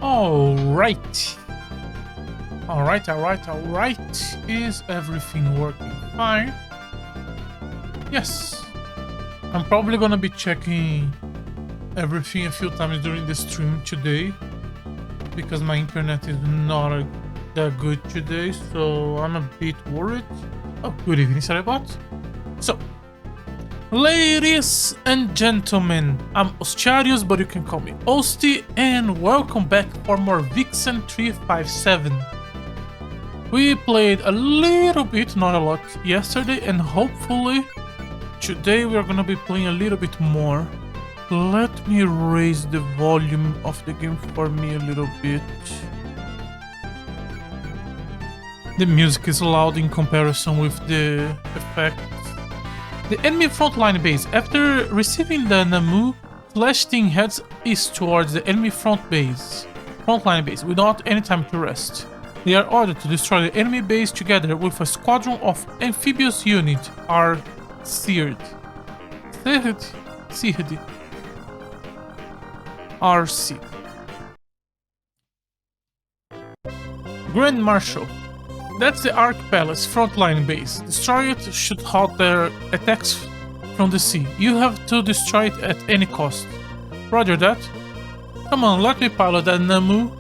Alright. Alright. Is everything working fine? Yes. I'm probably gonna be checking everything a few times during the stream today because my internet is not that good today, so I'm a bit worried. Oh, good evening, Sarabot. So, ladies and gentlemen, I'm Ostiarius, but you can call me Osti, and welcome back for more Vixen 357. We played a little bit, not a lot, yesterday, and hopefully today we are gonna be playing a little bit more. Let me raise the volume of the game for me a little bit. The music is loud in comparison with the effect. The enemy frontline base. After receiving the Namu, Flash Team heads east towards the enemy frontline base without any time to rest. They are ordered to destroy the enemy base together with a squadron of amphibious units are seared. RC. Grand Marshal. That's the Ark Palace frontline base. Destroy it should halt their attacks from the sea. You have to destroy it at any cost. Roger that. Come on, let me pilot that Namu.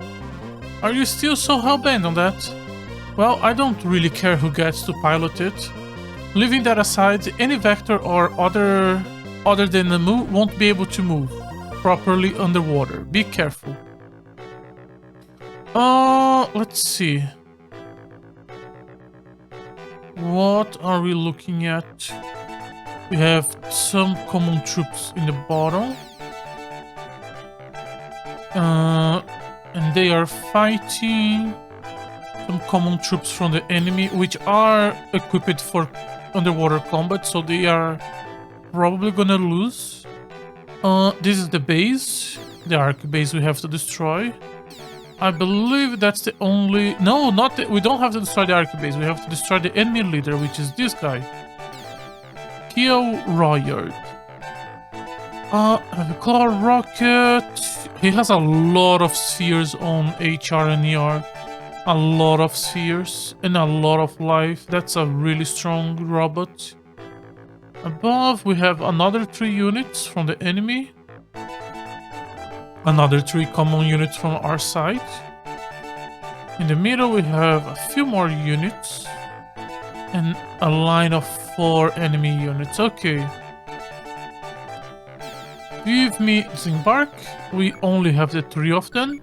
Are you still so hell-bent on that? Well, I don't really care who gets to pilot it. Leaving that aside, any vector or other than Namu won't be able to move properly underwater. Be careful. Let's see. What are we looking at? We have some common troops in the bottom. And they are fighting some common troops from the enemy, which are equipped for underwater combat, so they are probably gonna lose. This is the base, the Ark base we have to destroy. I believe that's the only... No, not the... We don't have to destroy the Ark base. We have to destroy the enemy leader, which is this guy. Keo Royard. Have a claw rocket. He has a lot of spheres on HR and ER. A lot of spheres and a lot of life. That's a really strong robot. Above we have another 3 units from the enemy. Another 3 common units from our side. In the middle we have a few more units. And a line of 4 enemy units. Okay. Give me Zimbark. We only have the 3 of them.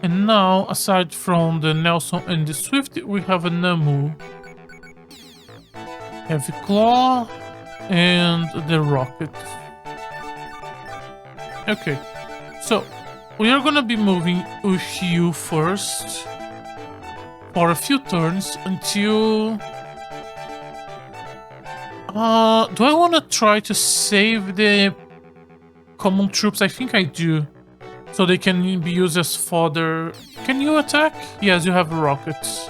And now, aside from the Nelson and the Swift, we have a Namu. Heavy Claw and the Rocket. Okay. So, we are gonna be moving with you first for a few turns until... do I wanna try to save the common troops? I think I do. So they can be used as fodder. Can you attack? Yes, you have rockets.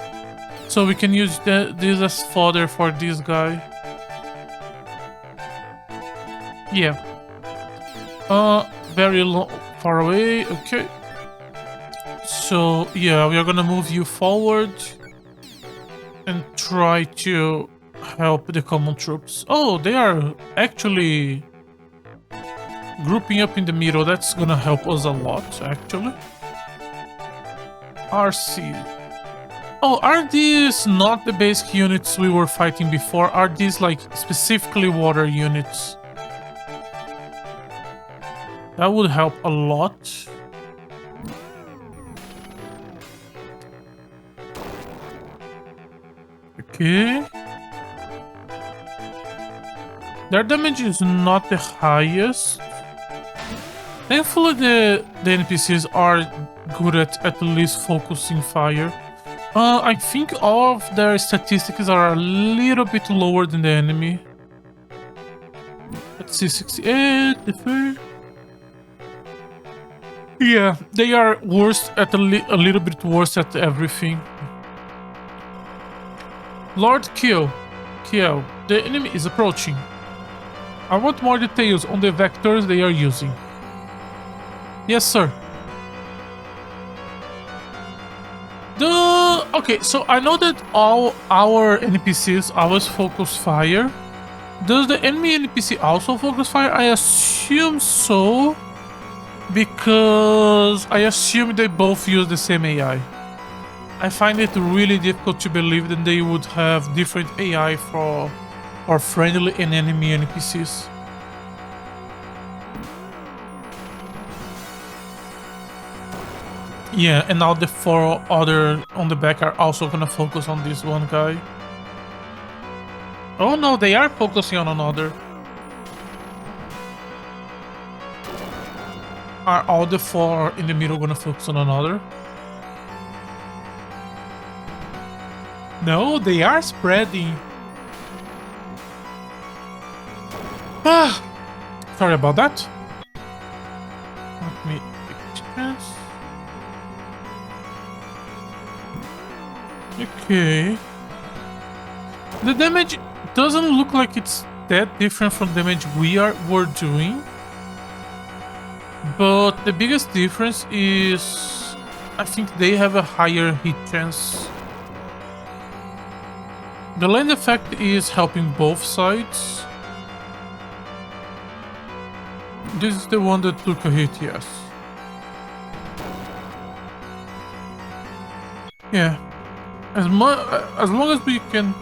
So we can use this as fodder for this guy. Yeah. Very far away. Okay. So yeah, we are gonna move you forward and try to help the common troops. Oh, they are actually grouping up in the middle. That's gonna help us a lot, actually. RC. Oh, are these not the basic units we were fighting before? Are these like specifically water units? That would help a lot. Okay. Their damage is not the highest. Thankfully, the NPCs are good at least focusing fire. I think all of their statistics are a little bit lower than the enemy. Let's see, 68, the third. Yeah, they are worse at a little bit worse at everything. Lord Kiel, the enemy is approaching. I want more details on the vectors they are using. Yes, sir. Okay, so I know that all our NPCs always focus fire. Does the enemy NPC also focus fire? I assume so, because I assume they both use the same AI. I find it really difficult to believe that they would have different AI for friendly and enemy NPCs. Yeah, and now the 4 other on the back are also gonna focus on this one guy. Oh no, they are focusing on another. Are all the 4 in the middle gonna focus on another? No, they are spreading. Ah, sorry about that. Let me take a chance. Okay. The damage doesn't look like it's that different from damage were doing. But the biggest difference is I think they have a higher hit chance. The land effect is helping both sides. This is the one that took a hit, yes. Yeah. As long as we can...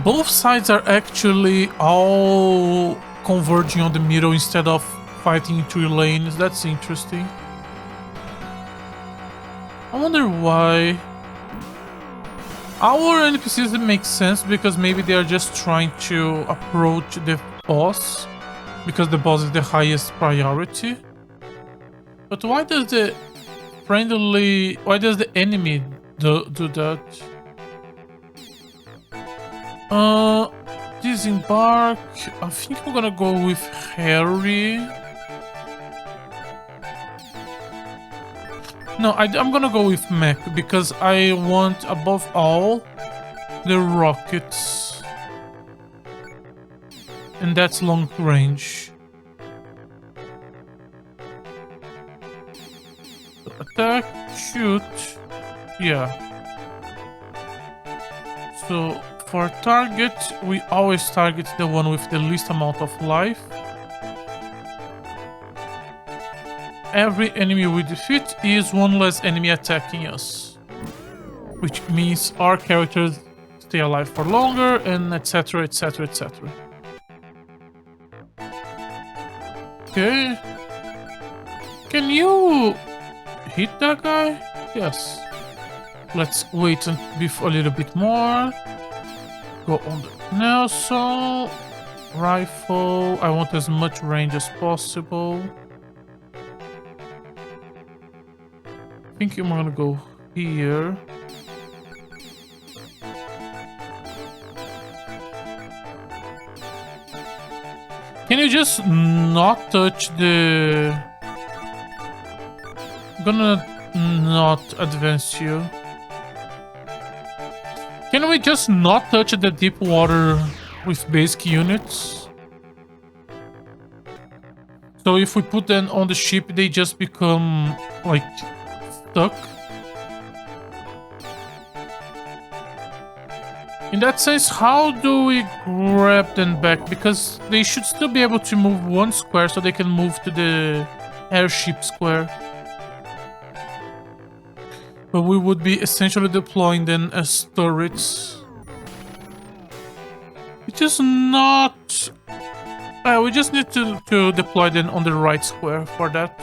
both sides are actually all converging on the middle instead of fighting in 3 lanes. That's interesting. I wonder why. Our NPCs make sense because maybe they are just trying to approach the boss because the boss is the highest priority. But why does the enemy do that? Disembark. I think we're gonna go with Harry. No, I'm gonna go with Mech because I want, above all, the rockets. And that's long range. Attack, shoot. Yeah. So, for target, we always target the one with the least amount of life. Every enemy we defeat is one less enemy attacking us, which means our characters stay alive for longer, and etc, etc, etc. Okay. Can you hit that guy? Yes. Let's wait and beef a little bit more. Go on the Nelson. Rifle. I want as much range as possible. I think I'm gonna go here. Can you just not touch the... I'm gonna not advance you. Can we just not touch the deep water with basic units? So if we put them on the ship, they just become like stuck. In that sense, how do we grab them back? Because they should still be able to move 1 square so they can move to the airship square. But we would be essentially deploying them as turrets. It's just not... we just need to deploy them on the right square for that.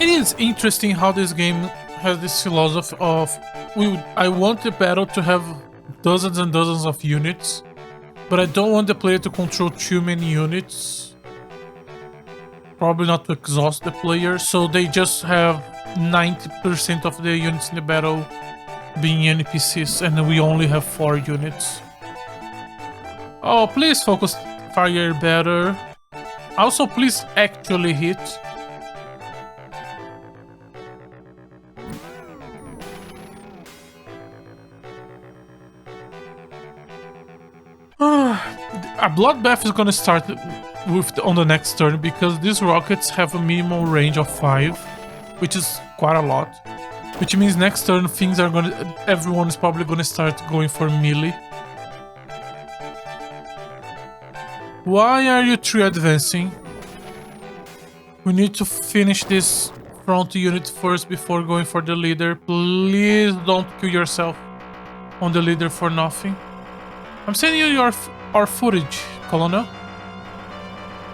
It is interesting how this game has this philosophy of I want the battle to have dozens and dozens of units, but I don't want the player to control too many units. Probably not to exhaust the player, so they just have 90% of the units in the battle being NPCs, and we only have 4 units. Oh, please focus fire better. Also, please actually hit. A bloodbath is gonna start on the next turn, because these rockets have a minimal range of 5, which is quite a lot. Which means next turn everyone is probably gonna start going for melee. Why are you 3 advancing? We need to finish this front unit first before going for the leader. Please don't kill yourself on the leader for nothing. I'm sending you our footage, Colonel.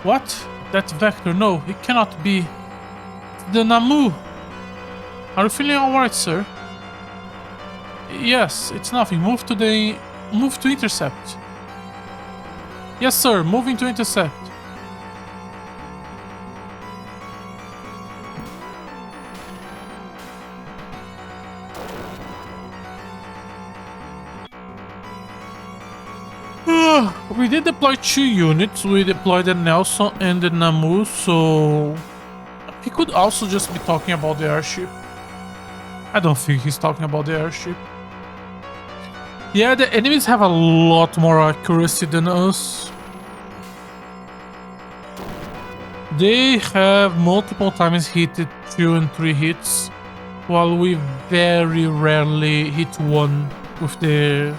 What? That Vector? No, it cannot be. The Namu. Are you feeling alright, sir? Yes, it's nothing. Move to intercept. Yes, sir. Moving to intercept. We did deploy 2 units. We deployed the Nelson and the Namu, so he could also just be talking about the airship. I don't think he's talking about the airship. Yeah, the enemies have a lot more accuracy than us. They have multiple times hit 2 and 3 hits, while we very rarely hit 1 with the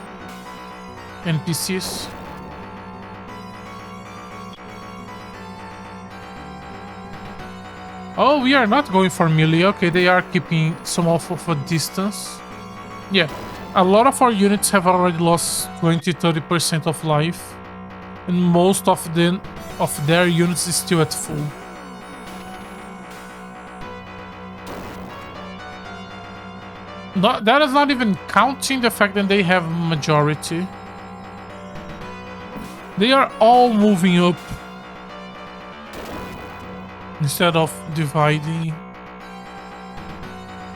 NPCs. Oh, we are not going for melee. Okay, they are keeping some of a distance. Yeah, a lot of our units have already lost 20-30% of life, and most of their units is still at full. That is not even counting the fact that they have majority. They are all moving up instead of dividing.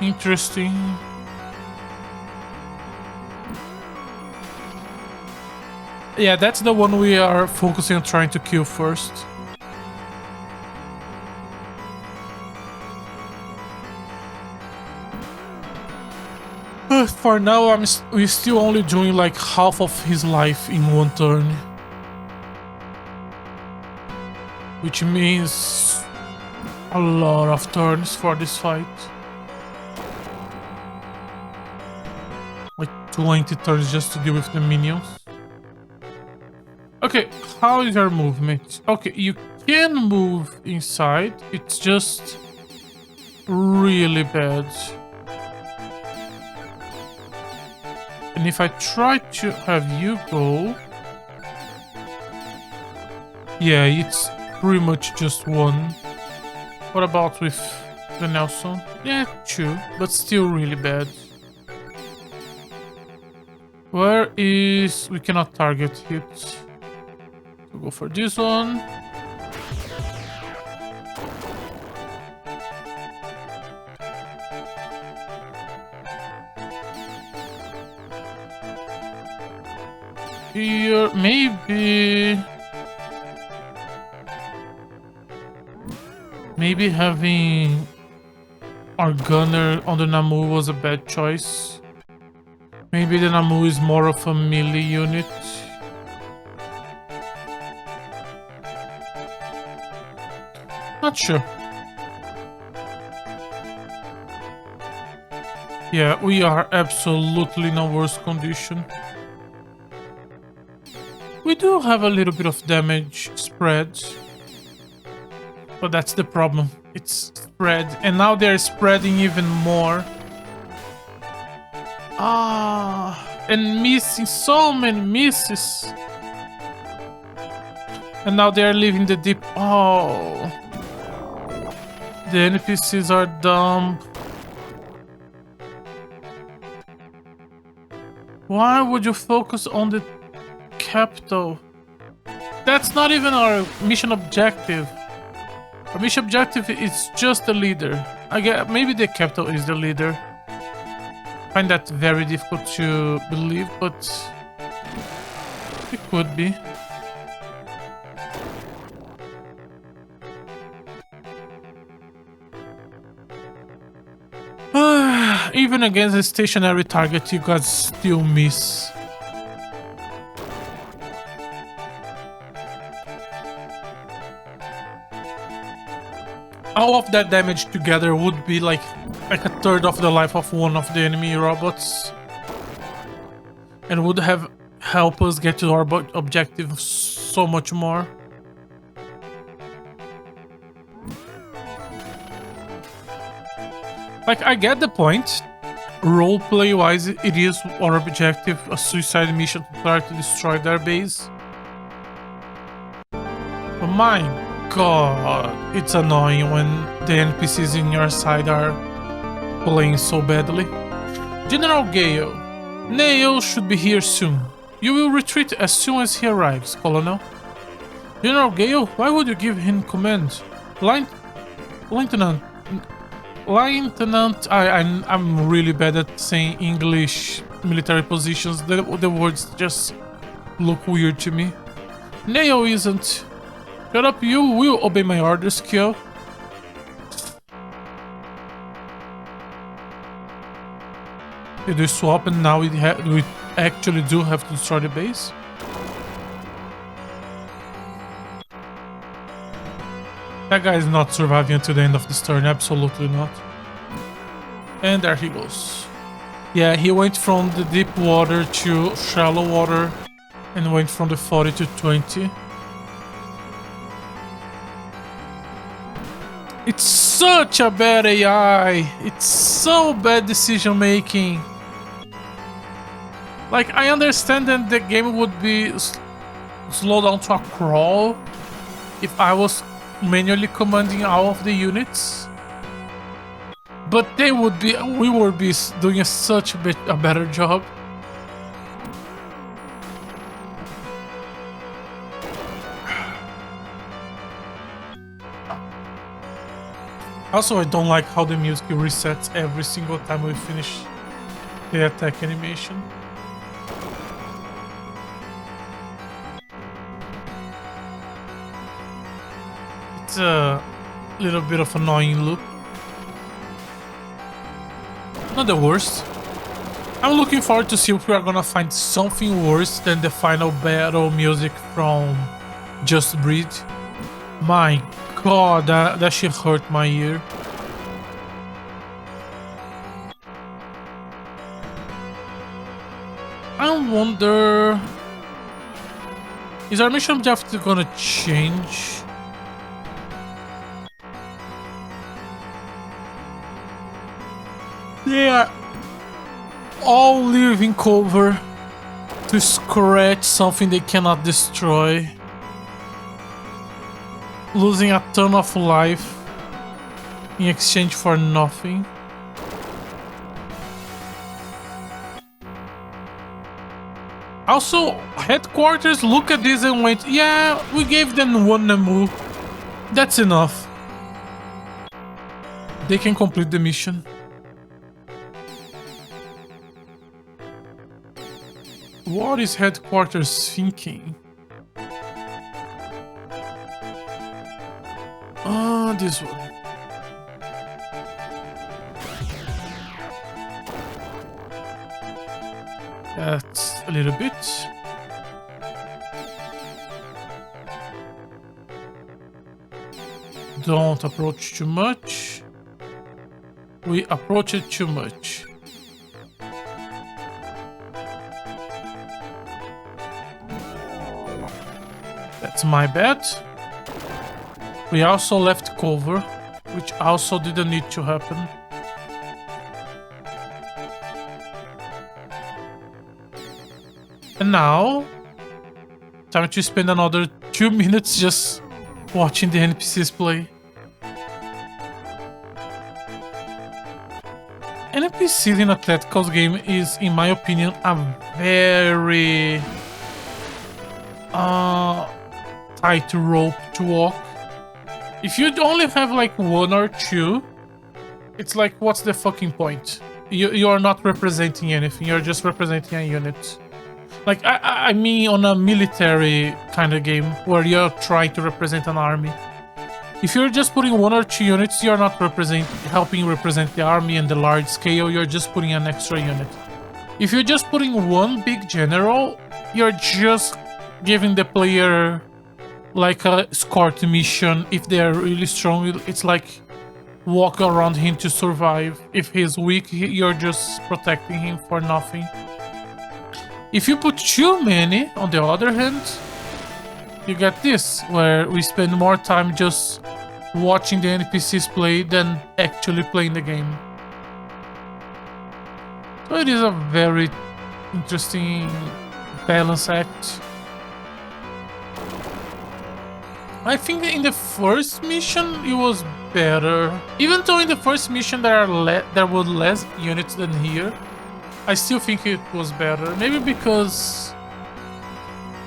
Interesting. Yeah, that's the one we are focusing on trying to kill first. For now, we're still only doing like half of his life in 1 turn. Which means a lot of turns for this fight. Like 20 turns just to deal with the minions. Okay, how is your movement? Okay, you can move inside. It's just really bad. And if I try to have you go... Yeah, it's pretty much just 1. What about with the Nelson? Yeah, 2, but still really bad. Where is... We cannot target hit. We'll go for this one. Here, maybe having our gunner on the Namu was a bad choice. Maybe the Namu is more of a melee unit. Not sure. Yeah, we are absolutely in a worse condition. We do have a little bit of damage spread. But that's the problem. It's spread. And now they're spreading even more. And missing so many misses. And now they're leaving the deep. Oh. The NPCs are dumb. Why would you focus on the capital? That's not even our mission objective. Our mission objective is just the leader. I guess maybe the capital is the leader. I find that very difficult to believe, but it could be. Even against a stationary target, you guys still miss. all of that damage together would be like a third of the life of one of the enemy robots, and would have helped us get to our objective so much more. Like, I get the point. Roleplay wise, it is our objective, a suicide mission to try to destroy their base. But my god, it's annoying when the NPCs in your side are playing so badly. General Gale, Neil should be here soon. You will retreat as soon as he arrives, Colonel. General Gale, why would you give him command? Lieutenant, I'm really bad at saying English military positions. The words just look weird to me. Neil isn't. Shut up, you will obey my orders, Kyo. Did we swap and now we actually do have to destroy the base? That guy is not surviving until the end of this turn, absolutely not. And there he goes. Yeah, he went from the deep water to shallow water and went from the 40 to 20. It's such a bad AI. It's so bad decision making. Like, I understand that the game would be slowed down to a crawl if I was manually commanding all of the units, but we would be doing such a better job. Also, I don't like how the music resets every single time we finish the attack animation. It's a little bit of an annoying loop. Not the worst. I'm looking forward to see if we are gonna find something worse than the final battle music from Just Breathe. My god, that shit hurt my ear. I wonder, is our mission objective gonna change? They are all leaving cover to scratch something they cannot destroy, losing a ton of life in exchange for nothing. Also, headquarters look at this and went, yeah, we gave them one Namu. That's enough. They can complete the mission. What is headquarters thinking? This one. That's a little bit. Don't approach too much. We approach it too much. That's my bad. We also left cover, which also didn't need to happen. And now, time to spend another 2 minutes just watching the NPCs play. NPCs in a tactical game is, in my opinion, a very tight rope to walk. If you only have like 1 or 2, it's like, what's the fucking point? You are not representing anything, you're just representing a unit. Like, I mean on a military kind of game where you're trying to represent an army. If you're just putting 1 or 2 units, you're not helping represent the army in the large scale, you're just putting an extra unit. If you're just putting 1 big general, you're just giving the player like a escort mission. If they're really strong, it's like walk around him to survive. If he's weak, you're just protecting him for nothing. If you put too many, on the other hand, you get this, where we spend more time just watching the NPCs play than actually playing the game. So it is a very interesting balance act. I think in the first mission it was better. Even though in the first mission there were less units than here, I still think it was better. Maybe because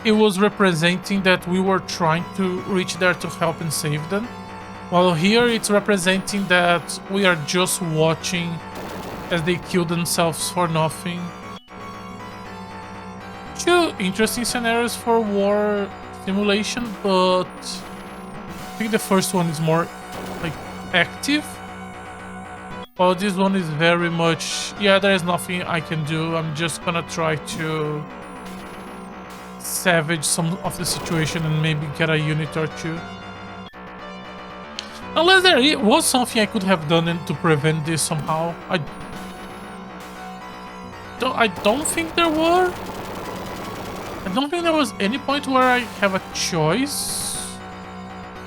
it was representing that we were trying to reach there to help and save them. While here it's representing that we are just watching as they kill themselves for nothing. Two interesting scenarios for war simulation, but I think the first one is more like active. While this one is very much, yeah, there is nothing I can do. I'm just gonna try to savage some of the situation and maybe get a unit or two. Unless there was something I could have done to prevent this somehow. I don't think there were. I don't think there was any point where I have a choice.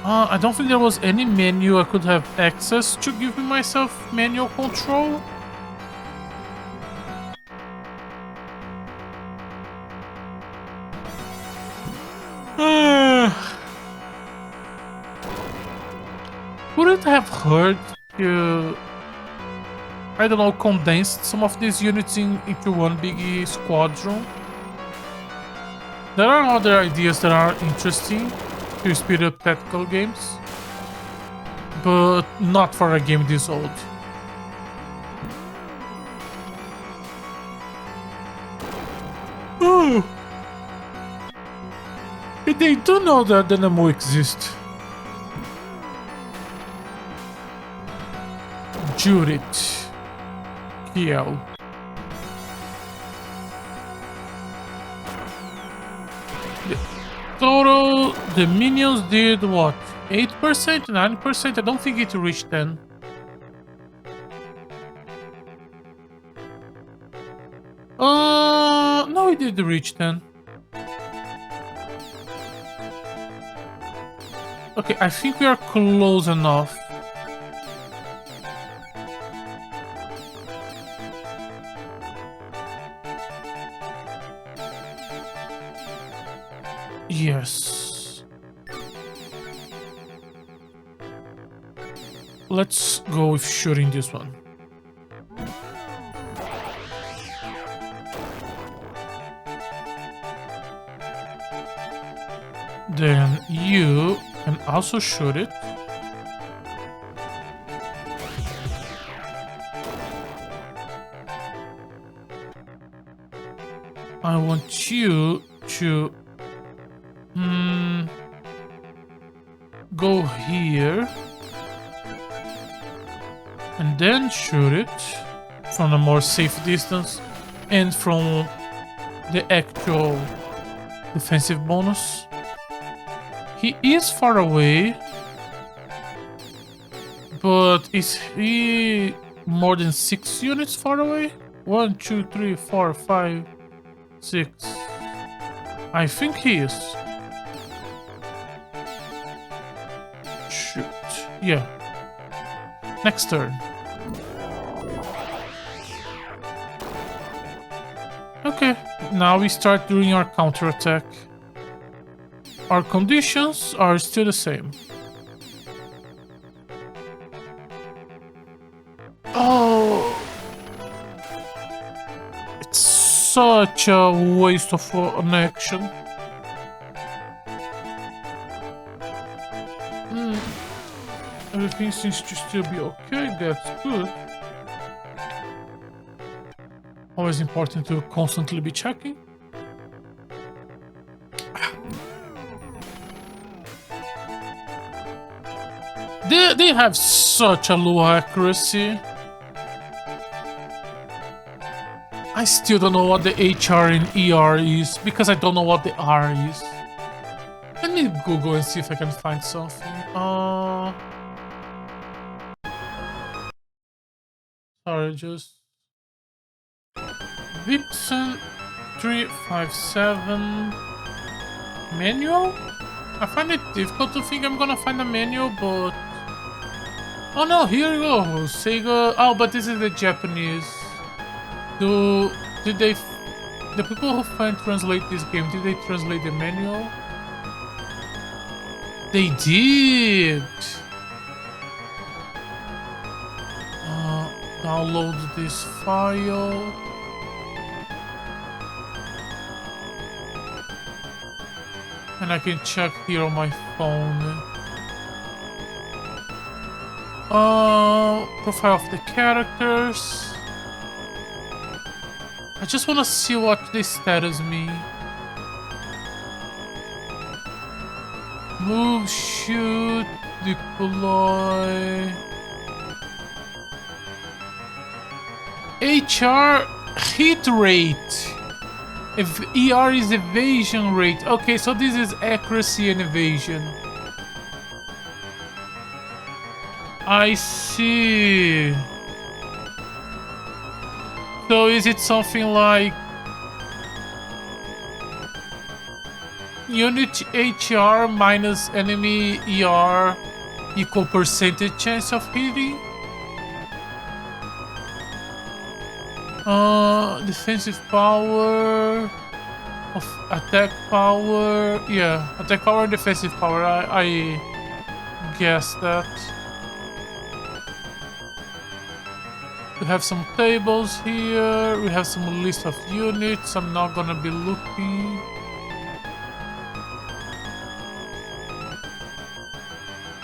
I don't think there was any menu I could have access to give myself manual control. Would it have hurt to, I don't know, condense some of these units into one big squadron? There are other ideas that are interesting to speed up tactical games, but not for a game this old. Oh! They do know that Dynamo exists. Jurit. Kiel. Total, the minions did what? 8%? 9%? I don't think it reached 10. No, it did reach 10. Okay, I think we are close enough. Yes. Let's go with shooting this one. Then you can also shoot it. I want you to go here and then shoot it from a more safe distance and from the actual defensive bonus. He is far away, but is he more than 6 units far away? 1, 2, 3, 4, 5, 6. I think he is. Shoot. Yeah. Next turn. Okay, now we start doing our counterattack. Our conditions are still the same. Oh! It's such a waste of an action. Everything seems to still be okay, that's good. Always important to constantly be checking. They have such a low accuracy. I still don't know what the HR and ER is, because I don't know what the R is. Let me Google and see if I can find something. Sorry, just Vixen 357 manual. I find it difficult to think I'm gonna find a manual, but oh no, here you go, Sega. Oh, but this is the Japanese. Did they? The people who find translate this game, did they translate the manual? They did. Download this file. And I can check here on my phone. Profile of the characters. I just want to see what the status mean. Move, shoot, deploy. HR hit rate. If ER is evasion rate. Okay, so this is accuracy and evasion. I see. So is it something like unit HR minus enemy ER equal percentage chance of hitting? Defensive power of attack power. Yeah, attack power, defensive power. I guess that. We have some tables here. We have some list of units. I'm not gonna be looking.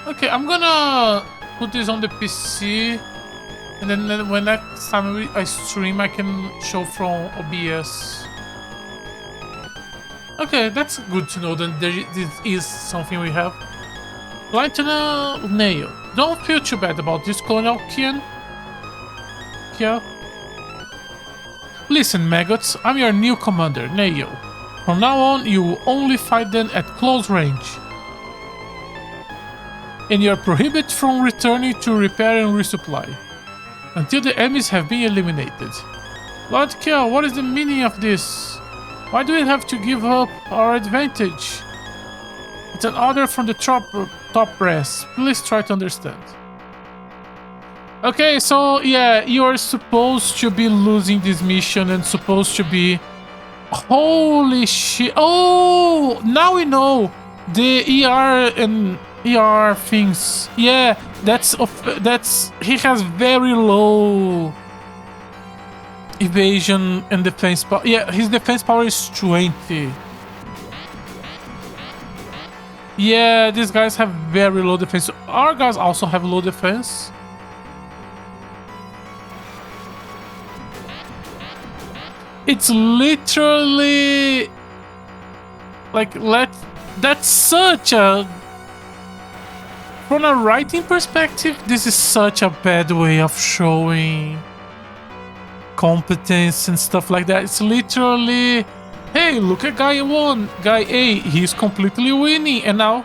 Okay, I'm gonna put this on the PC. And then when next time I stream, I can show from OBS. Okay, that's good to know that this is something we have. Lieutenant Nail, don't feel too bad about this, Colonel Kian. Yeah. Listen, maggots, I'm your new commander, Nail. From now on, you will only fight them at close range. And you are prohibited from returning to repair and resupply until the enemies have been eliminated. Lord Kia, what is the meaning of this? Why do we have to give up our advantage? It's an order from the top brass. Please try to understand. Okay, so yeah, you are supposed to be losing this mission and supposed to be... Holy shit. Oh, now we know the ER and ER things. Yeah, that's he has very low evasion and defense power. Yeah, his defense power is 20. Yeah, these guys have very low defense. Our guys also have low defense. It's literally like that's such a... From a writing perspective, this is such a bad way of showing competence and stuff like that. It's literally, hey, look at guy 1, guy A, he's completely winning, and now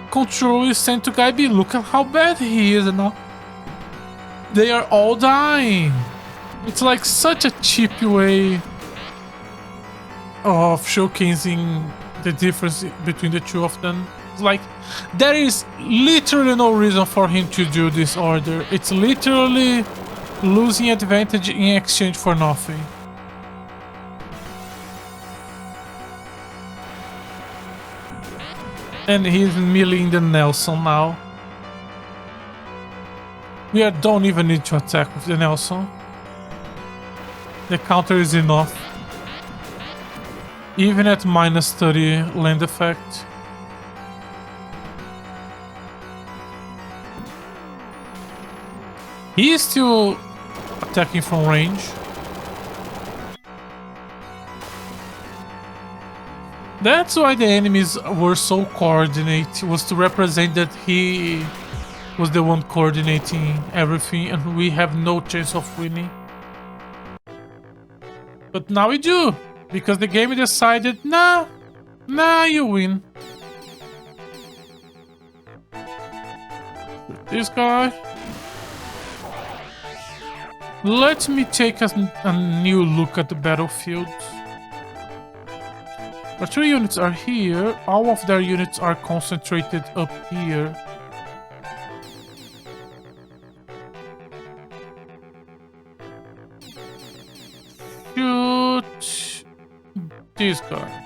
control is sent to guy B. Look at how bad he is, and now they are all dying. It's like such a cheap way of showcasing the difference between the two of them. Like, there is literally no reason for him to do this order. It's literally losing advantage in exchange for nothing. And he's milling the Nelson now. We don't even need to attack with the Nelson. The counter is enough. Even at minus 30 land effect. He is still attacking from range. That's why the enemies were so coordinated, was to represent that he was the one coordinating everything and we have no chance of winning. But now we do, because the game decided, nah, you win. This guy. Let me take a new look at the battlefield. Our 3 units are here. All of their units are concentrated up here. Shoot this guy.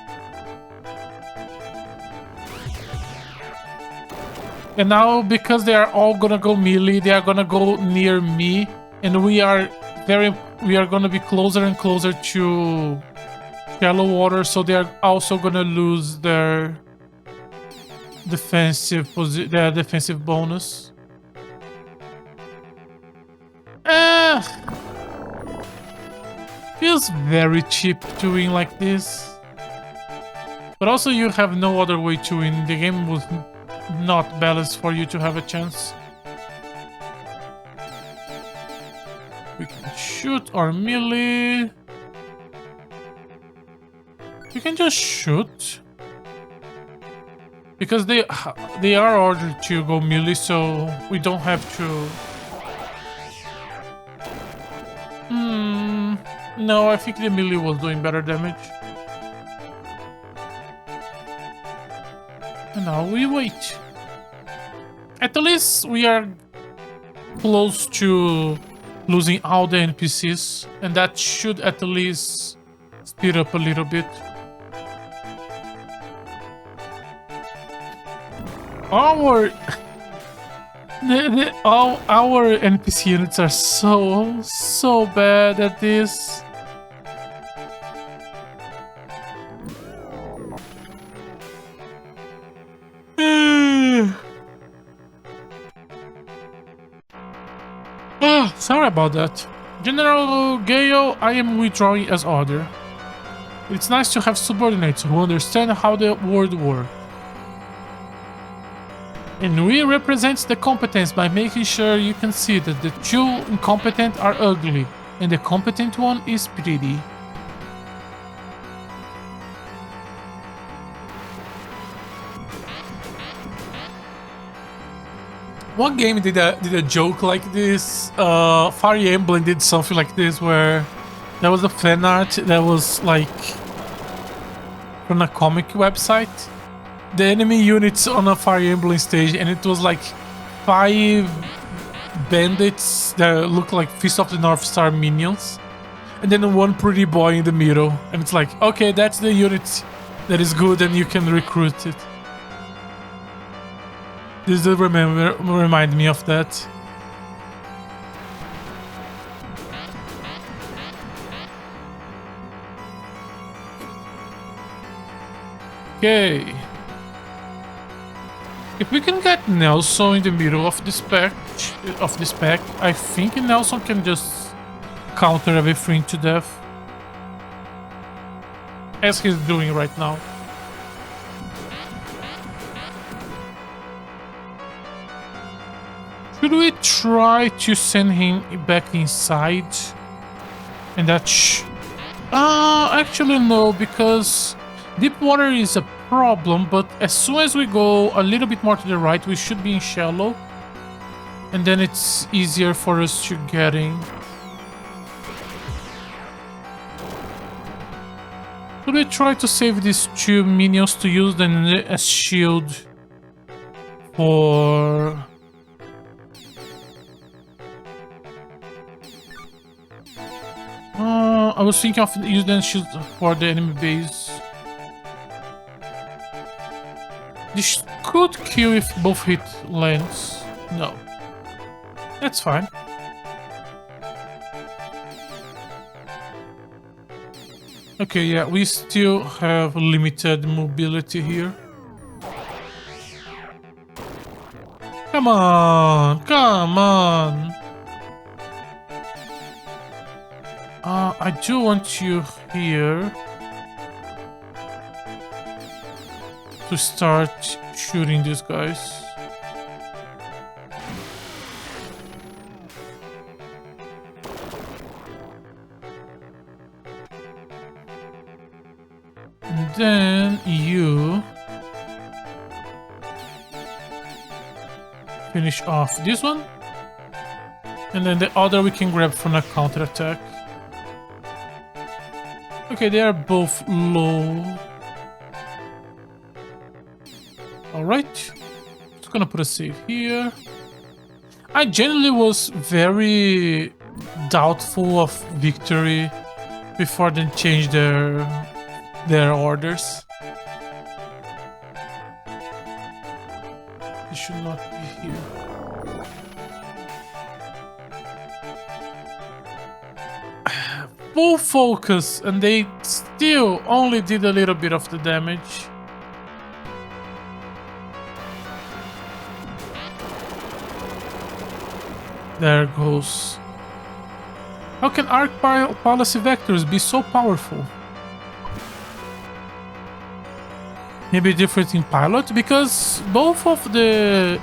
And now, because they are all gonna go melee, they are gonna go near me, and we are gonna be closer and closer to shallow water, so they are also gonna lose their defensive bonus. Feels very cheap to win like this, but also you have no other way to win. The game was not balanced for you to have a chance. We can shoot our melee. We can just shoot because they are ordered to go melee, so we don't have to. No, I think the melee was doing better damage. And now we wait. At least we are close to losing all the NPCs, and that should at least speed up a little bit. Our all our NPC units are so bad at this. Sorry about that. General Gale, I am withdrawing as ordered. It's nice to have subordinates who understand how the world works. And we represent the competence by making sure you can see that the 2 incompetent are ugly and the competent one is pretty. What game did a joke like this? Fire Emblem did something like this, where there was a fan art that was like from a comic website. The enemy units on a Fire Emblem stage, and it was like 5 bandits that look like Fist of the North Star minions, and then one pretty boy in the middle. And it's like, okay, that's the unit that is good, and you can recruit it. This does remind me of that. Okay. If we can get Nelson in the middle of this pack, I think Nelson can just counter everything to death, as he's doing right now. Should we try to send him back inside? And that actually no, because deep water is a problem, but as soon as we go a little bit more to the right, we should be in shallow. And then it's easier for us to get in. Should we try to save these 2 minions to use them as shield for... I was thinking of using them shield for the enemy base. This could kill if both hit lands. No. That's fine. Okay, yeah, we still have limited mobility here. Come on, come on. I do want you here to start shooting these guys. And then you finish off this one. And then the other we can grab from a counter attack. Okay, they are both low. Alright. Just gonna put a save here. I generally was very doubtful of victory before they changed their orders. It should not be here. Full focus, and they still only did a little bit of the damage. There goes. How can arc policy vectors be so powerful? Maybe different in pilot, because both of the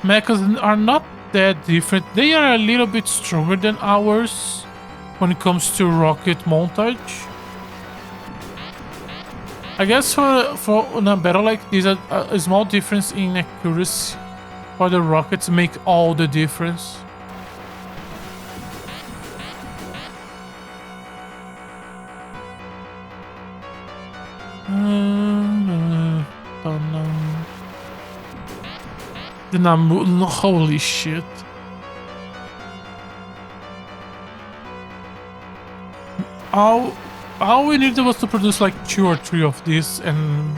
mechas are not that different. They are a little bit stronger than ours when it comes to rocket montage. I guess for a battle like this, a small difference in accuracy for the rockets make all the difference. The Namu, holy shit. All we needed was to produce like 2 or 3 of these, and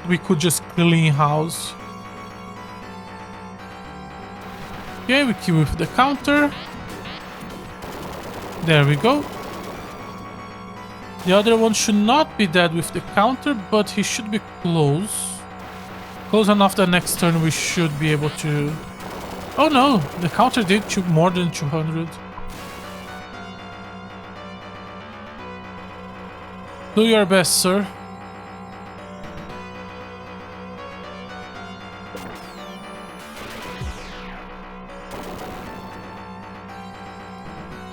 we could just clean house. Okay, we kill with the counter. There we go. The other one should not be dead with the counter, but he should be close. Close enough that next turn we should be able to... Oh no, the counter did more than 200. Do your best, sir.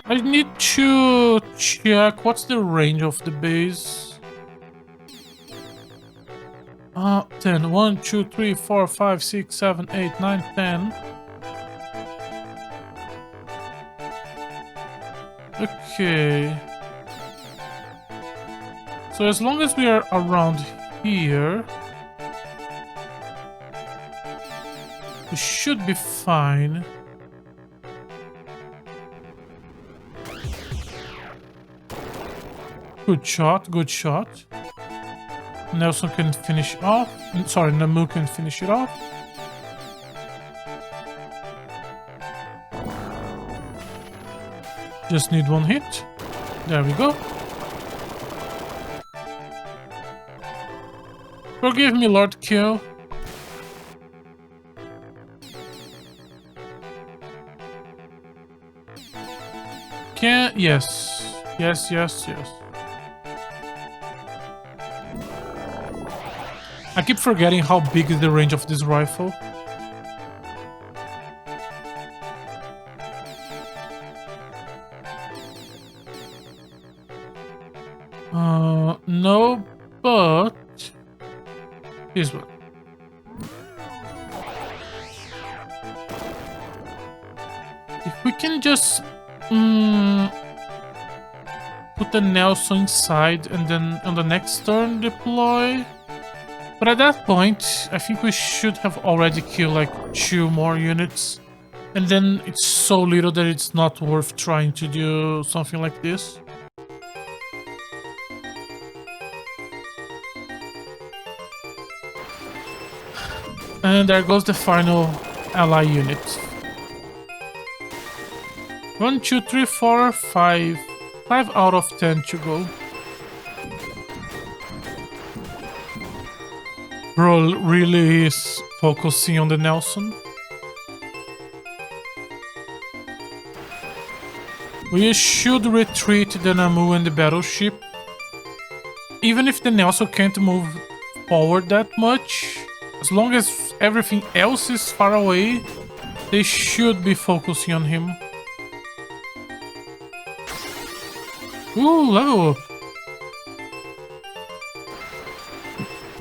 I need to check what's the range of the base. 10. 1, 2, 3, 4, 5, 6, 7, 8, 9, 10. Okay. So as long as we are around here, we should be fine. Good shot, good shot. Nelson can finish off. Sorry, Namu can finish it off. Just need one hit. There we go. Forgive me, Lord Kill. Can... Yes. Yes, yes, yes. I keep forgetting how big is the range of this rifle. No, but this one. If we can just put the Nelson inside and then on the next turn deploy. But at that point, I think we should have already killed like 2 more units. And then it's so little that it's not worth trying to do something like this. And there goes the final ally unit. 1, 2, 3, 4, 5. 5 out of 10 to go. Bro really is focusing on the Nelson. We should retreat the Namu and the battleship. Even if the Nelson can't move forward that much, as long as everything else is far away, they should be focusing on him. Ooh, level up.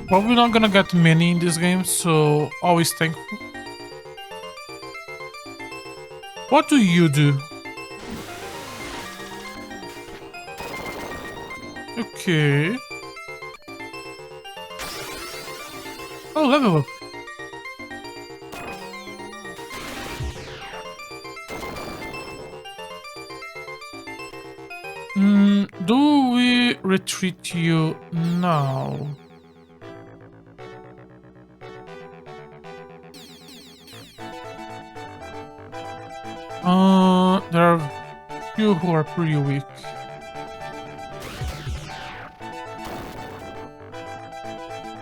Probably not gonna get many in this game, so always thankful. What do you do? Okay. Oh, level up. Do we retreat you now? There are few who are pretty weak.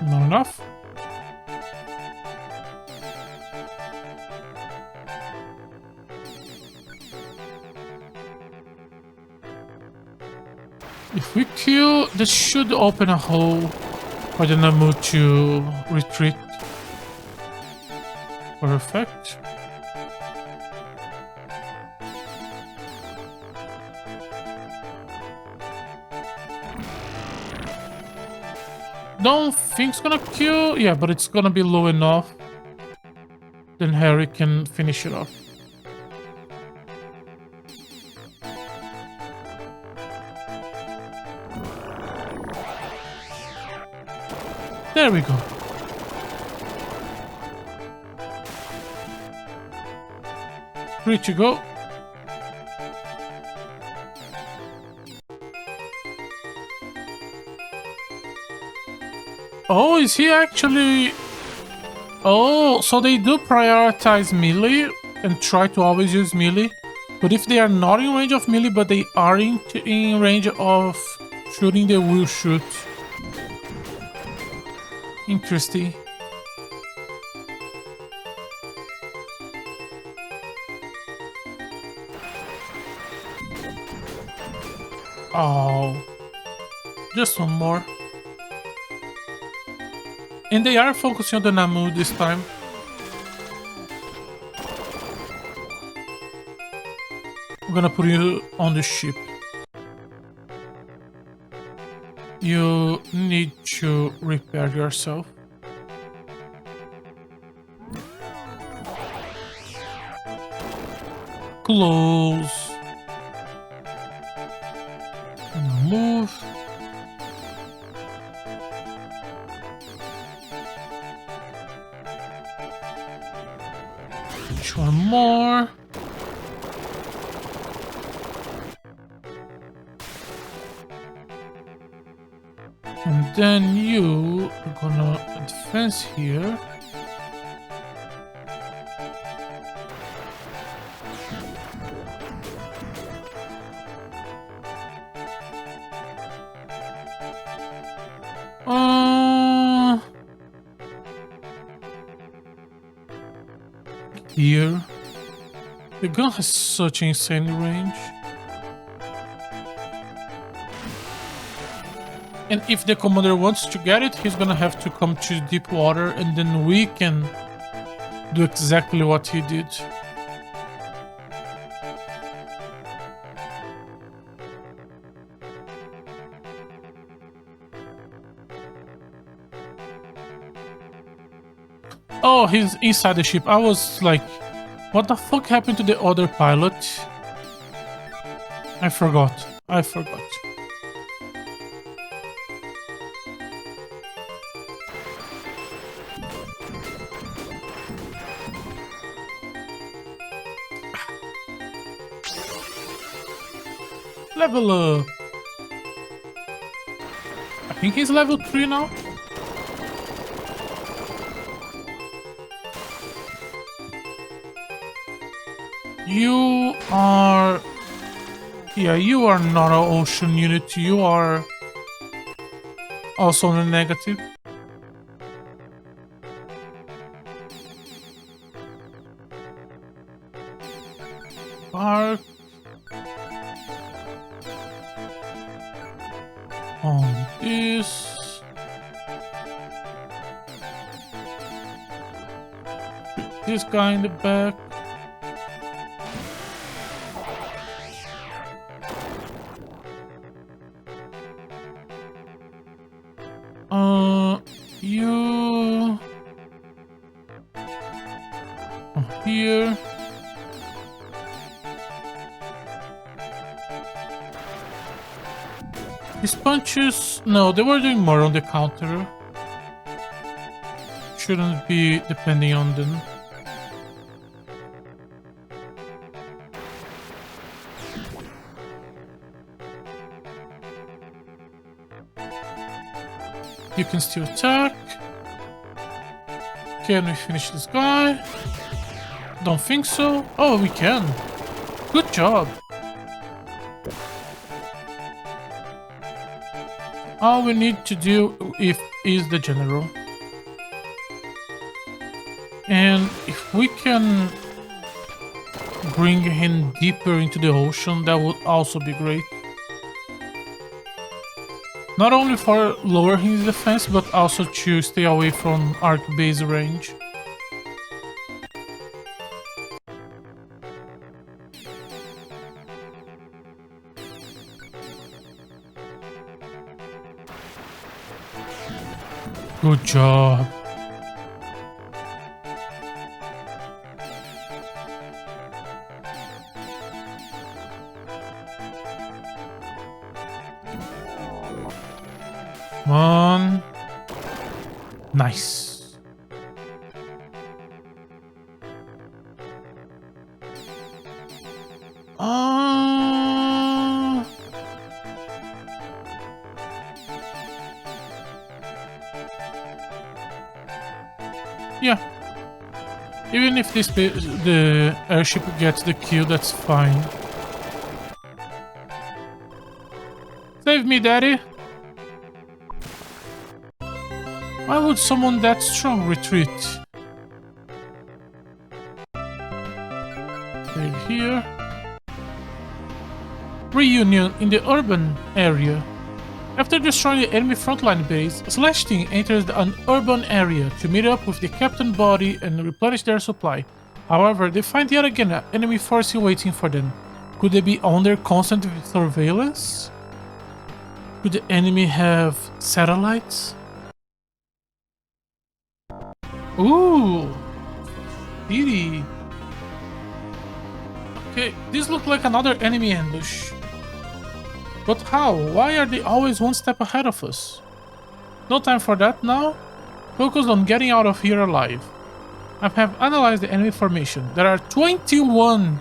Not enough? If we kill, this should open a hole for the Namu to retreat. Perfect. Don't think it's gonna kill. Yeah, but it's gonna be low enough. Then Harry can finish it off. There we go. Free to go. Oh, is he actually... Oh, so they do prioritize melee and try to always use melee. But if they are not in range of melee, but they are in range of shooting, they will shoot. Interesting. Oh. Just one more. And they are focusing on the Namu this time. I'm gonna put you on the ship. You need to repair yourself. Close. Now move. One more. And then you are gonna advance here. Here. The gun has such insane range. And if the commander wants to get it, he's gonna have to come to deep water, and then we can do exactly what he did. Oh, he's inside the ship. I was like, what the fuck happened to the other pilot? I forgot. Level up. I think he's level 3 now. You are... Yeah, you are not an ocean unit. You are also on a negative. Park. On this. Put this guy in the back. You here. These punches... No, they were doing more on the counter. Shouldn't be depending on them. You can still attack. Can we finish this guy? Don't think so. Oh, we can. Good job. All we need to do is the general. And if we can bring him deeper into the ocean, that would also be great. Not only for lowering his defense, but also to stay away from arc base range. Good job. Come on. Nice. Yeah. Even if the airship gets the kill, that's fine. Save me, daddy. Why would someone that strong retreat? Save here. Reunion in the urban area. After destroying the enemy frontline base, Slash Team enters an urban area to meet up with the captain body and replenish their supply. However, they find yet again an enemy force waiting for them. Could they be under constant surveillance? Could the enemy have satellites? Ooh! City! Okay, this looks like another enemy ambush. But how? Why are they always one step ahead of us? No time for that now. Focus on getting out of here alive. I have analyzed the enemy formation. There are 21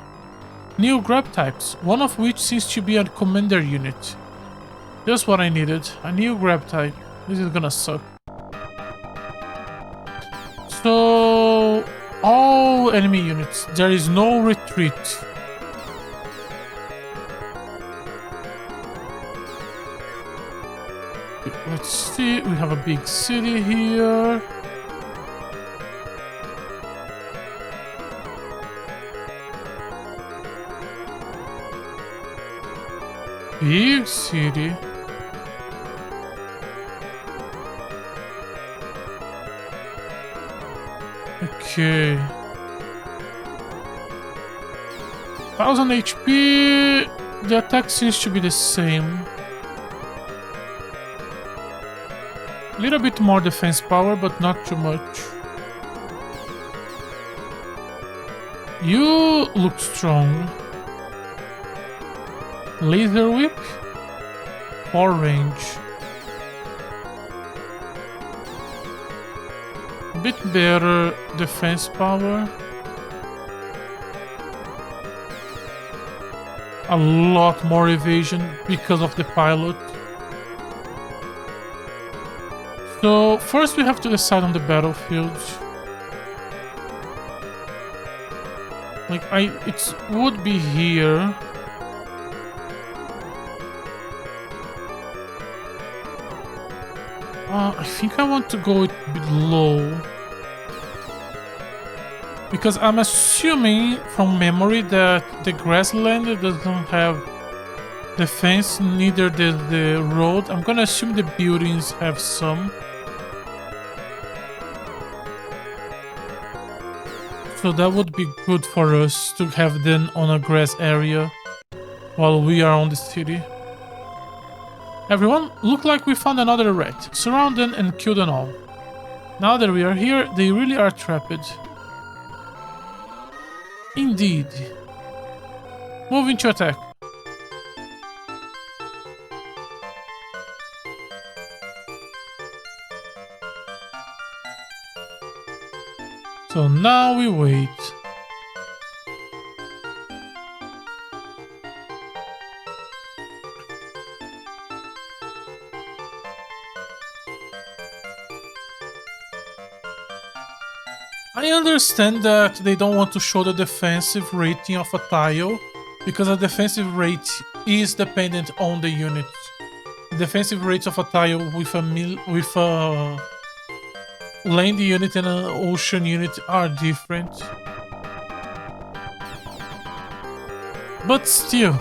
new grab types, one of which seems to be a commander unit. Just what I needed. A new grab type. This is gonna suck. So... all enemy units. There is no retreat. Let's see, we have a big city here. Big city. Okay. 1000 HP. The attack seems to be the same. A little bit more defense power, but not too much. You look strong. Laser whip or range. A bit better defense power. A lot more evasion because of the pilot. So first we have to decide on the battlefield. Like it would be here. I think I want to go a bit low. Because I'm assuming from memory that the grassland doesn't have defense, neither does the road. I'm gonna assume the buildings have some. So that would be good for us to have them on a grass area while we are on the city. Everyone, look like we found another rat. Surround them and kill them all. Now that we are here, they really are trapped. Indeed. Moving to attack. So now we wait. I understand that they don't want to show the defensive rating of a tile because a defensive rate is dependent on the unit. The defensive rates of a tile with a land unit and an ocean unit are different. But still.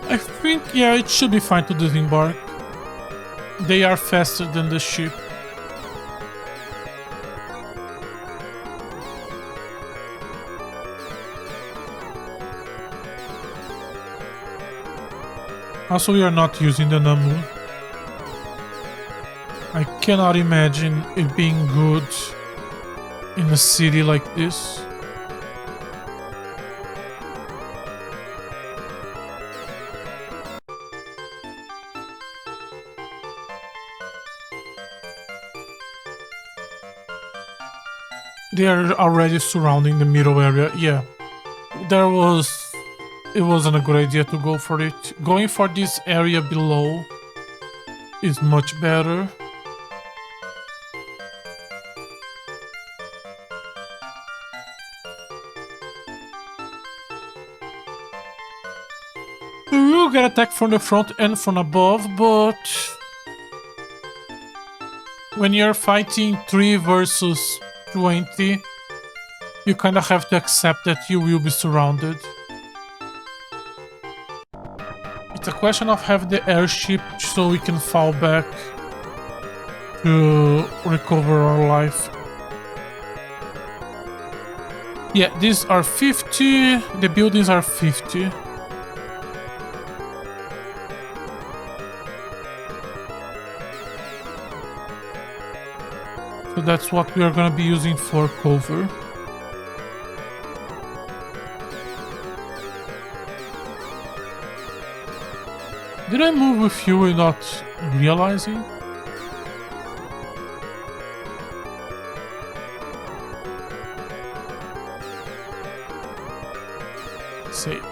I think, yeah, it should be fine to disembark. They are faster than the ship. Also, we are not using the Namu. I cannot imagine it being good in a city like this. They are already surrounding the middle area. Yeah, it wasn't a good idea to go for it. Going for this area below is much better. We will get attacked from the front and from above, but when you're fighting 3 versus 20, you kind of have to accept that you will be surrounded. It's a question of having the airship so we can fall back to recover our life. Yeah, these are 50, the buildings are 50. So that's what we are going to be using for cover. Did I move with you without realizing? Save.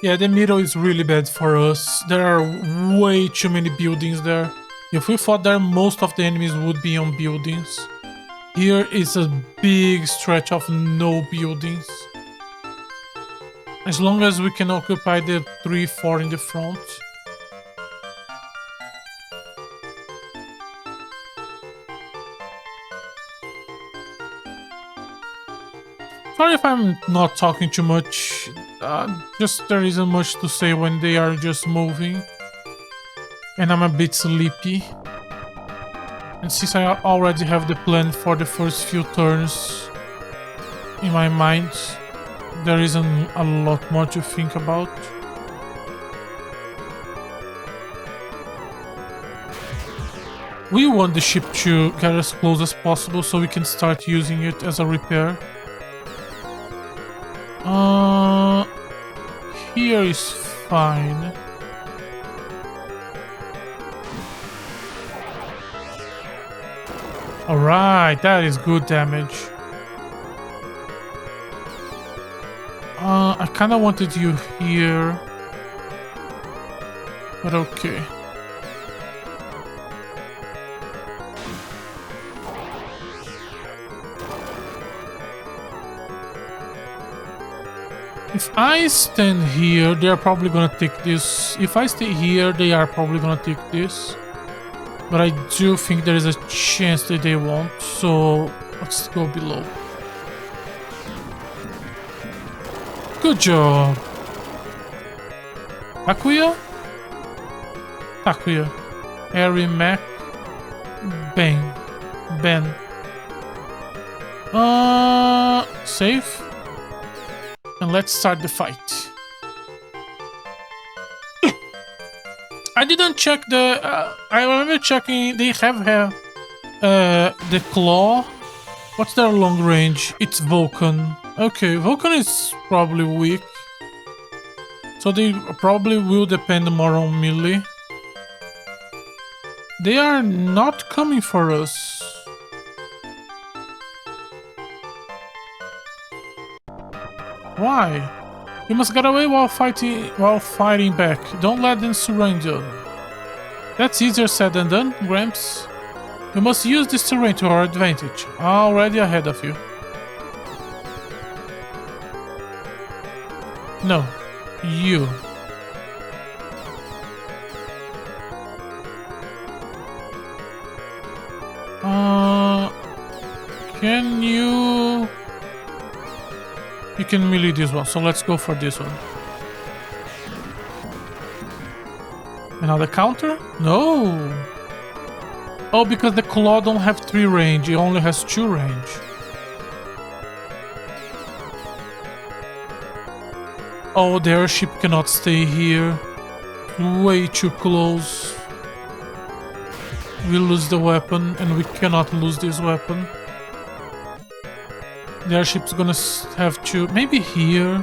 Yeah, the middle is really bad for us. There are way too many buildings there. If we fought there, most of the enemies would be on buildings. Here is a big stretch of no buildings. As long as we can occupy the 3-4 in the front. Sorry if I'm not talking too much. Just there isn't much to say when they are just moving. And I'm a bit sleepy. And since I already have the plan for the first few turns in my mind, there isn't a lot more to think about. We want the ship to get as close as possible so we can start using it as a repair. Here is fine. Alright, that is good damage. I kinda wanted you here. But okay. If I stand here, they are probably gonna take this. If I stay here, they are probably gonna take this. But I do think there is a chance that they won't, so let's go below. Good job. Takuya? Takuya. Harry Mac. Bang. Ben. Save. And let's start the fight. I didn't check the... I remember checking... They have the claw What's their long range? It's Vulcan. Okay, Vulcan is probably weak. So they probably will depend more on melee. They are not coming for us. Why? We must get away while fighting back. Don't let them surrender. That's easier said than done, Gramps. We must use this terrain to our advantage. Already ahead of you. No. You. Can you... You can melee this one, so let's go for this one. Another counter? No! Oh, because the claw don't have 3 range, it only has 2 range. Oh, the airship cannot stay here. Way too close. We lose the weapon, and we cannot lose this weapon. The airship's gonna have to... Maybe here.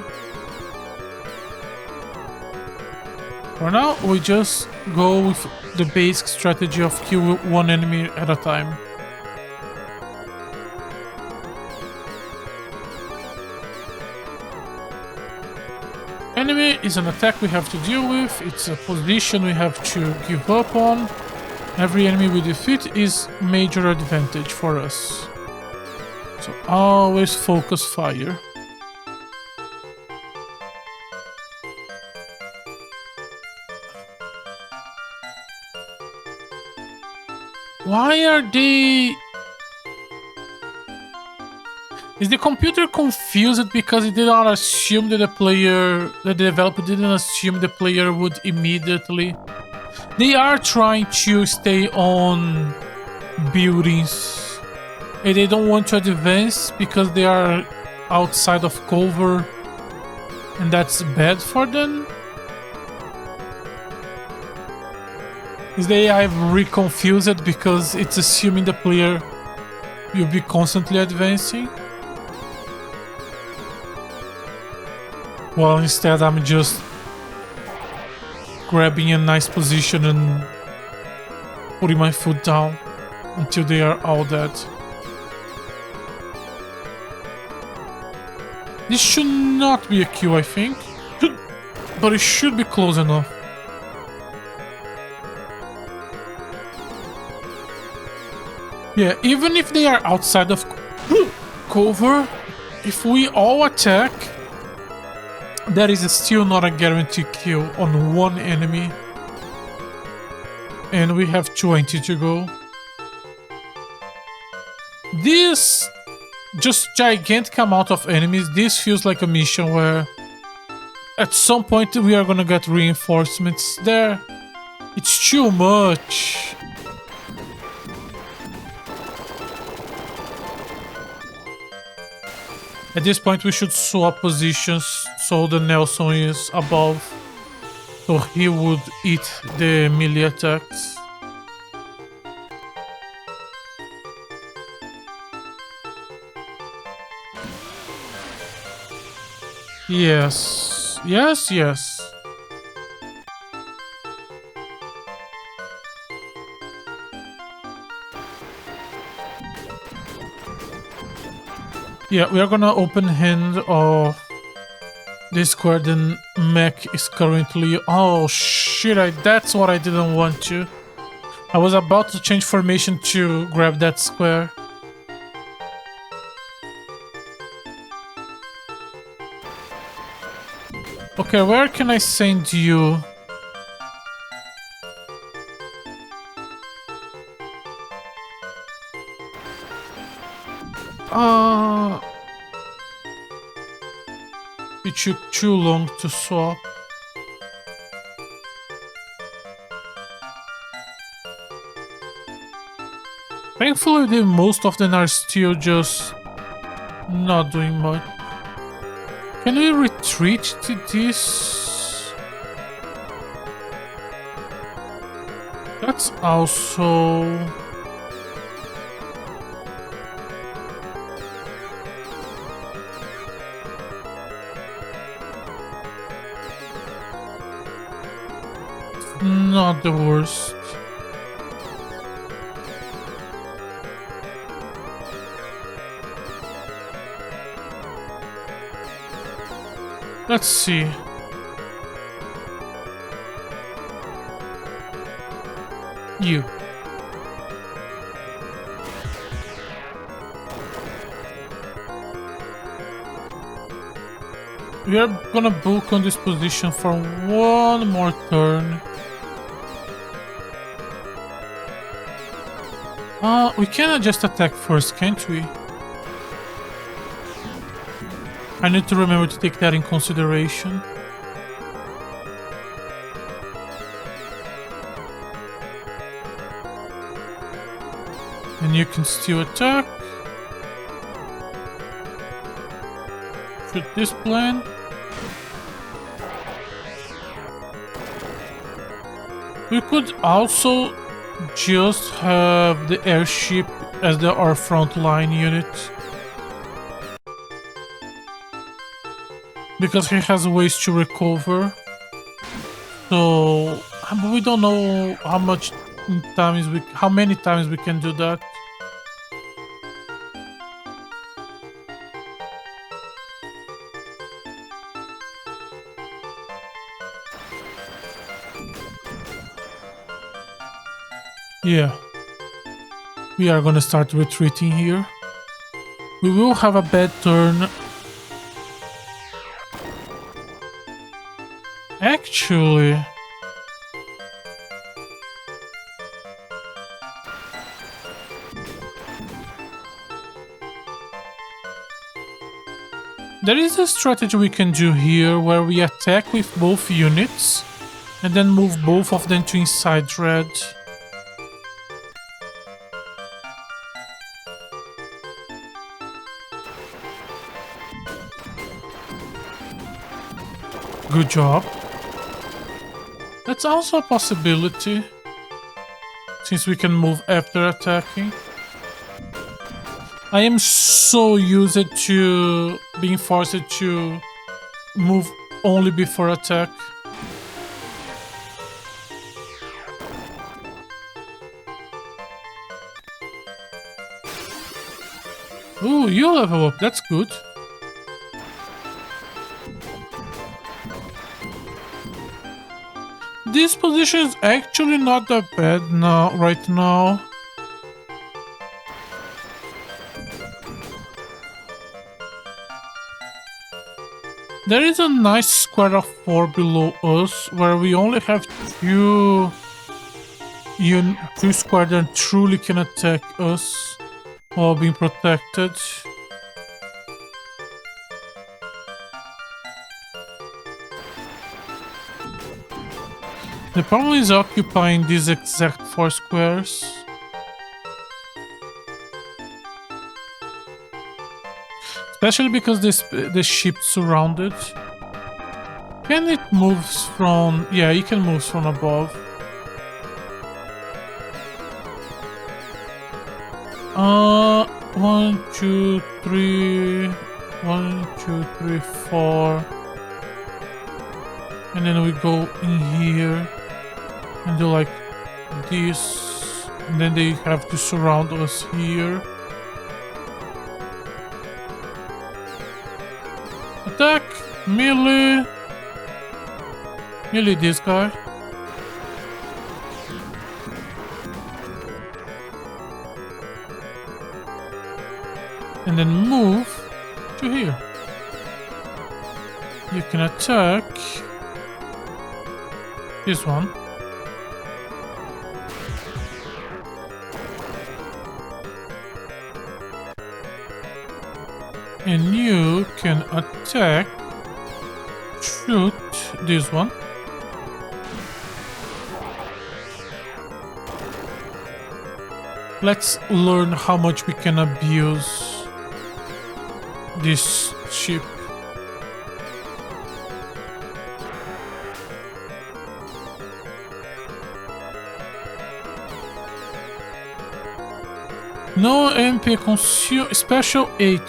For now, we just go with the basic strategy of kill one enemy at a time. Enemy is an attack we have to deal with. It's a position we have to give up on. Every enemy we defeat is major advantage for us. So always focus fire. Why are they... Is the computer confused because it did not assume that the developer didn't assume the player would immediately... They are trying to stay on buildings. And they don't want to advance because they are outside of cover. And that's bad for them. Is the AI reconfused because it's assuming the player will be constantly advancing? Well, instead I'm just grabbing a nice position and putting my foot down until they are all dead. This should not be a kill, I think, but it should be close enough. Yeah, even if they are outside of cover, if we all attack, that is still not a guaranteed kill on one enemy. And we have 20 to go. This just gigantic amount of enemies, this feels like a mission where at some point we are gonna get reinforcements there. It's too much. At this point we should swap positions so the Nelson is above, so he would eat the melee attacks. Yes, yes, yes. Yeah, we are gonna open hand of this square. Then mech is currently... Oh shit, that's what I didn't want to. I was about to change formation to grab that square. Okay, where can I send you? It took too long to swap. Thankfully, most of them are still just not doing much. Can we retreat to this? That's also... not the worst. Let's see. You. We are gonna book on this position for one more turn. We cannot just attack first, can't we? I need to remember to take that in consideration. And you can still attack. Shoot this plan. We could also just have the airship as our frontline unit. Because he has ways to recover. So we don't know how many times we can do that. Yeah. We are gonna start retreating here. We will have a bad turn. Actually, there is a strategy we can do here where we attack with both units and then move both of them to inside red. Good job. That's also a possibility, since we can move after attacking. I am so used to being forced to move only before attack. Ooh, you level up, that's good. This position is actually not that bad right now. There is a nice square of 4 below us where we only have two squares that truly can attack us while being protected. The problem is occupying these exact 4 squares. Especially because the ship's surrounded. Can it move from... Yeah, it can move from above. One, two, three... 1, 2, 3, 4... And then we go in here and do like this, and then they have to surround us here. Attack! Melee! Melee this guy. And then move to here. You can attack this one. And you can attack, shoot this one. Let's learn how much we can abuse this ship. No MP consume special 8.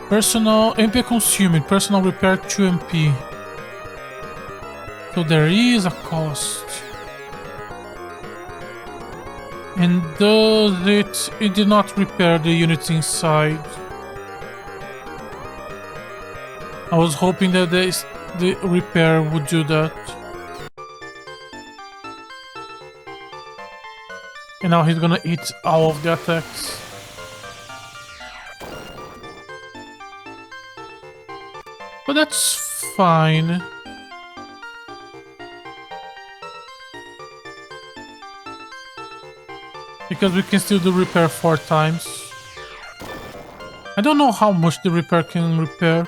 Personal MP consuming, personal repair 2 MP. So there is a cost. And does it... It did not repair the units inside. I was hoping that the repair would do that. And now he's gonna eat all of the attacks. But that's fine. Because we can still do repair 4 times. I don't know how much the repair can repair.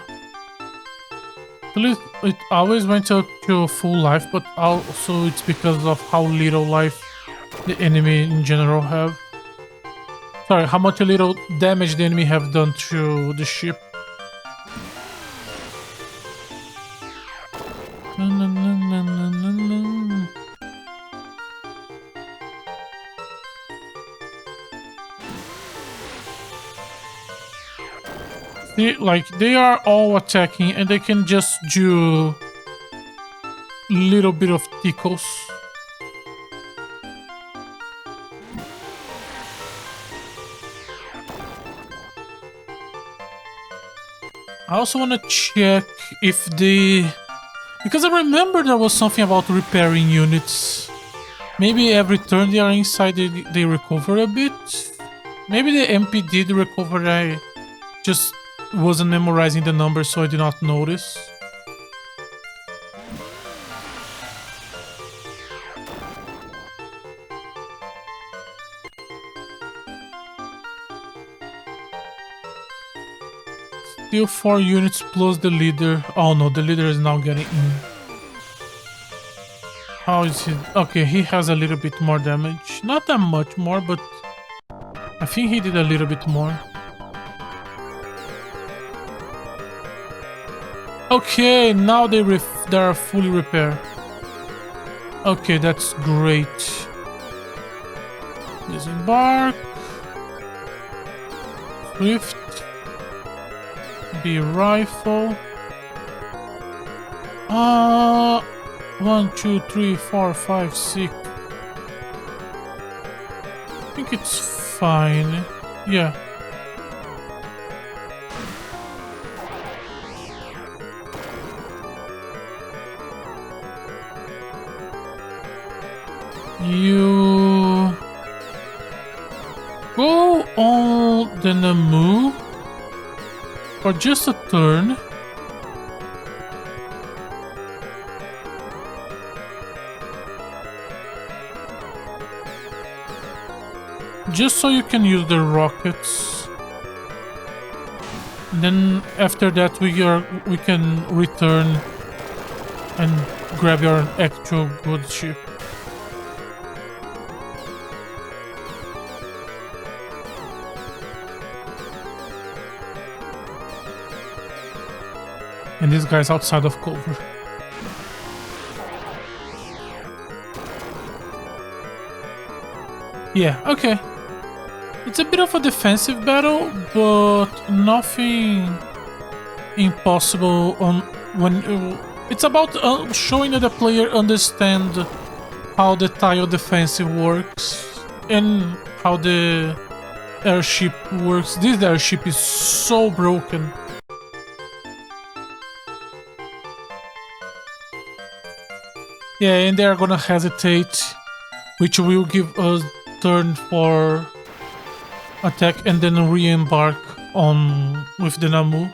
It always went up to full life, but also it's because of how little life the enemy in general have. Sorry, how much a little damage the enemy have done to the ship. See, like, they are all attacking and they can just do little bit of tickles. I also want to check if they... Because I remember there was something about repairing units. Maybe every turn they are inside, they recover a bit. Maybe the MP did recover, I just wasn't memorizing the numbers, so I did not notice. Still 4 units plus the leader. Oh no, the leader is now getting in. How is he? Okay, he has a little bit more damage. Not that much more, but I think he did a little bit more. Okay, now they are fully repaired. Okay, that's great. Disembark. Swift. B rifle. 1, 2, 3, 4, 5, 6. I think it's fine. Yeah. You go on the Namu for just a turn. Just so you can use the rockets. And then after that we can return and grab your actual good ship. And this guy's outside of cover. Yeah, okay. It's a bit of a defensive battle, but nothing impossible on when it's about showing that the player understand how the tile defensive works and how the airship works. This airship is so broken. Yeah, and they are gonna hesitate, which will give us turn for attack and then re-embark on with the Namu.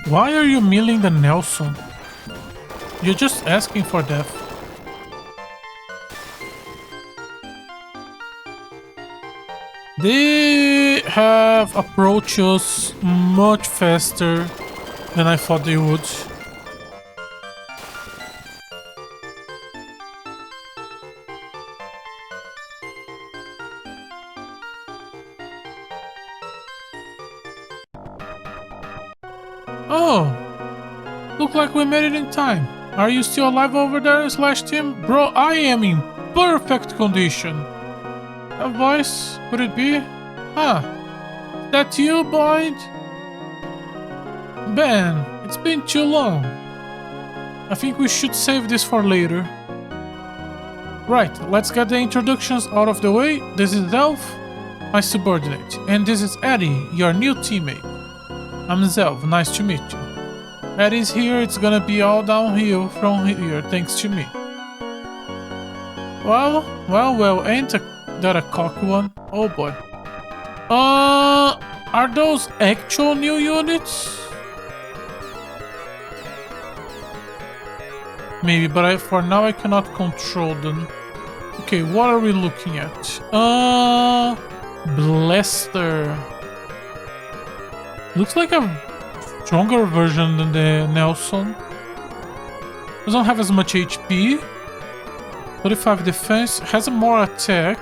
Why are you milling the Nelson? You're just asking for death. They have approached us much faster than I thought they would. Oh, look like we made it in time. Are you still alive over there, Slash Team? Bro, I am in perfect condition. A voice? Could it be? Huh. That you, Boyd? Ben, it's been too long. I think we should save this for later. Right, let's get the introductions out of the way. This is Zelf, my subordinate. And this is Eddie, your new teammate. I'm Zelf, nice to meet you. Eddie's here, it's gonna be all downhill from here, thanks to me. Well, ain't that a cocky one? Oh boy. Are those actual new units? Maybe, but for now I cannot control them. Okay, what are we looking at? Blaster. Looks like a stronger version than the Nelson. Doesn't have as much HP. 35 defense, has a more attack.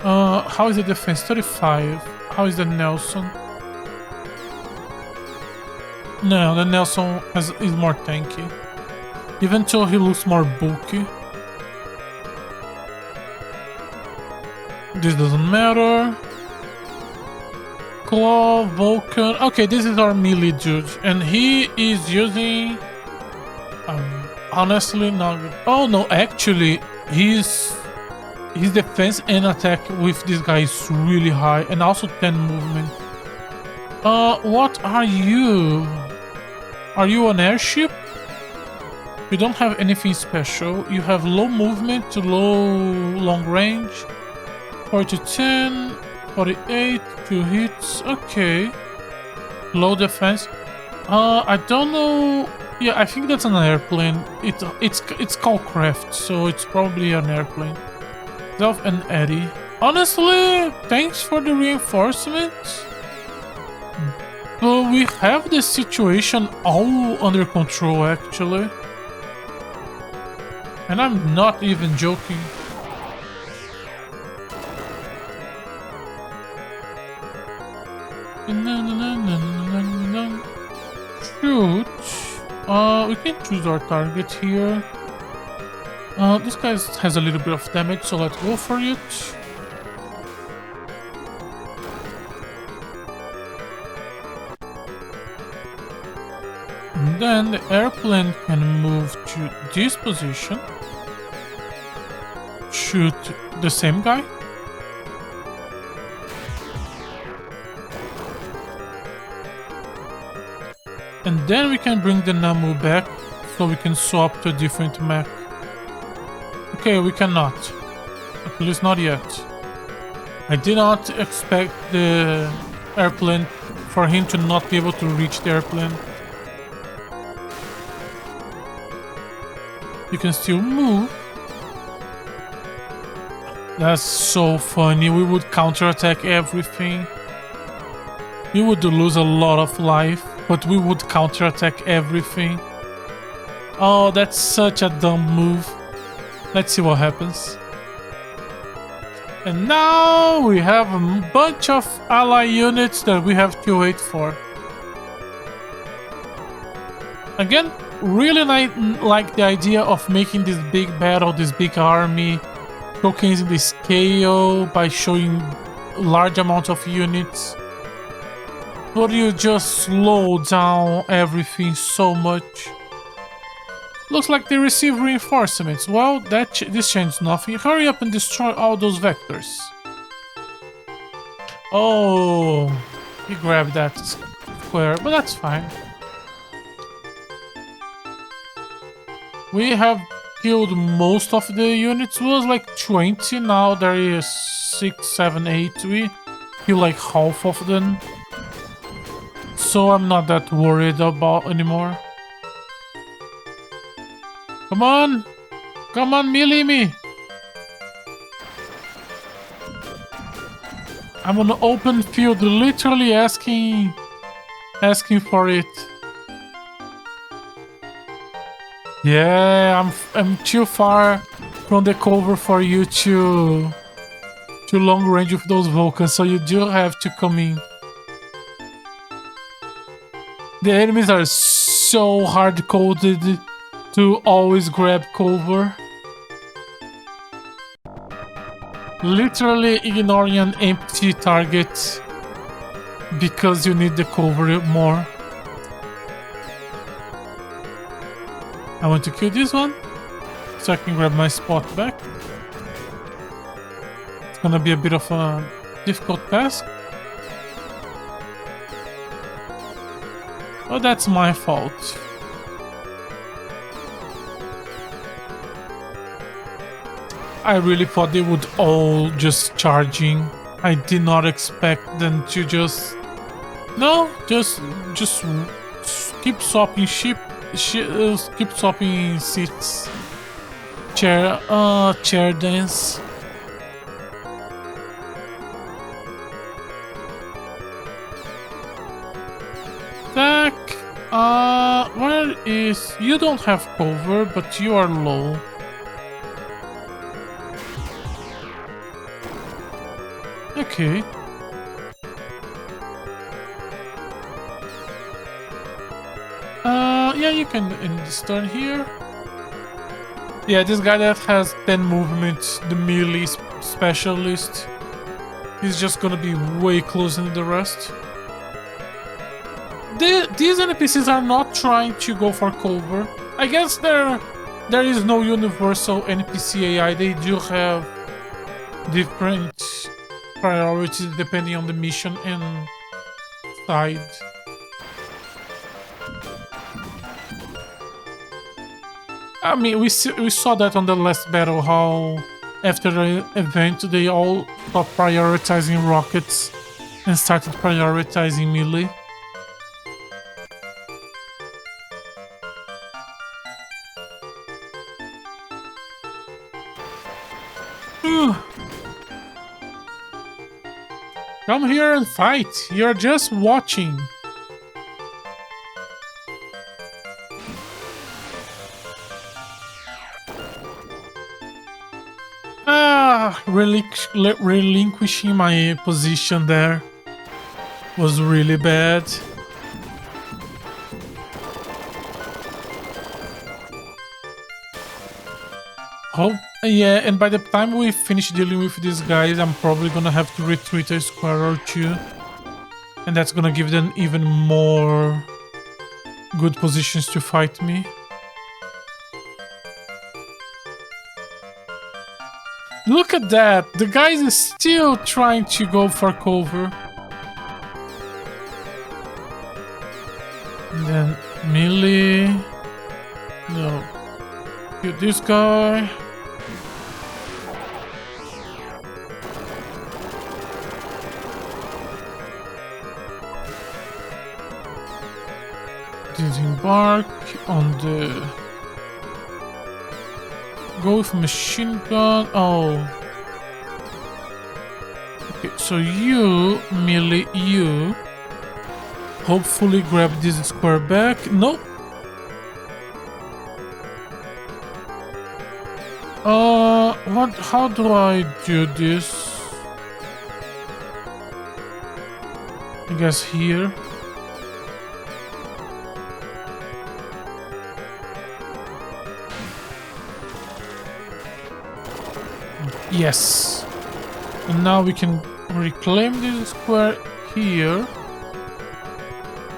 How is the defense? 35. How is the Nelson? No, the Nelson is more tanky. Even though he looks more bulky. This doesn't matter. Claw, Vulcan. Okay, this is our melee dude. And he is using... honestly, not good. Oh no, actually, his defense and attack with this guy is really high. And also 10 movement. What are you? Are you an airship? You don't have anything special. You have low movement to long range. 40 to 10, 48, 2 hits. Okay. Low defense. I don't know. Yeah, I think that's an airplane. It's called craft, so it's probably an airplane. Zelf and Eddie. Honestly, thanks for the reinforcements. But we have the situation all under control, actually. And I'm not even joking. Shoot. We can choose our target here. This guy has a little bit of damage, so let's go for it. And then the airplane can move to this position. Shoot the same guy. And then we can bring the Namu back so we can swap to a different mech. Okay, we cannot. At least not yet. I did not expect the airplane for him to not be able to reach the airplane. You can still move. That's so funny. We would counterattack everything. We would lose a lot of life, but we would counterattack everything. Oh, that's such a dumb move. Let's see what happens. And now we have a bunch of ally units that we have to wait for. Again, really like the idea of making this big battle, this big army, showcasing the scale by showing large amounts of units. But you just slow down everything so much. Looks like they receive reinforcements. Well, this changes nothing. Hurry up and destroy all those vectors. Oh, he grabbed that square, but that's fine. We have killed most of the units. It was like 20, now there is 6, 7, 8. We kill like half of them. So I'm not that worried about anymore. Come on! Come on, melee me! I'm on an open field, literally asking for it. Yeah, I'm too far from the cover for you to long range with those Vulcans, so you do have to come in. The enemies are so hard-coded to always grab cover. Literally ignoring an empty target because you need the cover more. I want to kill this one so I can grab my spot back. It's gonna be a bit of a difficult task. Oh, that's my fault. I really thought they would all just charging. I did not expect them to just... No, just keep swapping keep swapping seats. Chair dance. Attack. Where is... You don't have cover, but you are low. Okay. Yeah, you can end this turn here. Yeah, this guy that has 10 movements, the melee specialist, he's just gonna be way closer than the rest. These NPCs are not trying to go for cover. I guess there is no universal NPC AI. They do have different priorities depending on the mission and side. I mean, we saw that on the last battle, how after the event they all stopped prioritizing rockets and started prioritizing melee. Come here and fight. You're just watching. Relinquishing my position there was really bad. Oh, yeah, and by the time we finish dealing with these guys, I'm probably gonna have to retreat a square or two. And that's gonna give them even more good positions to fight me. Look at that! The guy is still trying to go for cover. And then melee. No. Get this guy. Disembark on the... Go with machine gun. Oh. Okay, so you, melee, you. Hopefully grab this square back. Nope. What? How do I do this? I guess here. Yes. And now we can reclaim this square here.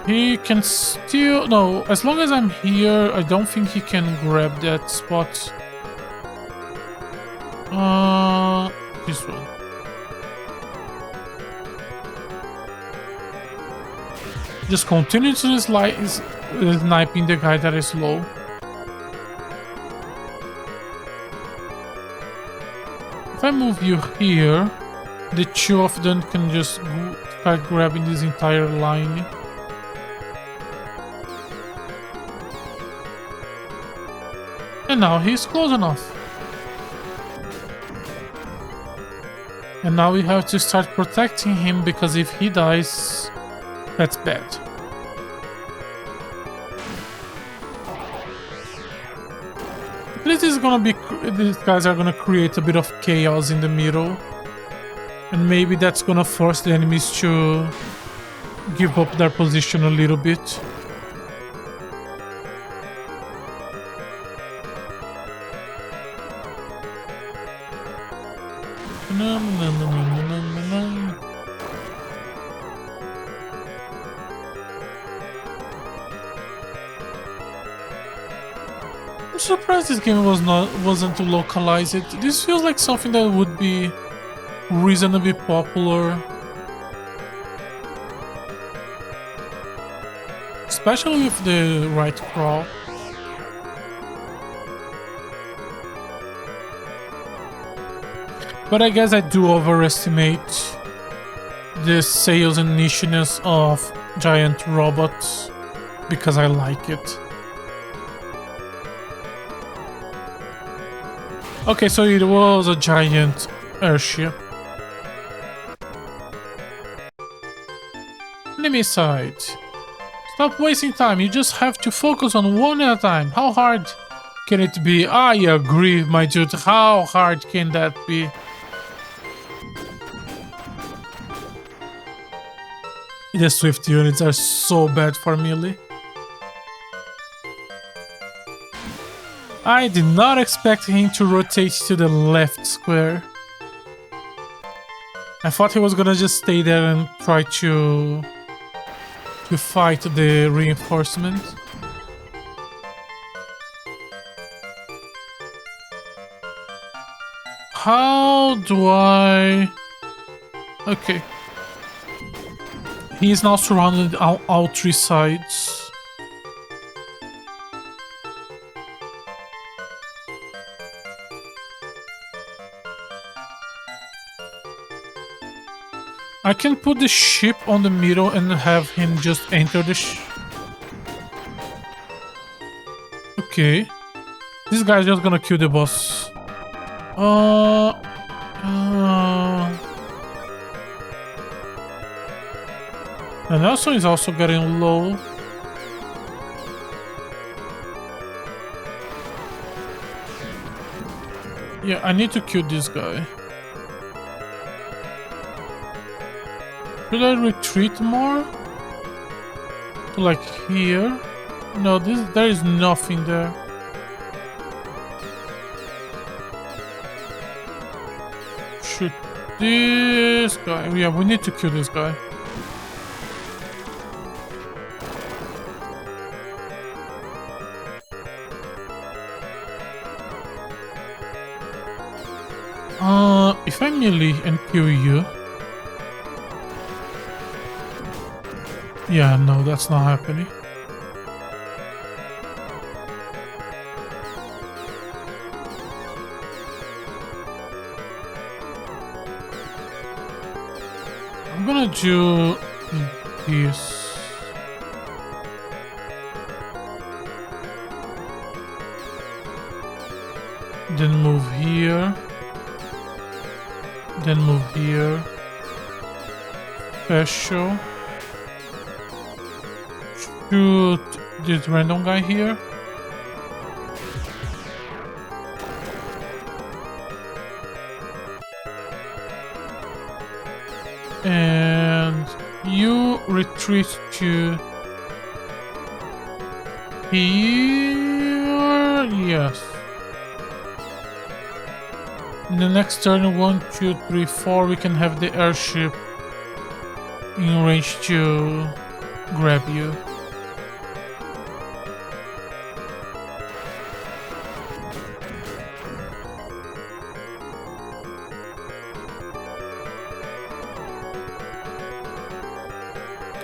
He can still... No, as long as I'm here, I don't think he can grab that spot. This one. Just continue to sniping the guy that is low. If I move you here, the two of them can just start grabbing this entire line. And now he's close enough. And now we have to start protecting him, because if he dies, that's bad. This is gonna be... These guys are gonna create a bit of chaos in the middle. And maybe that's gonna force the enemies to give up their position a little bit. No, no, no, no, no, no, no. I'm surprised this game wasn't to localize it. This feels like something that would be reasonably popular. Especially with the right crawl. But I guess I do overestimate the sales and nicheness of giant robots because I like it. Okay, so it was a giant airship. Enemy side. Stop wasting time, you just have to focus on one at a time. How hard can it be? I agree, my dude. How hard can that be? The swift units are so bad for melee. I did not expect him to rotate to the left square. I thought he was gonna just stay there and try to fight the reinforcement. How do I... Okay. He is now surrounded on all three sides. I can put the ship on the middle and have him just enter the Okay. This guy's just gonna kill the boss. And also is also getting low. Yeah, I need to kill this guy. Should I retreat more? To like here? No, there is nothing there. Shoot this guy. Yeah, we need to kill this guy. If I melee and kill you... Yeah, no, that's not happening. I'm gonna do this. Then move here. Then move here. Special. Shoot this random guy here. And you retreat to here. Yes. In the next turn, 1, 2, 3, 4, we can have the airship in range to grab you.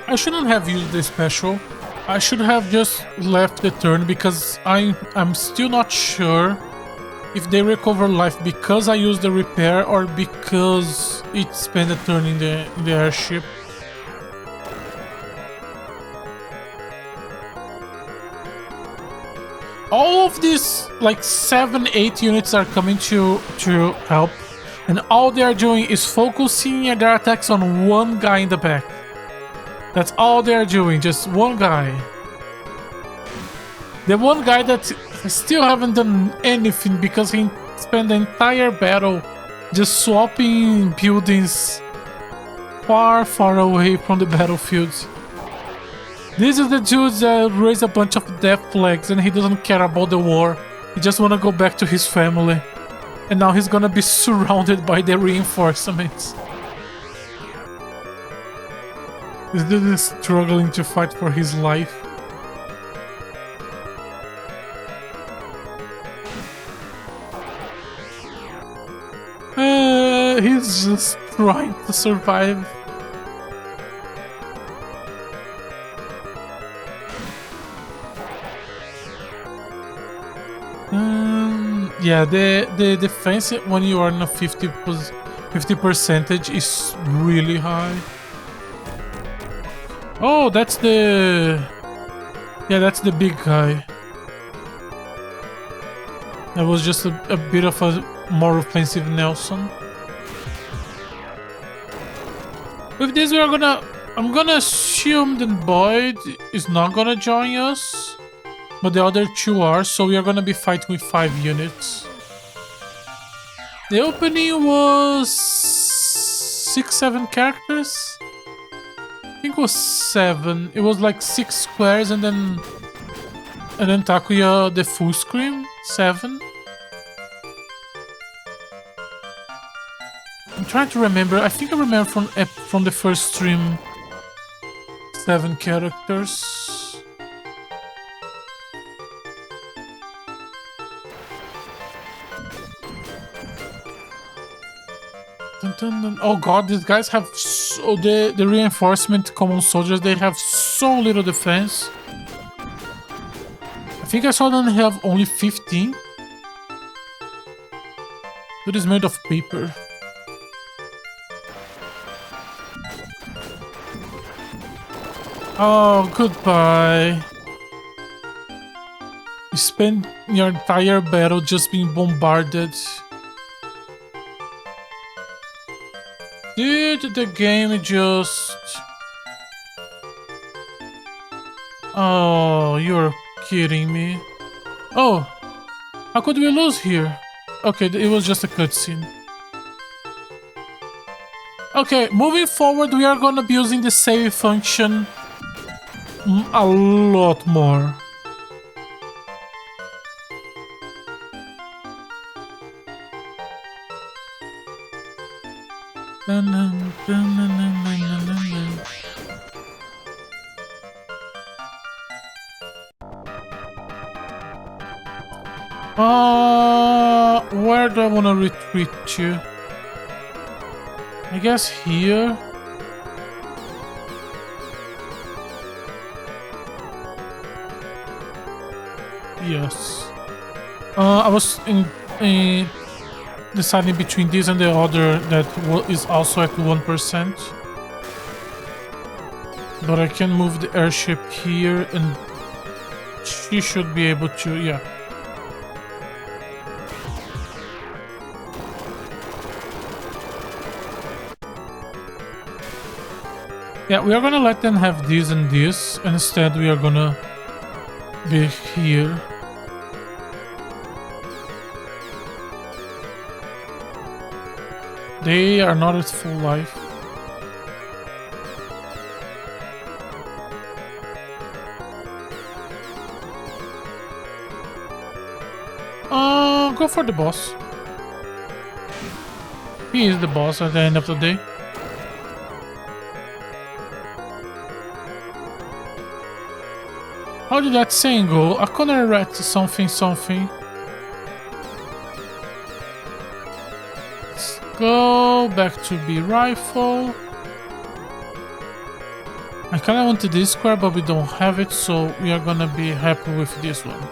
I shouldn't have used the special. I should have just left the turn because I'm still not sure if they recover life because I used the repair or because it spent a turn in the airship. All of these like 7-8 units are coming to help, and all they are doing is focusing their attacks on one guy in the back. That's all they're doing, just one guy. The one guy that still haven't done anything because he spent the entire battle just swapping buildings far, far away from the battlefield. This is the dude that raised a bunch of death flags and he doesn't care about the war. He just wanna go back to his family. And now he's gonna be surrounded by the reinforcements. This dude is struggling to fight for his life. He's just trying to survive. Yeah, the defense when you are in a 50 percentage is really high. Oh, that's the... Yeah, that's the big guy. That was just a bit of a more offensive Nelson. With this, we are gonna... I'm gonna assume that Boyd is not gonna join us. But the other two are, so we are gonna be fighting with 5 units. The opening was 6-7 characters? I think it was 7. It was like 6 squares and then Takuya the full screen. 7. I'm trying to remember. I think I remember from the first stream 7 characters. Oh god, these guys have so the reinforcement common soldiers, they have so little defense. I think I saw them have only 15. It is made of paper. Oh, goodbye. You spend your entire battle just being bombarded. Dude, the game just... Oh, you're kidding me. Oh, how could we lose here? Okay, it was just a cutscene. Okay, moving forward, we are gonna be using the save function a lot more. Where do I want to retreat to? I guess here. Yes. I was in deciding between this and the other that is also at 1%. But I can move the airship here and she should be able to, yeah. Yeah, we are gonna let them have this and this. Instead, we are gonna be here. They are not at full life. Go for the boss. He is the boss at the end of the day. How did that saying go? I couldn't read something. Let's go back to B rifle. I kinda wanted this square, but we don't have it, so we are gonna be happy with this one.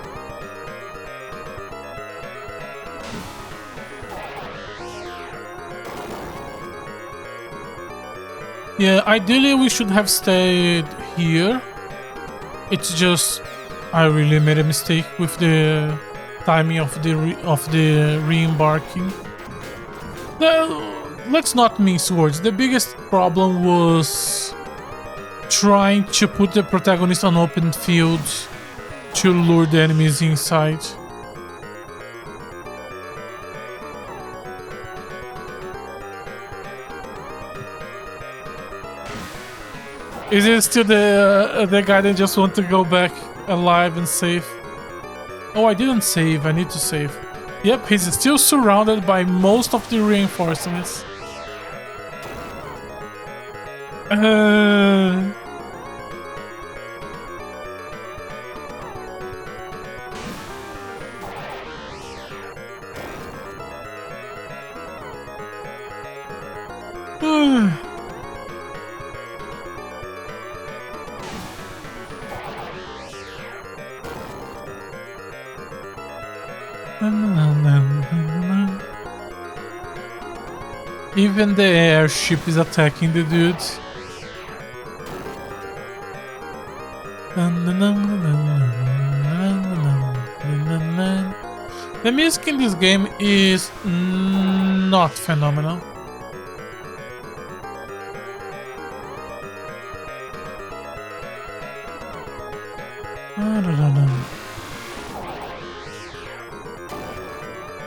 Yeah, ideally we should have stayed here. It's just I really made a mistake with the timing of the re-embarking. Let's not mince words. The biggest problem was trying to put the protagonist on open field to lure the enemies inside. Is it still the guy that just want to go back alive and save? Oh, I didn't save. I need to save. Yep, he's still surrounded by most of the reinforcements. Even the airship is attacking the dudes. The music in this game is not phenomenal.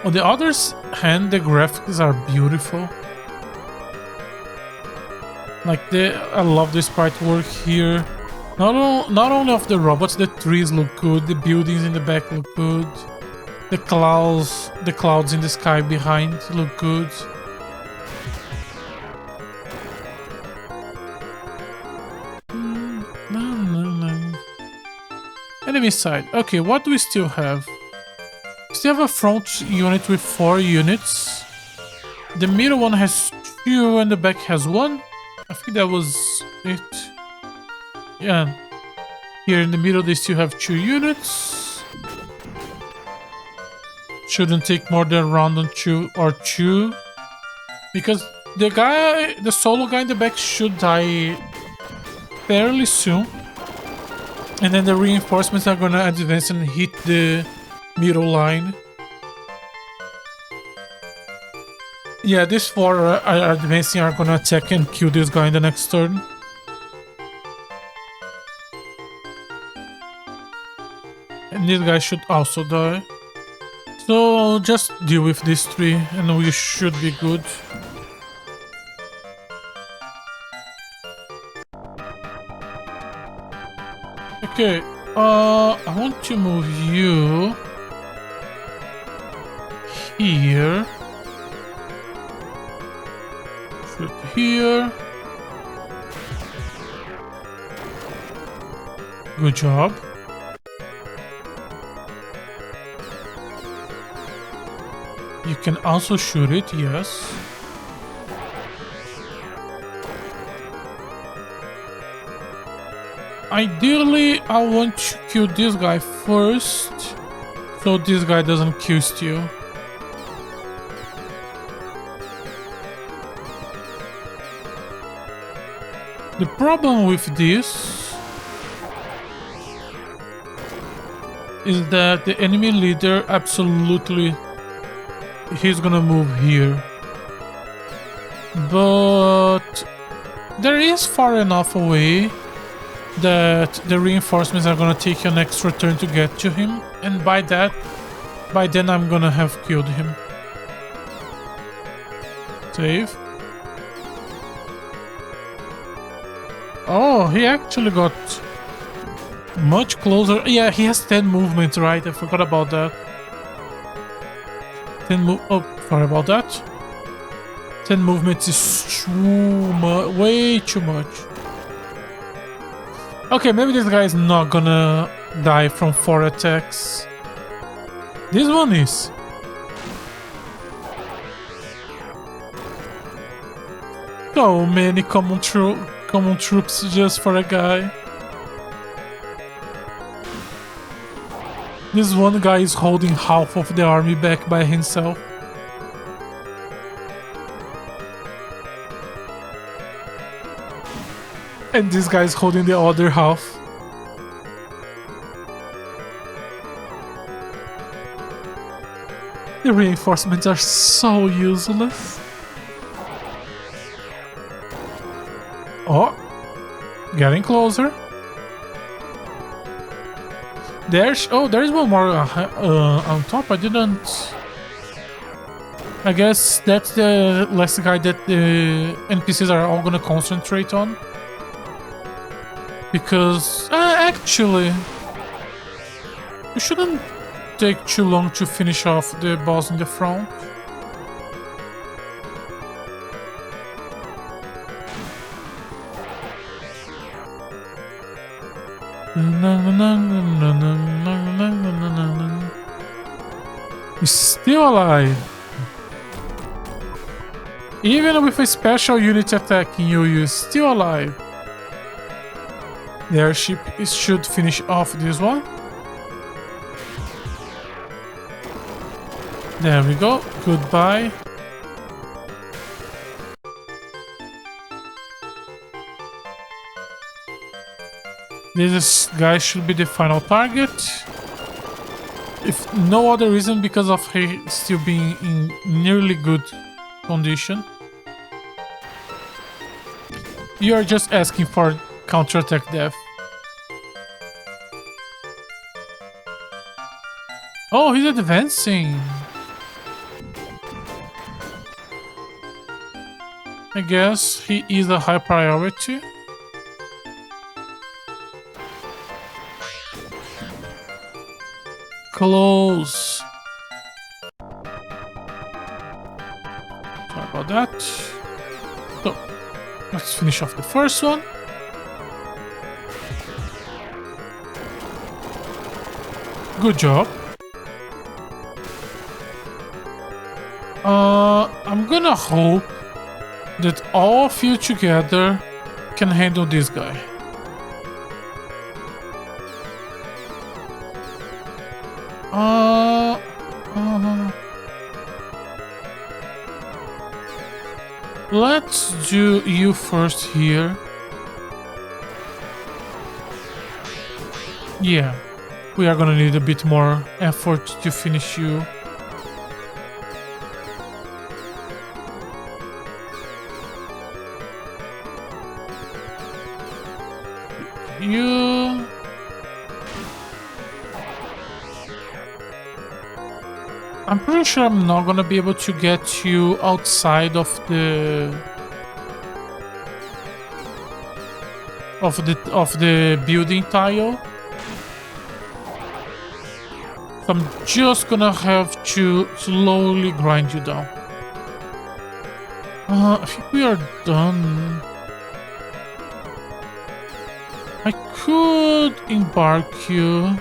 On the other hand, the graphics are beautiful. Like I love the sprite work here. Not only of the robots, the trees look good, the buildings in the back look good, the clouds in the sky behind look good. Enemy side. Okay, what do we still have? We still have a front unit with 4 units. The middle one has 2 and the back has 1. I think that was it. Yeah. Here in the middle they still have 2 units. Shouldn't take more than a round on 2 or 2. Because the solo guy in the back should die fairly soon. And then the reinforcements are gonna advance and hit the middle line. Yeah, these 4 are advancing, are gonna attack and kill this guy in the next turn. And this guy should also die. So just deal with these 3 and we should be good. Okay, I want to move you here. Shoot here. Good job. You can also shoot it, yes. Ideally, I want to kill this guy first, so this guy doesn't kill Steel. The problem with this is that the enemy leader absolutely, he's gonna move here. But there is far enough away that the reinforcements are gonna take an extra turn to get to him, and by then I'm gonna have killed him. Save. Oh, he actually got much closer. Yeah, he has 10 movements, right? I forgot about that. 10 move. Oh, sorry about that. 10 movements is too much, way too much. Okay, maybe this guy is not gonna die from 4 attacks. This one is. So many common troops just for a guy. This one guy is holding half of the army back by himself. And this guy is holding the other half. The reinforcements are so useless. Oh, getting closer. There's one more on top. I didn't. I guess that's the last guy that the NPCs are all gonna concentrate on. Because actually, we shouldn't take too long to finish off the boss in the front. He's still alive. Even with a special unit attacking you, you're still alive. The airship should finish off this one. There we go. Goodbye. This guy should be the final target. If no other reason, because of he still being in nearly good condition. You are just asking for counterattack death. Oh, he's advancing. I guess he is a high priority. Close. Sorry about that. So, let's finish off the first one. Good job. I'm gonna hope that all of you together can handle this guy. Let's do you first here. Yeah, we are gonna need a bit more effort to finish you. I'm pretty sure I'm not gonna be able to get you outside of the building tile. So I'm just gonna have to slowly grind you down. I think we are done. I could embark you.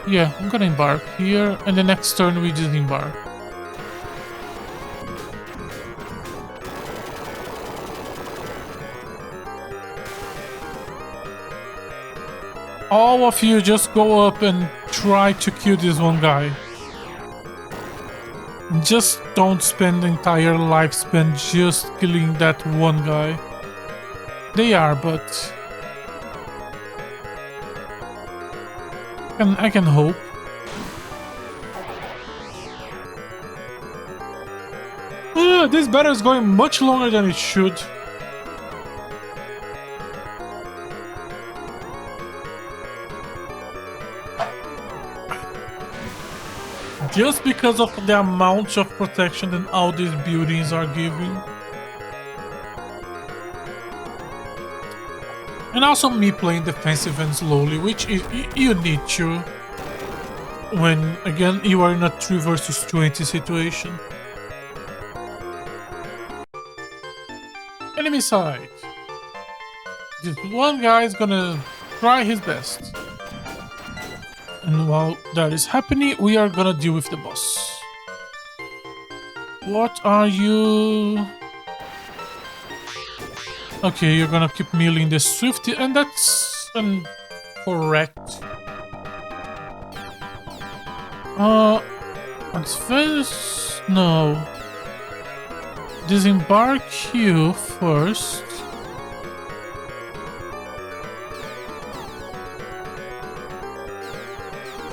Yeah, I'm gonna embark here, and the next turn we disembark. All of you just go up and try to kill this one guy. Just don't spend the entire lifespan just killing that one guy. They are, but I can hope. This battle is going much longer than it should. Just because of the amount of protection that all these buildings are giving. And also me playing defensive and slowly, which you need to when, again, you are in a 3 versus 20 situation. Enemy side. This one guy is gonna try his best. And while that is happening, we are gonna deal with the boss. What are you? Okay, you're gonna keep milling the Swift, and that's correct. Advance? No. Disembark you first.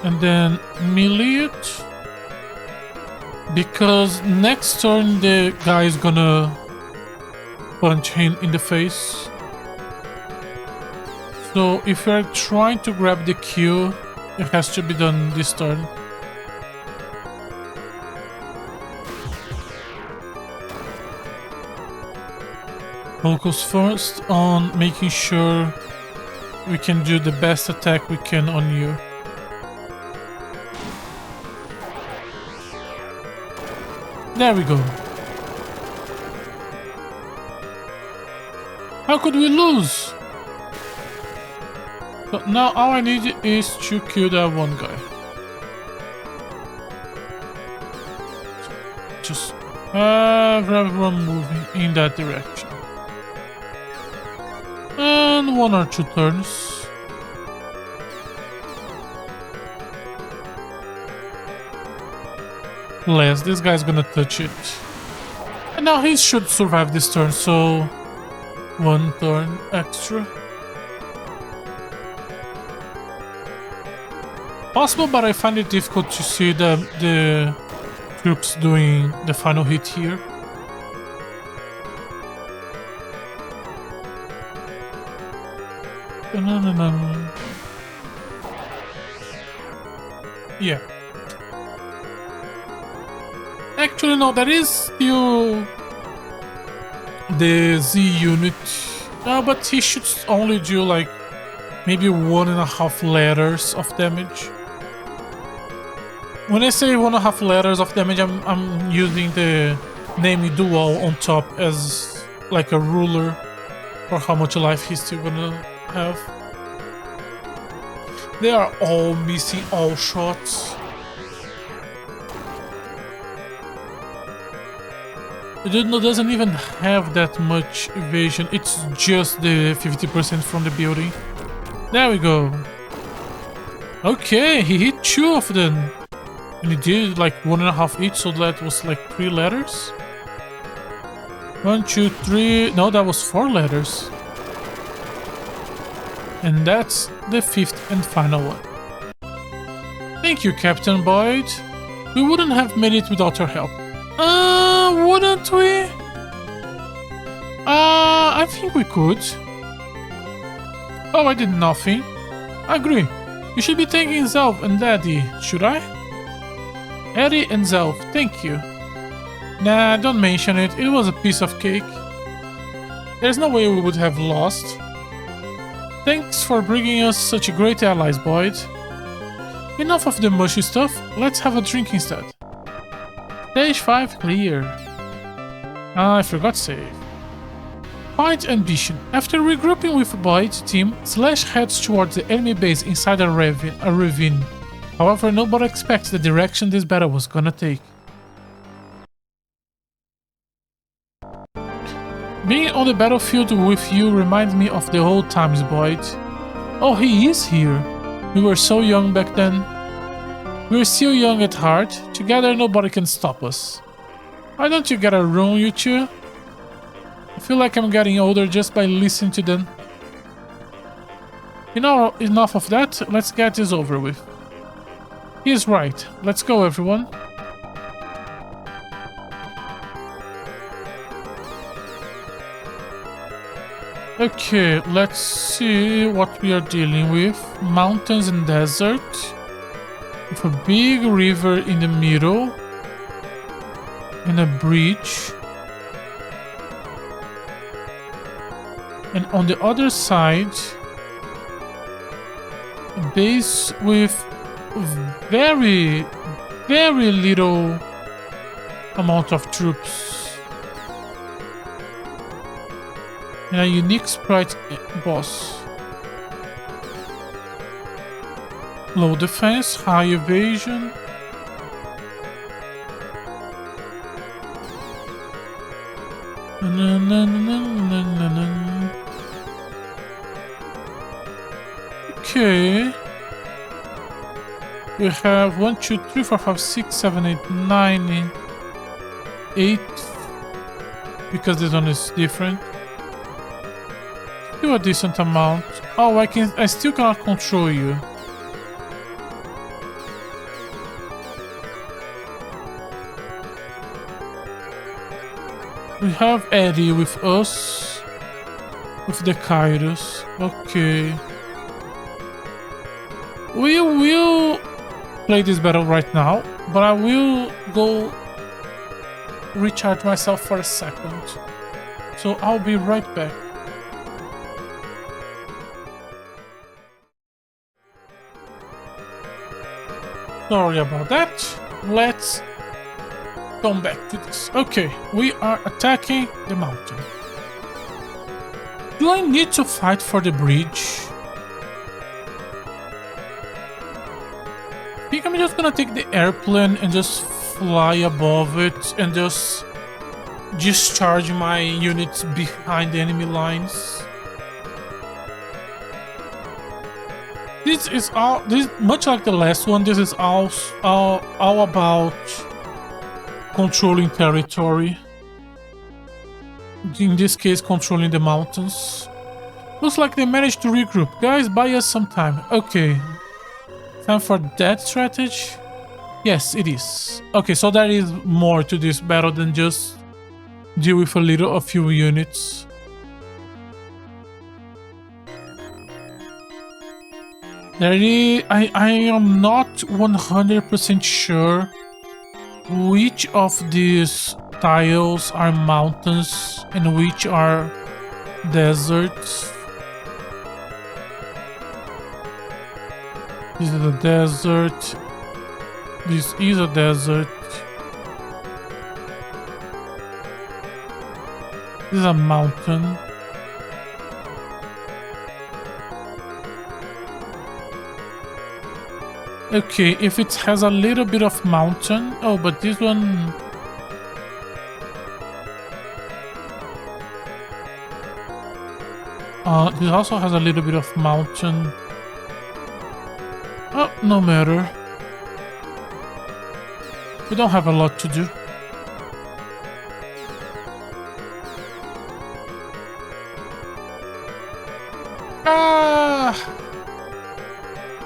And then melee it. Because next turn the guy is gonna punch him in the face. So if you're trying to grab the kill, it has to be done this turn. Focus first on making sure we can do the best attack we can on you. There we go. How could we lose? But now all I need is to kill that one guy. Just have everyone moving in that direction. And 1 or 2 turns. Less, this guy's gonna touch it. And now he should survive this turn, so 1 turn extra. Possible, but I find it difficult to see the troops doing the final hit here. Yeah. Actually, no, that is still the Z unit. No, but he should only do like maybe 1.5 letters of damage. When I say 1.5 letters of damage, I'm using the name dual on top as like a ruler for how much life he's still gonna have. They are all missing all shots. The dude doesn't even have that much evasion, it's just the 50% from the building. There we go. Okay, he hit 2 of them. And he did like 1.5 each, so that was like 3 letters. 1, 2, 3. No, that was 4 letters. And that's the 5th and final one. Thank you, Captain Boyd. We wouldn't have made it without your help. Wouldn't we? I think we could. Oh, I did nothing. I agree. You should be thanking Zelf and Daddy, should I? Eddie and Zelf, thank you. Nah, don't mention it. It was a piece of cake. There's no way we would have lost. Thanks for bringing us such great allies, Boyd. Enough of the mushy stuff. Let's have a drink instead. Stage 5 clear. I forgot save. Point ambition. After regrouping with Boyd's team, Slash heads towards the enemy base inside a ravine. However, nobody expects the direction this battle was gonna take. Being on the battlefield with you reminds me of the old times, Boyd. Oh, he is here. We were so young back then. We're still young at heart. Together, nobody can stop us. Why don't you get a room, you two? I feel like I'm getting older just by listening to them. You know, enough of that. Let's get this over with. He's right. Let's go, everyone. Okay, let's see what we are dealing with. Mountains and desert. With a big river in the middle. And a bridge. And on the other side, a base with very little amount of troops. And a unique sprite boss. Low defense, high evasion. Okay. We have 1, 2, 3, 4, 5, 6, 7, 8, 9, 8. Because this one is different. Still a decent amount. Oh, I still cannot control you. We have Eddie with us. With the Kairos. Okay. We will play this battle right now, but I will go recharge myself for a second. So I'll be right back. Sorry about that. Let's come back to this. Okay, we are attacking the mountain. Do I need to fight for the bridge? I think I'm just gonna take the airplane and just fly above it and just discharge my units behind the enemy lines. This is much like the last one. This is all about controlling territory. In this case, controlling the mountains. Looks like they managed to regroup. Guys, buy us some time. Okay. Time for that strategy? Yes, it is. Okay, so there is more to this battle than just deal with a few units. I am not 100% sure which of these tiles are mountains and which are deserts. This is a desert. This is a desert. This is a mountain. Okay, if it has a little bit of mountain. Oh, but this one... this also has a little bit of mountain. Oh, no matter. We don't have a lot to do.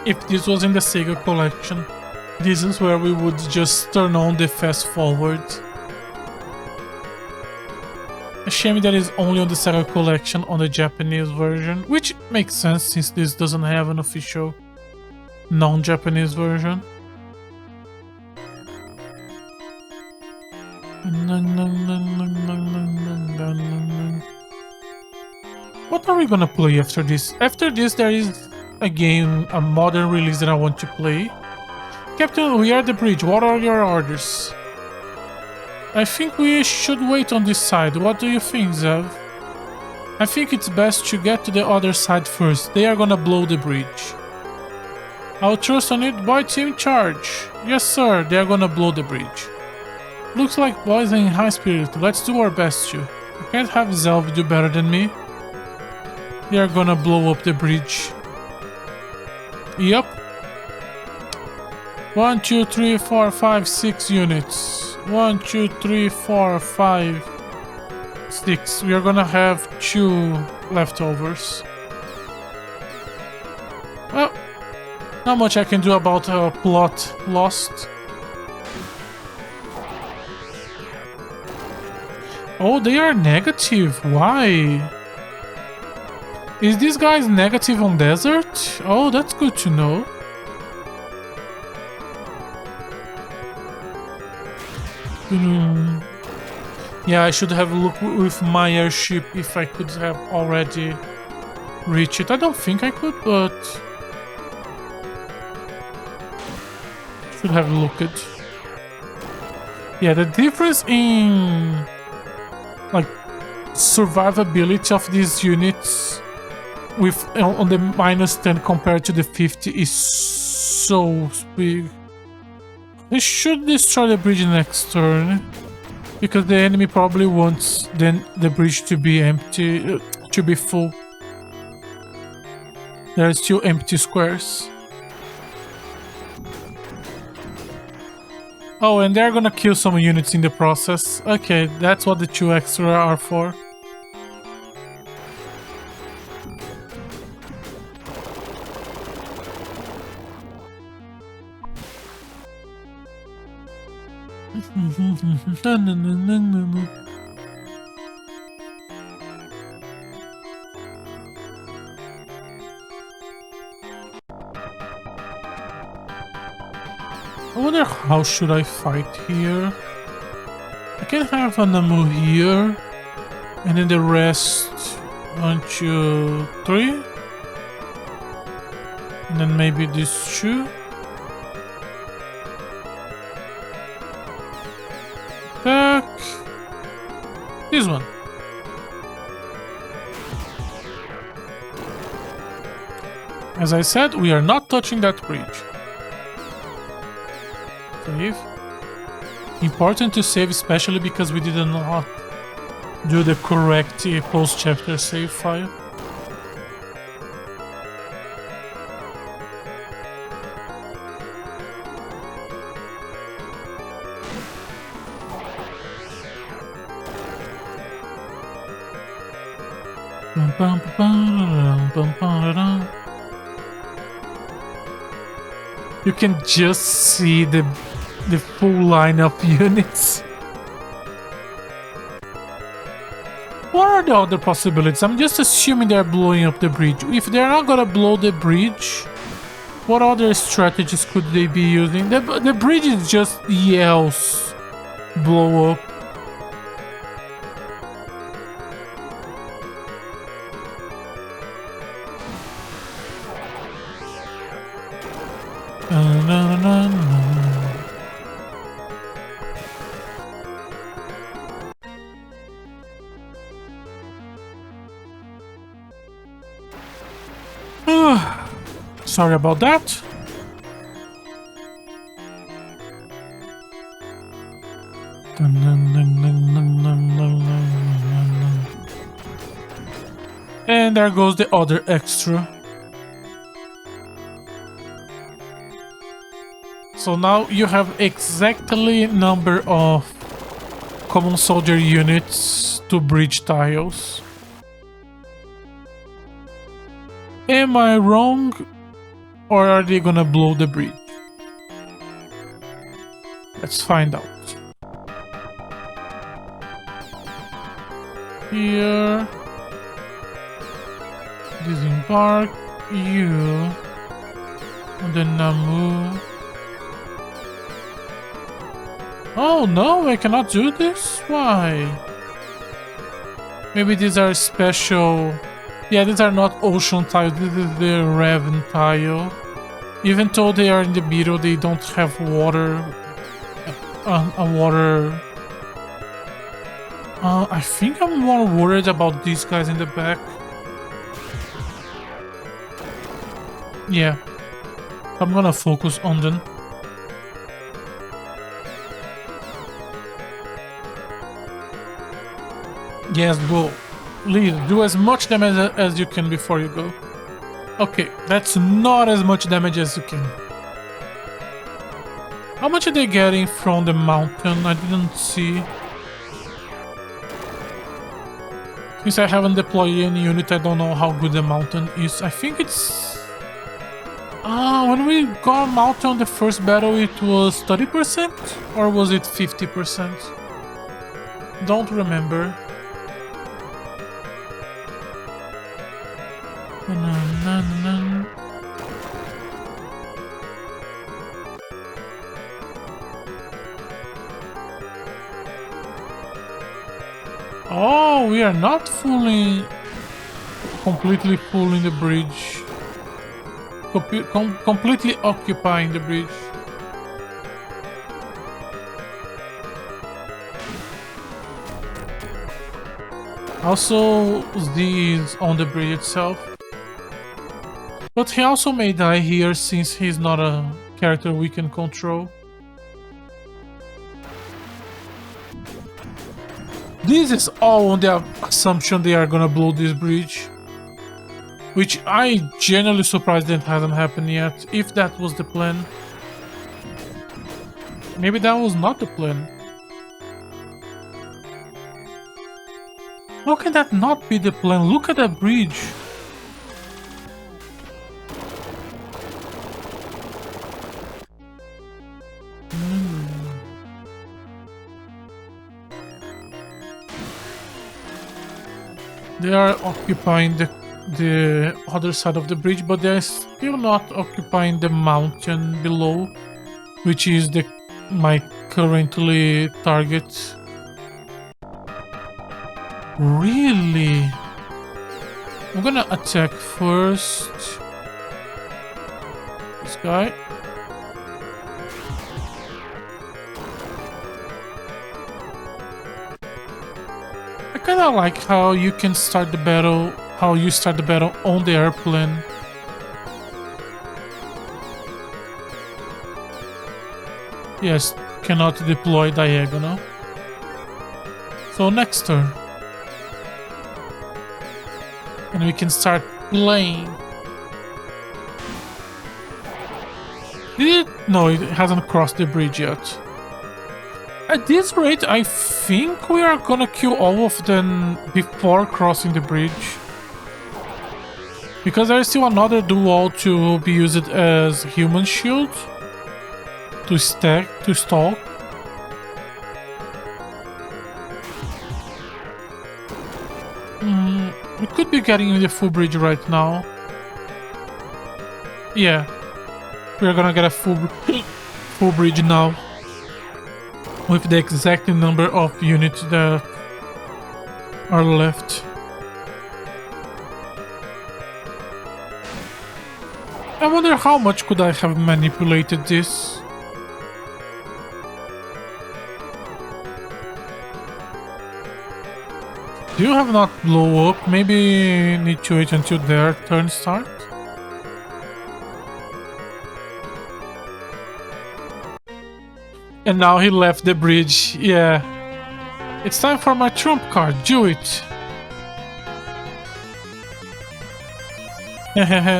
If this was in the Sega collection, this is where we would just turn on the fast forward. A shame that is only on the Sega collection on the Japanese version, which makes sense since this doesn't have an official non-Japanese version. What are we gonna play after this? After this there is a game, a modern release that I want to play. Captain, we are at the bridge. What are your orders? I think we should wait on this side. What do you think, Zev? I think it's best to get to the other side first. They are gonna blow the bridge. I'll trust on it. Boy team, charge. Yes sir, they are gonna blow the bridge. Looks like boys are in high spirit. Let's do our best too. I can't have Zelv do better than me. They are gonna blow up the bridge. Yep. 1, 2, 3, 4, 5, 6 units. 1, 2, 3, 4, 5, 6. We are gonna have 2 leftovers. Well, not much I can do about a plot lost. Oh, they are negative. Why? Is this guy's negative on desert? Oh, that's good to know. Yeah, I should have looked with my airship if I could have already reached it. I don't think I could, but should have looked. Yeah, the difference in like survivability of these units with on the -10 compared to the 50 is so big. We should destroy the bridge next turn because the enemy probably wants then the bridge to be empty, to be full. There are still empty squares. Oh, and they're gonna kill some units in the process. Okay, that's what the 2 extra are for. I wonder how should I fight here. I can have an ammo here And then the rest, 1, 2, 3. And then maybe these 2. Attack. This one. As I said, we are not touching that bridge. Save. Important to save, especially because we did not do the correct post-chapter save file. You can just see the full line of units. What are the other possibilities? I'm just assuming they're blowing up the bridge. If they're not gonna blow the bridge, what other strategies could they be using? The bridge is just yells blow up. Sorry about that. And there goes the other extra. So now you have exactly number of common soldier units to bridge tiles. Am I wrong? Or are they gonna blow the bridge? Let's find out. Here. Disembark. You. And then Namu. Oh no, I cannot do this? Why? Maybe these are special... Yeah, these are not ocean tiles, this is the Raven tile. Even though they are in the middle, they don't have water. I think I'm more worried about these guys in the back. Yeah. I'm gonna focus on them. Yes, go. Lead, do as much damage as you can before you go. Okay, that's not as much damage as you can. How much are they getting from the mountain? I didn't see. Since I haven't deployed any unit, I don't know how good the mountain is. I think it's... when we got mountain on the first battle, it was 30%? Or was it 50%? Don't remember. Oh, we are not completely fooling the bridge. Completely occupying the bridge. Also, these on the bridge itself. But he also may die here since he's not a character we can control. This is all on the assumption they are gonna blow this bridge. Which I genuinely surprised that hasn't happened yet, if that was the plan. Maybe that was not the plan. How can that not be the plan? Look at that bridge. They are occupying the other side of the bridge, but they're still not occupying the mountain below, which is my currently target. Really? I'm gonna attack first. This guy. I kinda like how you can start the battle, how you start the battle on the airplane. Yes, cannot deploy diagonal. So next turn. And we can start playing. Did it? No, it hasn't crossed the bridge yet. At this rate, I think we are gonna kill all of them before crossing the bridge. Because there is still another duel to be used as human shield. To stall. We could be getting in the full bridge right now. Yeah. We're gonna get a full bridge now. With the exact number of units that are left. I wonder how much could I have manipulated this? Do you have not blow up? Maybe need to wait until their turn start? And now he left the bridge. Yeah. It's time for my trump card. Do it.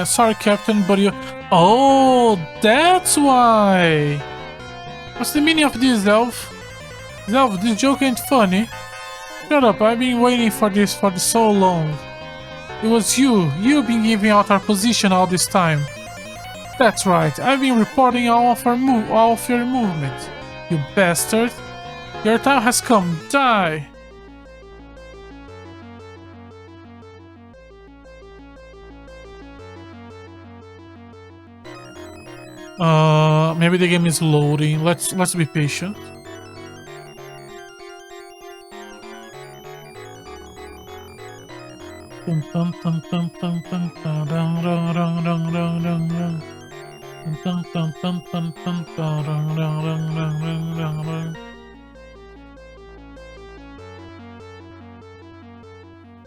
Sorry, Captain, but you... Oh, that's why. What's the meaning of this, Elf? Elf, this joke ain't funny. Shut up, I've been waiting for this for so long. It was you. You've been giving out our position all this time. That's right, I've been reporting all of your movement. You bastard. Your time has come. Die. Maybe the game is loading. Let's be patient.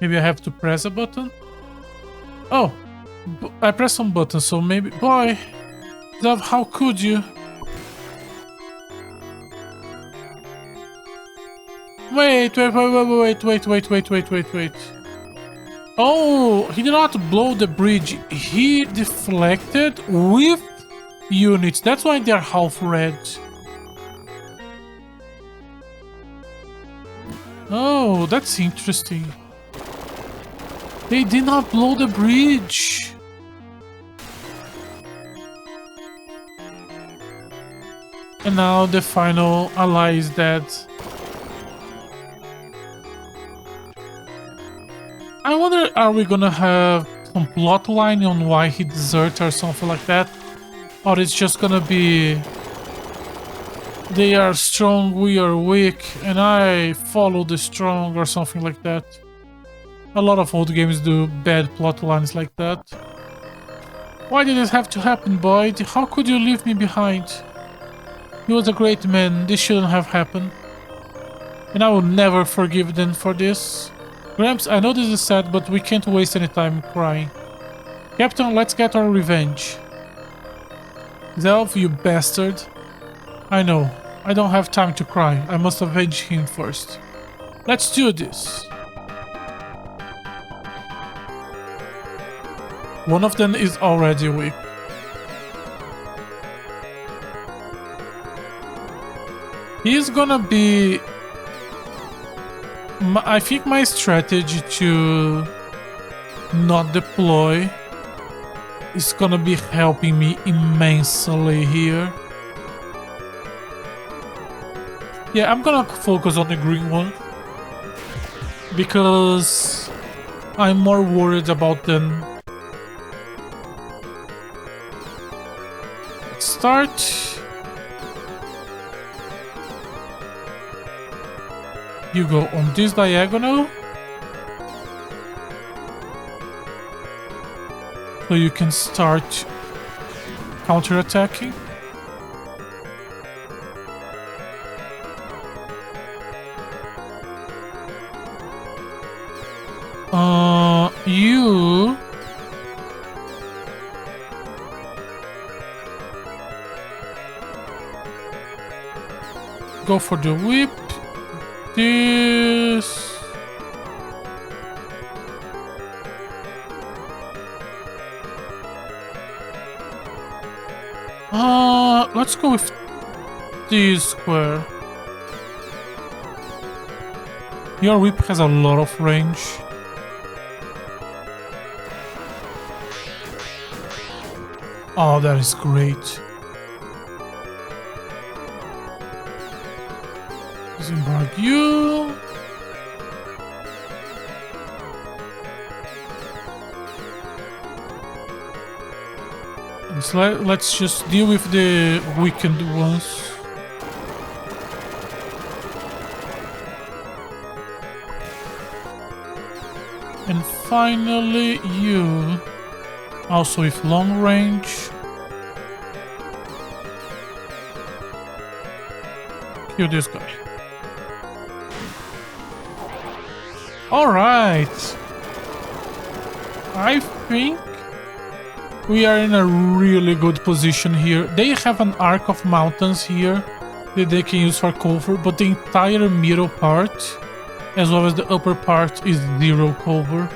Maybe I have to press a button? Oh, I pressed some button, so maybe... Boy, Dove, how could you? Wait. Oh, he did not blow the bridge. He deflected with units. That's why they're half red. Oh, that's interesting. They did not blow the bridge. And now the final ally is dead. I wonder, are we gonna have some plot line on why he deserted or something like that? Or it's just gonna be... They are strong, we are weak, and I follow the strong or something like that. A lot of old games do bad plot lines like that. Why did this have to happen, Boyd? How could you leave me behind? He was a great man, this shouldn't have happened. And I will never forgive them for this. Gramps, I know this is sad, but we can't waste any time crying. Captain, let's get our revenge. Zelf, you bastard. I know. I don't have time to cry. I must avenge him first. Let's do this. One of them is already weak. He's gonna be... I think my strategy to not deploy is gonna be helping me immensely here. Yeah, I'm gonna focus on the green one because I'm more worried about them. Let's start. You go on this diagonal. So you can start counter-attacking. You... go for the whip. This... let's go with this square. Your whip has a lot of range. Oh, that is great. Disembark you. Let's just deal with the weakened ones. And finally you, also with long range. Kill this guy. Alright. I think we are in a really good position here. They have an arc of mountains here that they can use for cover, but the entire middle part, as well as the upper part, is zero cover.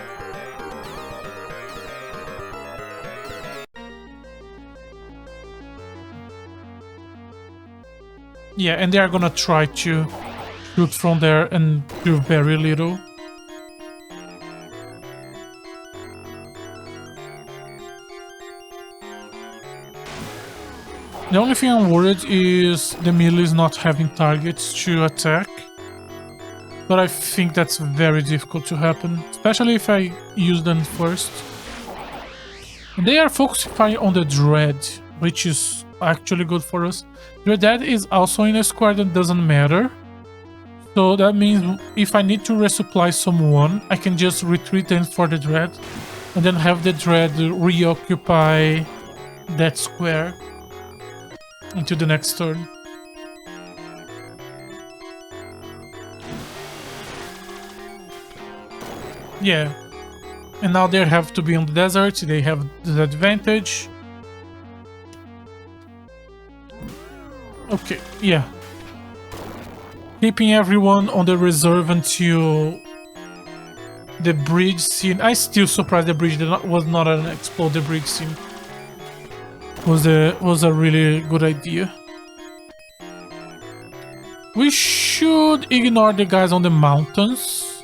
Yeah, and they are gonna try to shoot from there and do very little. The only thing I'm worried is the melees not having targets to attack. But I think that's very difficult to happen, especially if I use them first. And they are focusing on the Dread, which is actually good for us. The Dread is also in a square that doesn't matter. So that means if I need to resupply someone, I can just retreat them for the Dread. And then have the Dread reoccupy that square until the next turn. Yeah. And now they have to be on the desert, they have the advantage. Okay, yeah. Keeping everyone on the reserve until the bridge scene. I still surprised the bridge was not an exploded bridge scene. Was a really good idea. We should ignore the guys on the mountains,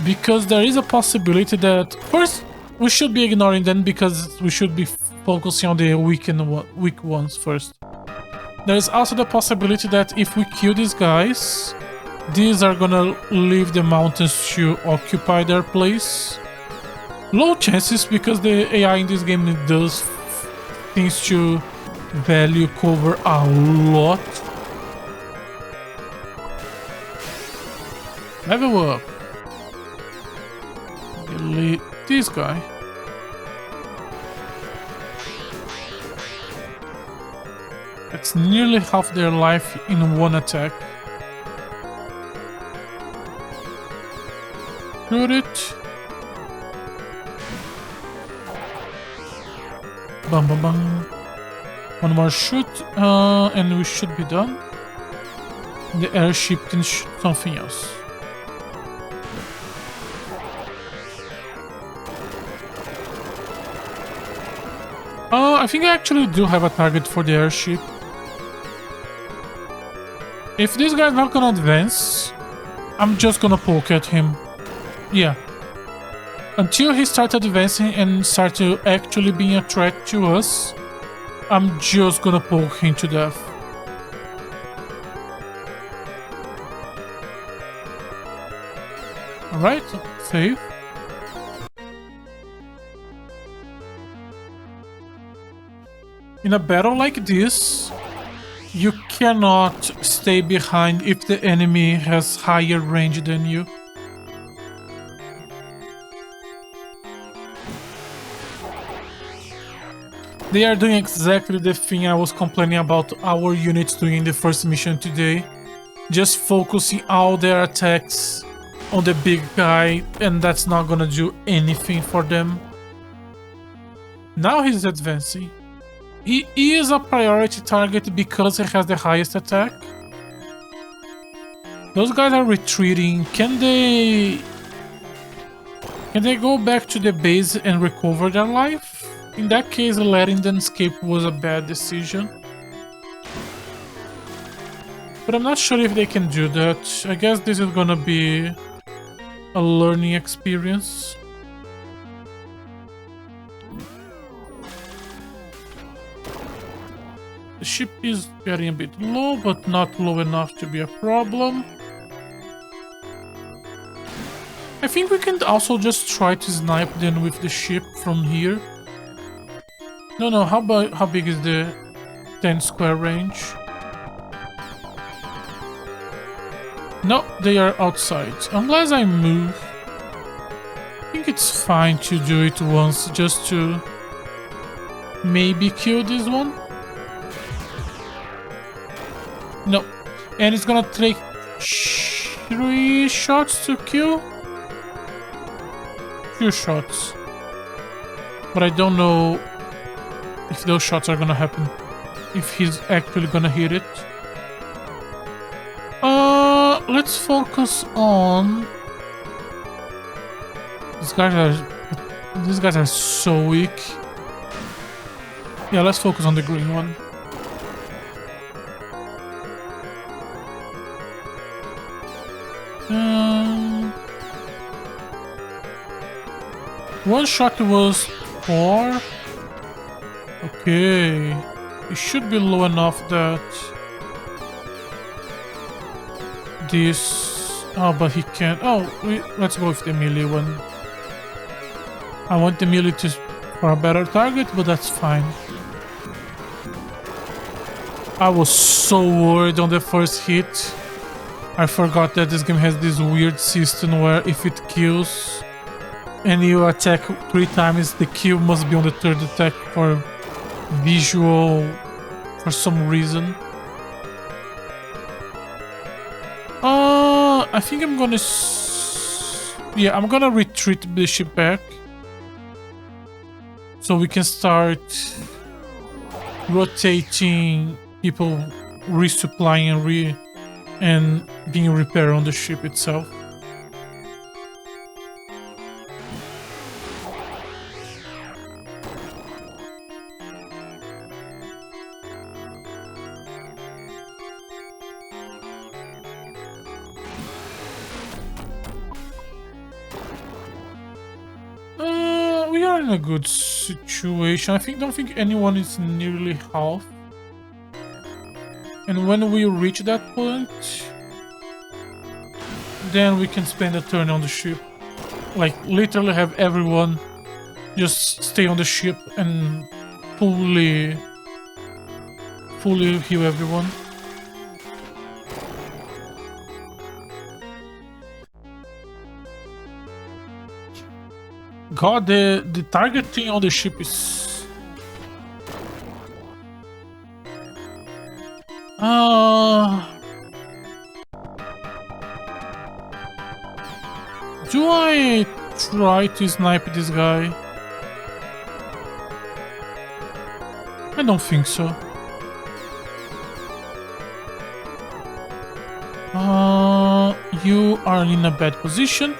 because there is a possibility that first we should be ignoring them because we should be focusing on the weak ones first. There is also the possibility that if we kill these guys, these are gonna leave the mountains to occupy their place. Low chances because the AI in this game does things to value cover a lot. Level up. Delete this guy. That's nearly half their life in one attack. Shoot it. Bum bum bum. One more shoot, and we should be done. The airship can shoot something else. I think I actually do have a target for the airship. If this guy's not gonna advance, I'm just gonna poke at him. Yeah. Until he starts advancing and starts to actually being a threat to us, I'm just gonna poke him to death. Alright, save. In a battle like this, you cannot stay behind if the enemy has higher range than you. They are doing exactly the thing I was complaining about our units doing in the first mission today. Just focusing all their attacks on the big guy, and that's not gonna do anything for them. Now he's advancing. He is a priority target because he has the highest attack. Those guys are retreating. Can they go back to the base and recover their life? In that case, letting them escape was a bad decision. But I'm not sure if they can do that. I guess this is gonna be a learning experience. The ship is getting a bit low, but not low enough to be a problem. I think we can also just try to snipe them with the ship from here. No, how big is the 10 square range? No, they are outside. Unless I move. I think it's fine to do it once just to maybe kill this one. No. And it's gonna take 3 shots to kill. 2 shots. But I don't know if those shots are gonna happen. If he's actually gonna hit it. Let's focus on... These guys are so weak. Yeah, let's focus on the green one. One shot was 4. Okay. It should be low enough that this... Oh, but he can't... Oh, let's go with the melee one. I want the melee for a better target, but that's fine. I was so worried on the first hit. I forgot that this game has this weird system where if it kills and you attack 3 times, the kill must be on the 3rd attack for visual, for some reason. I think I'm gonna... Yeah, I'm gonna retreat the ship back. So we can start rotating people, resupplying and being repaired on the ship itself. We are in a good situation. I don't think anyone is nearly half. And when we reach that point, then we can spend a turn on the ship. Like, literally have everyone just stay on the ship and fully heal everyone. God, the targeting on the ship is... Do I try to snipe this guy? I don't think so. You are in a bad position.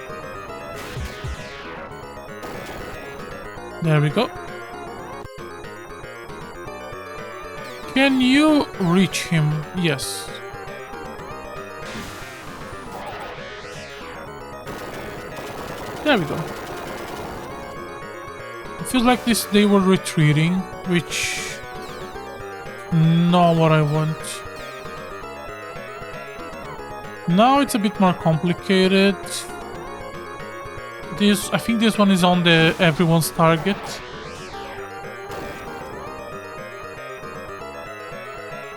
There we go. Can you reach him? Yes. There we go. It feels like they were retreating, which... not what I want. Now it's a bit more complicated. I think this one is on everyone's target.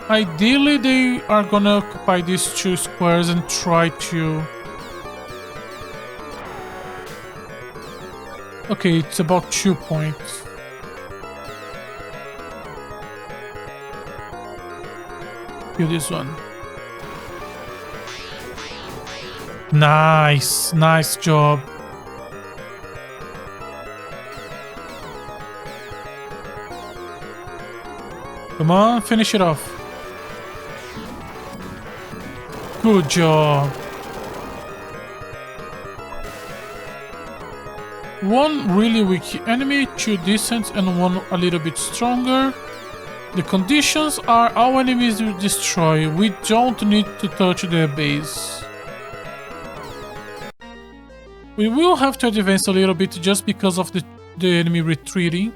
Ideally, they are gonna occupy these 2 squares and try to... Okay, it's about 2 points. Kill this one. Nice. Nice job. Come on, finish it off. Good job. One really weak enemy, 2 decent, and 1 a little bit stronger. The conditions are our enemies will destroy. We don't need to touch their base. We will have to advance a little bit just because of the enemy retreating.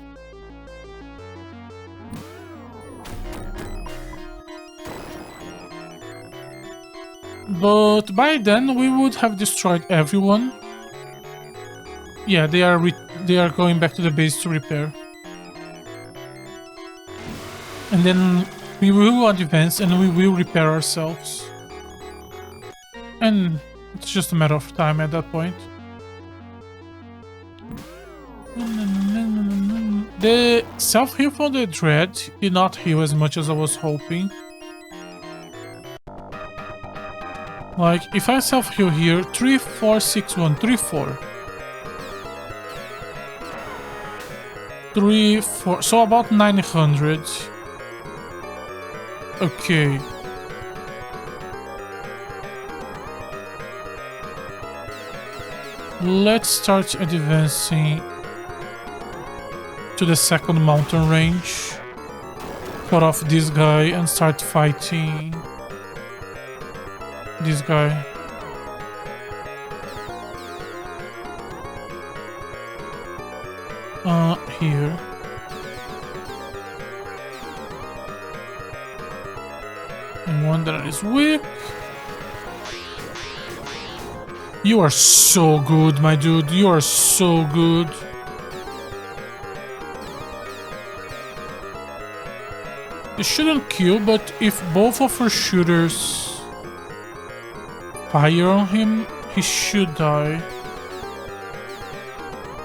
But by then we would have destroyed everyone. Yeah, they are going back to the base to repair. And then we will advance and we will repair ourselves. And it's just a matter of time at that point. The self-heal from the Dread did not heal as much as I was hoping. Like, if I self-heal here, 3, 4, 6, 1, 3, 4. 3, 4, so about 900. Okay. Let's start advancing to the second mountain range. Cut off this guy and start fighting this guy. Here. And one that is weak. You are so good, my dude. You are so good. It shouldn't kill, but if both of our shooters fire on him, he should die.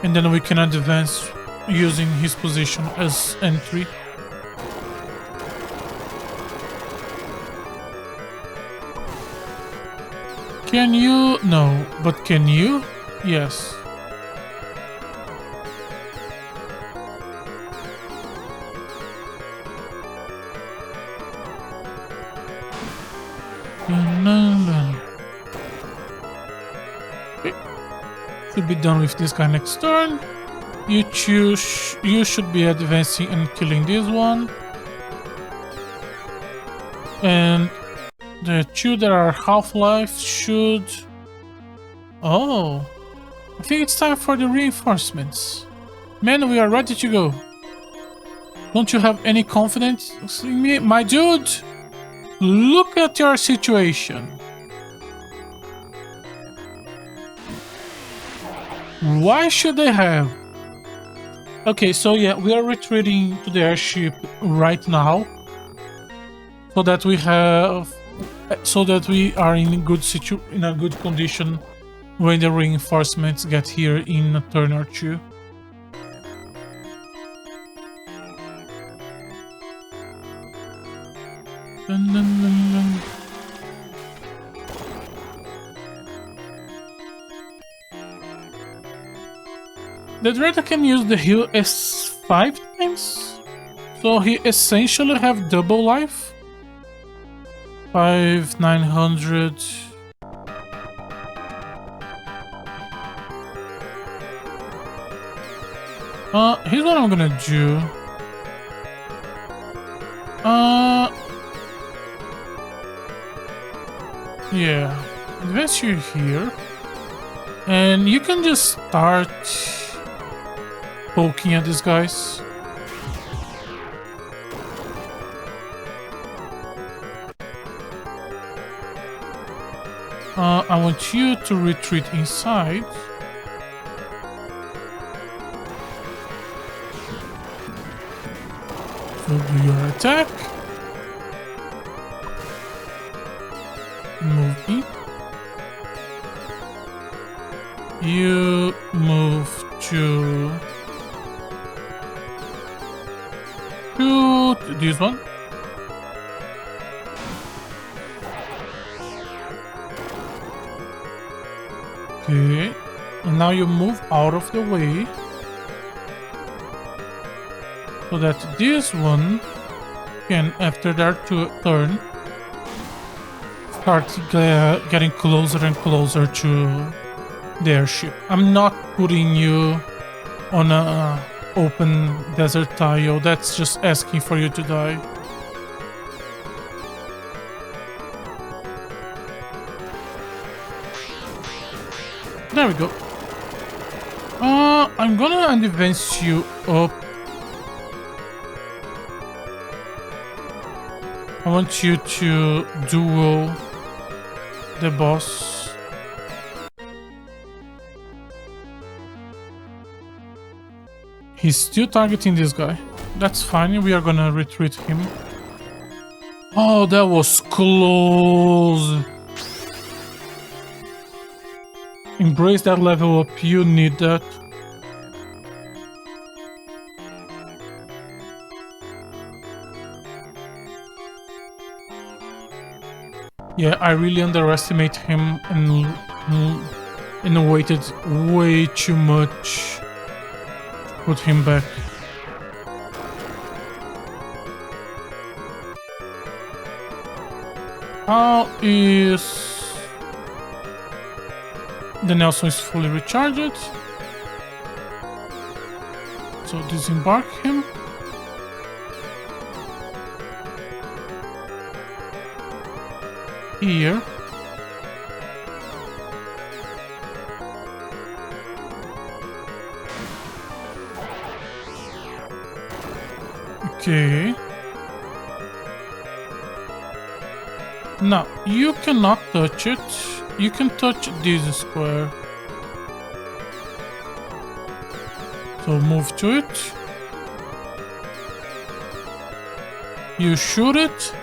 And then we can advance using his position as entry. Can you? No, but can you? Yes. Okay. Should be done with this guy next turn. You choose. You should be advancing and killing this one. And the 2 that are half-life should... Oh, I think it's time for the reinforcements. Man, we are ready to go. Don't you have any confidence in me? My dude, look at your situation. Why should they have? Okay, so yeah, we are retreating to the airship right now. So that we have... So that we are in a good condition when the reinforcements get here in a turn or 2. Dun, dun, dun, dun. The Dread can use the heal as 5 times, so he essentially have double life. 5, 900. Here's what I'm gonna do. Yeah, advance you here, and you can just start poking at these guys. I want you to retreat inside. So do your attack. Move in. You move to this one. Okay. And now you move out of the way. So that this one can, after their turn, start getting closer and closer to the airship. I'm not putting you on a open desert tile. That's just asking for you to die. There we go. I'm gonna advance you up. I want you to duel the boss. He's still targeting this guy. That's fine, we are gonna retreat him. Oh, that was close. Embrace that level up, you need that. Yeah, I really underestimate him and waited way too much to put him back. How is... The Nelson is fully recharged. So disembark him. Here. Okay. Now, you cannot touch it. You can touch this square. So move to it. You shoot it.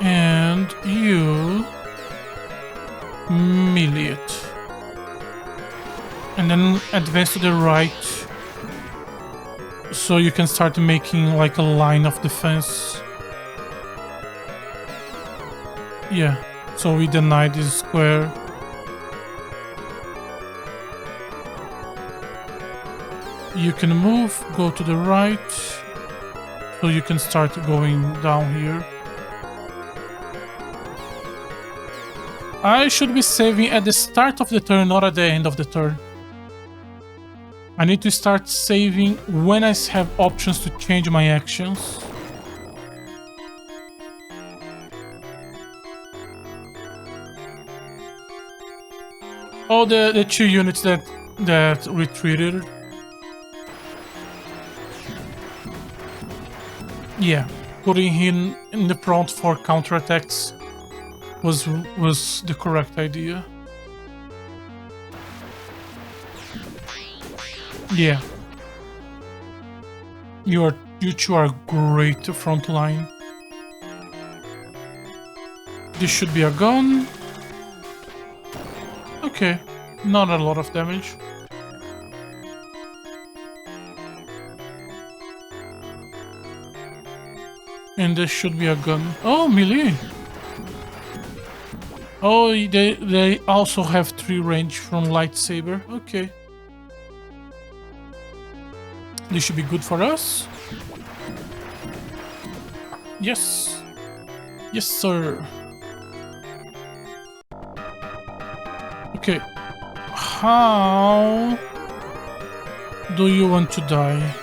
And you melee it. And then advance to the right. So you can start making like a line of defense. Yeah, so we deny this square. You can move, go to the right. So you can start going down here. I should be saving at the start of the turn, not at the end of the turn. I need to start saving when I have options to change my actions. Oh, the two units that retreated. Yeah, putting him in the front for counterattacks was the correct idea. Yeah. You two are great front line. This should be a gun. Okay, not a lot of damage. And this should be a gun. Oh, melee. Oh, they also have 3 range from lightsaber. Okay. This should be good for us. Yes. Yes, sir. Okay. How do you want to die?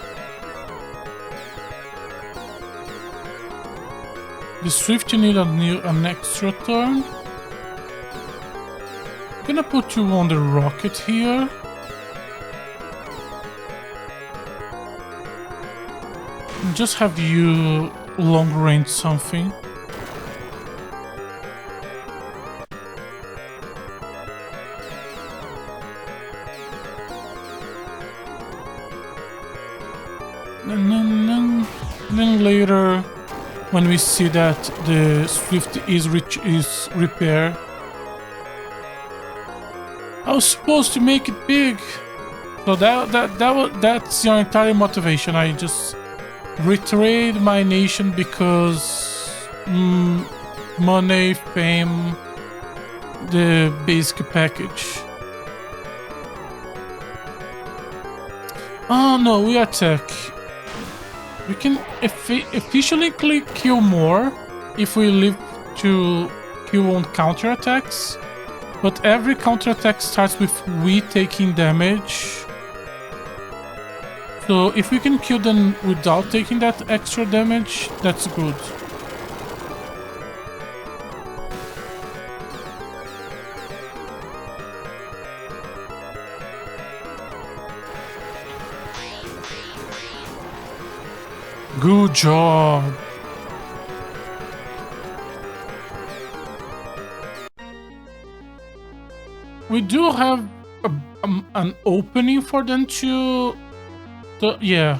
The Swift, you need an extra turn. I'm gonna put you on the rocket here. Just have you long range something. And then later, when we see that the Swift is repair, I was supposed to make it big. So that's your entire motivation. I just Retrade my nation because money, fame, the basic package. Oh no, we attack. We can efficiently kill more if we live to kill on counterattacks. But every counterattack starts with we taking damage. So if we can kill them without taking that extra damage, that's good. Good job. We do have an opening for them to... yeah.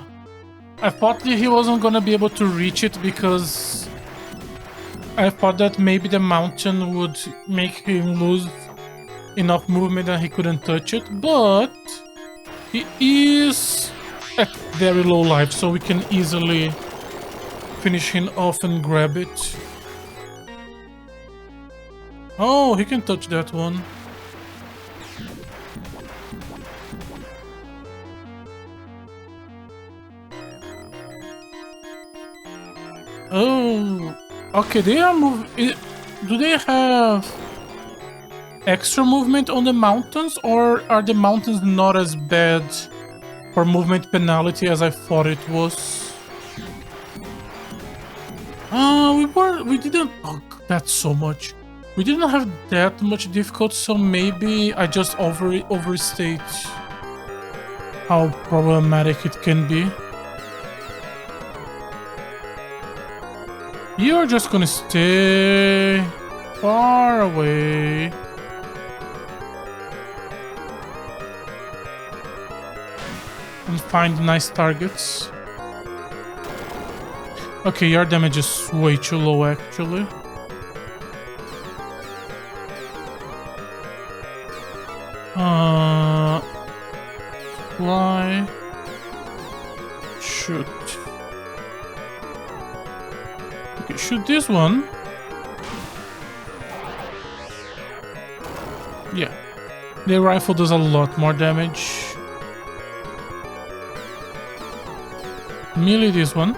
I thought that he wasn't gonna be able to reach it because I thought that maybe the mountain would make him lose enough movement that he couldn't touch it, but he is at very low life, so we can easily finish him off and grab it. Oh, he can touch that one. Oh, okay, they are do they have extra movement on the mountains, or are the mountains not as bad for movement penalty as I thought it was? We didn't, oh, that's so much. We didn't have that much difficulty, so maybe I just overstate how problematic it can be. You're just gonna stay far away. And find nice targets. Okay, your damage is way too low actually. Fly. Shoot. Okay, shoot this one. Yeah. The rifle does a lot more damage. Melee this one.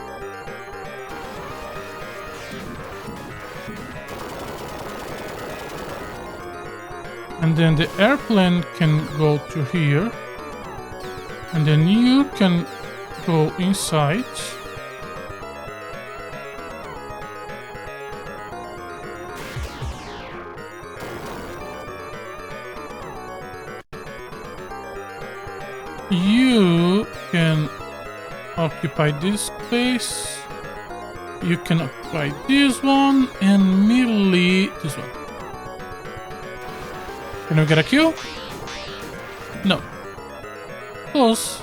And then the airplane can go to here. And then you can go inside. You can occupy this space. You can occupy this one and melee this one. Can we get a kill? No. Close.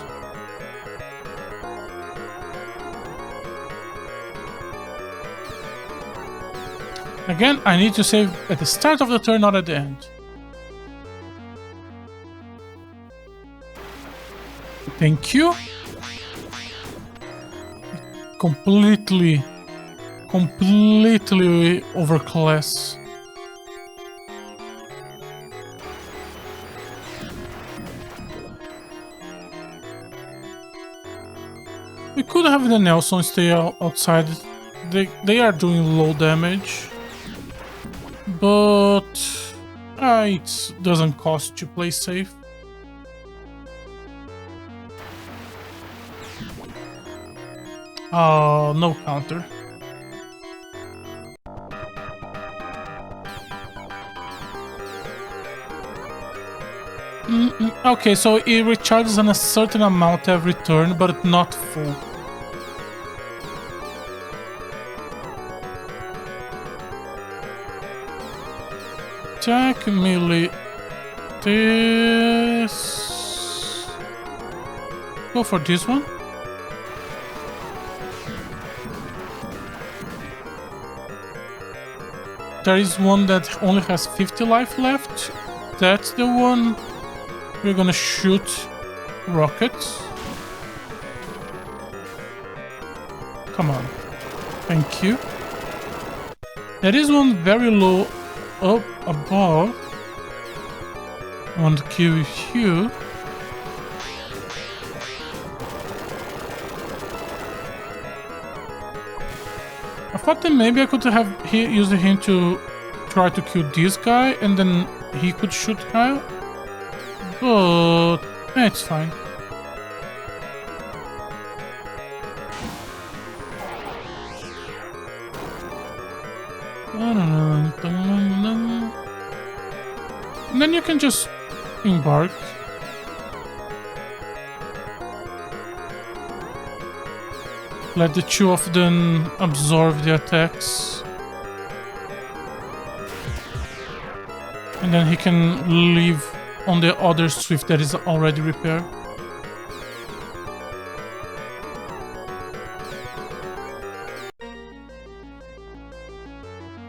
Again, I need to save at the start of the turn, not at the end. Thank you. Completely overclass. We could have the Nelson stay outside. They are doing low damage, but it doesn't cost to play safe. Oh, no counter. Okay, so it recharges on a certain amount every turn, but not full. Attack, melee, this. Go for this one. There is one that only has 50 life left. That's the one we're gonna shoot rockets. Come on. Thank you. There is one very low up above. I want to kill you. I thought that maybe I could have used him to try to kill this guy and then he could shoot her. But it's fine. And then you can just embark. Let the two of them absorb the attacks. And then he can leave on the other swift that is already repaired.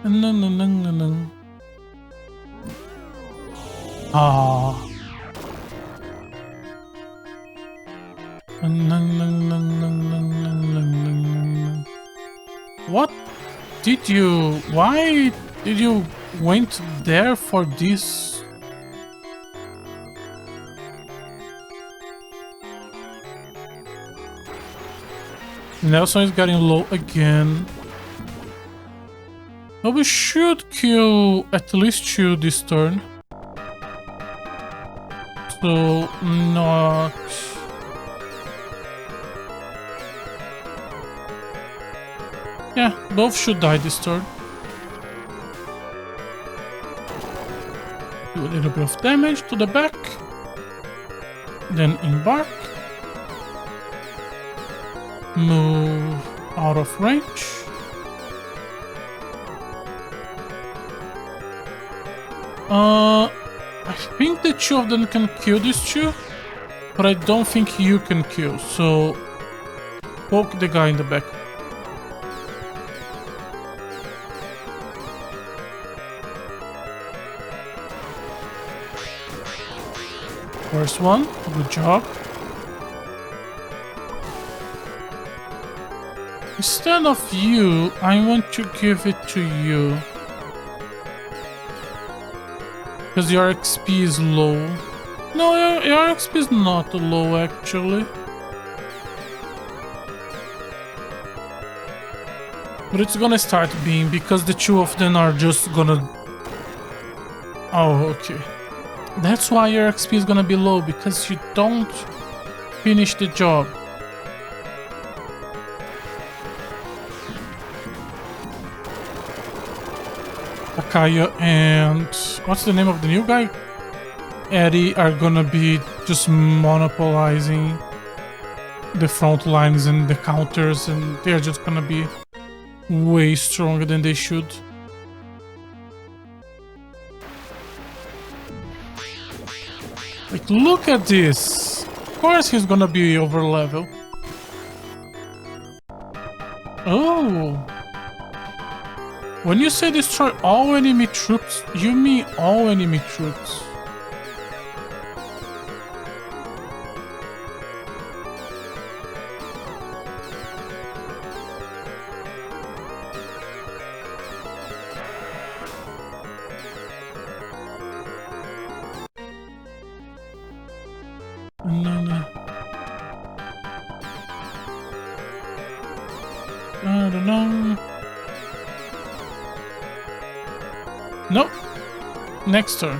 No. Ah. What did you... Why did you went there for this? Nelson is getting low again. But we should kill at least 2 this turn. So, not... Yeah, both should die this turn. Do a little bit of damage to the back. Then embark. Move out of range. I think the 2 of them can kill these 2, but I don't think you can kill, so poke the guy in the back. First one, good job. Instead of you, I want to give it to you. Because your XP is low. No, your XP is not low actually. But it's gonna start being because the 2 of them are just gonna... Oh, okay. That's why your XP is gonna be low, because you don't finish the job. Akaya and... what's the name of the new guy? Eddie are gonna be just monopolizing the front lines and the counters, and they're just gonna be way stronger than they should. Like, look at this. Of course he's gonna be over level. Oh. When you say destroy all enemy troops, you mean all enemy troops. No. I don't know. Nope. Next turn.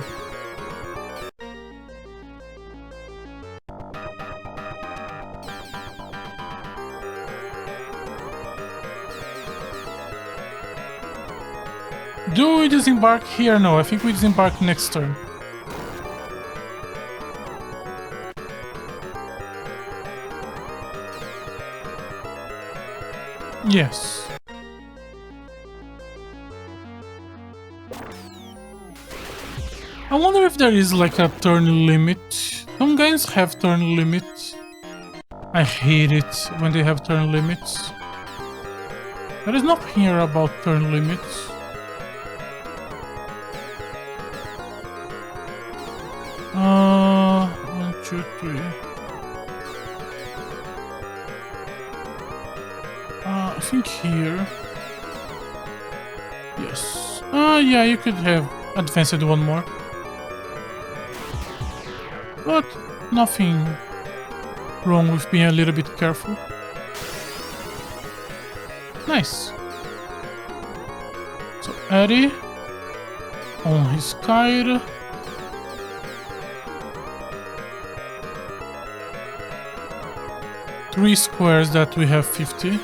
Do we disembark here? No, I think we disembark next turn. Yes. I wonder if there is like a turn limit. Some games have turn limits. I hate it when they have turn limits. There is nothing here about turn limits. 1, 2, 3. I think here. Yes. Yeah, you could have advanced it one more. But nothing wrong with being a little bit careful. Nice. So Eddie on his kite. Three squares that we have 50.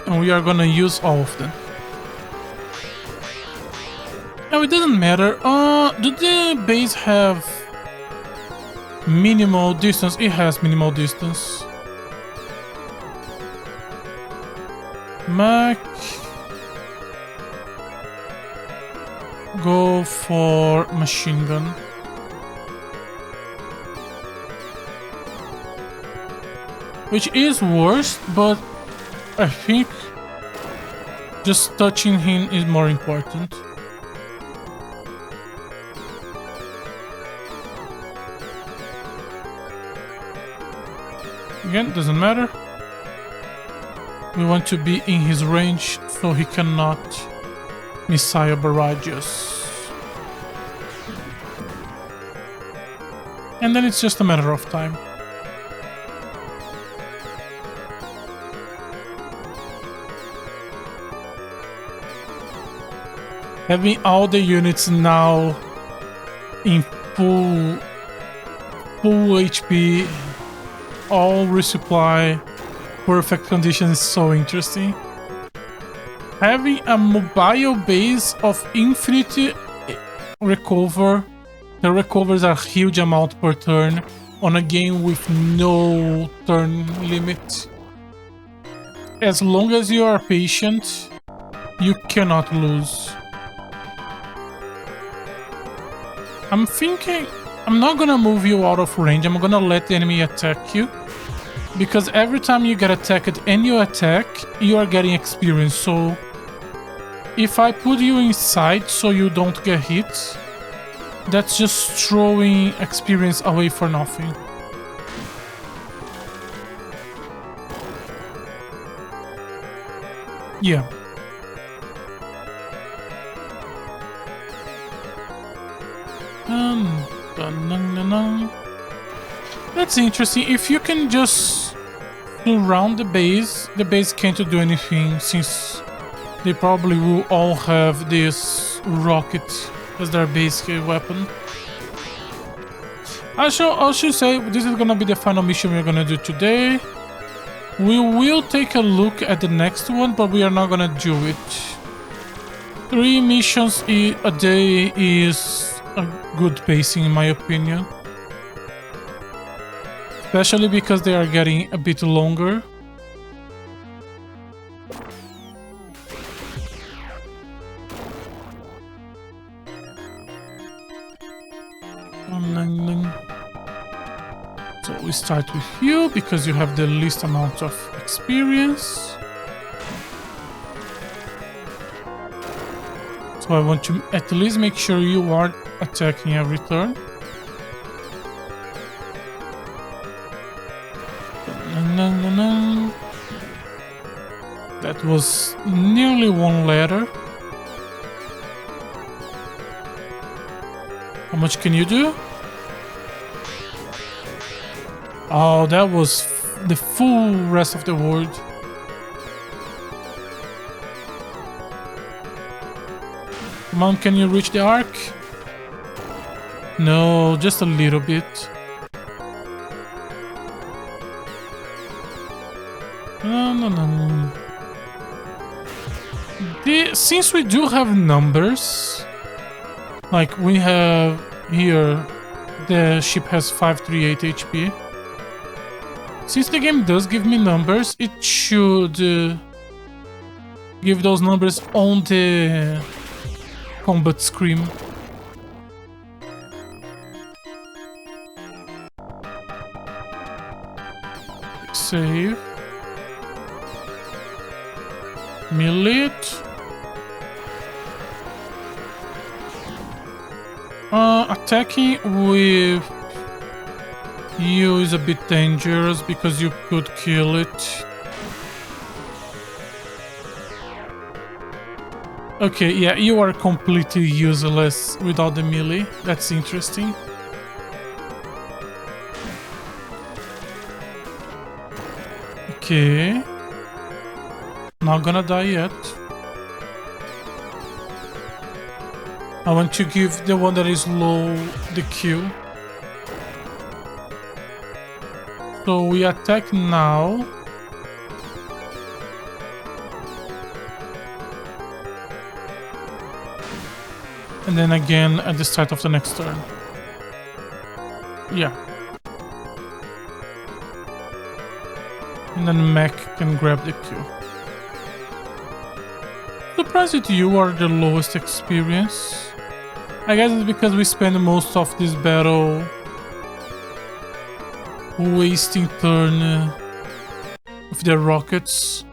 And we are gonna use all of them. Now it doesn't matter. Do the base have minimal distance? It has minimal distance. Mac. Go for machine gun. Which is worse, but I think just touching him is more important. Again, doesn't matter. We want to be in his range so he cannot missile barrage us. And then it's just a matter of time. Having all the units now in full HP, all resupply, perfect condition is so interesting. Having a mobile base of infinite recover, the recovers are a huge amount per turn on a game with no turn limit. As long as you are patient, you cannot lose. I'm thinking I'm not gonna move you out of range. I'm gonna let the enemy attack you. Because every time you get attacked and you attack, you are getting experience. So if I put you inside so you don't get hit, that's just throwing experience away for nothing. Yeah. That's interesting. If you can just surround the base can't do anything since they probably will all have this rocket as their basic weapon. I should say this is gonna be the final mission we're gonna do today. We will take a look at the next one, but we are not gonna do it. 3 missions a day is a good pacing in my opinion. Especially because they are getting a bit longer. So we start with you because you have the least amount of experience. So I want to at least make sure you are attacking every turn. That was nearly 1 letter. How much can you do? Oh, that was the full rest of the word. Come on, can you reach the arc? No, just a little bit. No. Since we do have numbers, like we have here, the ship has 538 HP. Since the game does give me numbers, it should give those numbers on the combat screen. Save. Melee it. Attacking with You is a bit dangerous because you could kill it. Okay, yeah, you are completely useless without the melee. That's interesting. Okay. Not gonna die yet. I want to give the one that is low the kill. So we attack now. And then again at the start of the next turn. Yeah. And then Mech can grab the kill. Surprised that you are the lowest experience. I guess it's because we spend most of this battle wasting turn with the rockets.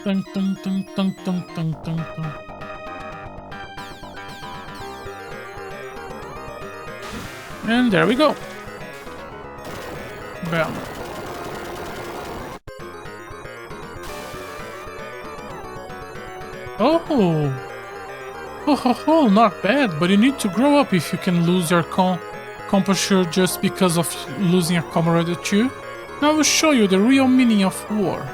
Dun, dun, dun, dun, dun, dun, dun, dun. And there we go. Bam. Oh. Oh, not bad, but you need to grow up if you can lose your composure just because of losing a comrade or two. Now I will show you the real meaning of war.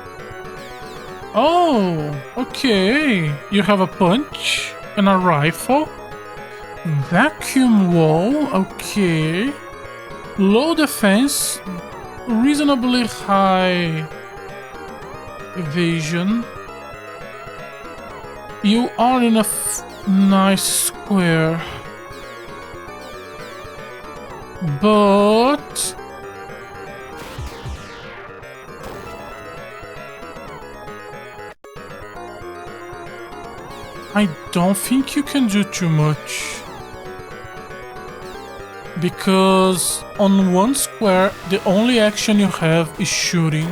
Oh, okay. You have a punch and a rifle. Vacuum wall, okay. Low defense, reasonably high evasion. You are in a nice square. But I don't think you can do too much. Because on one square, the only action you have is shooting,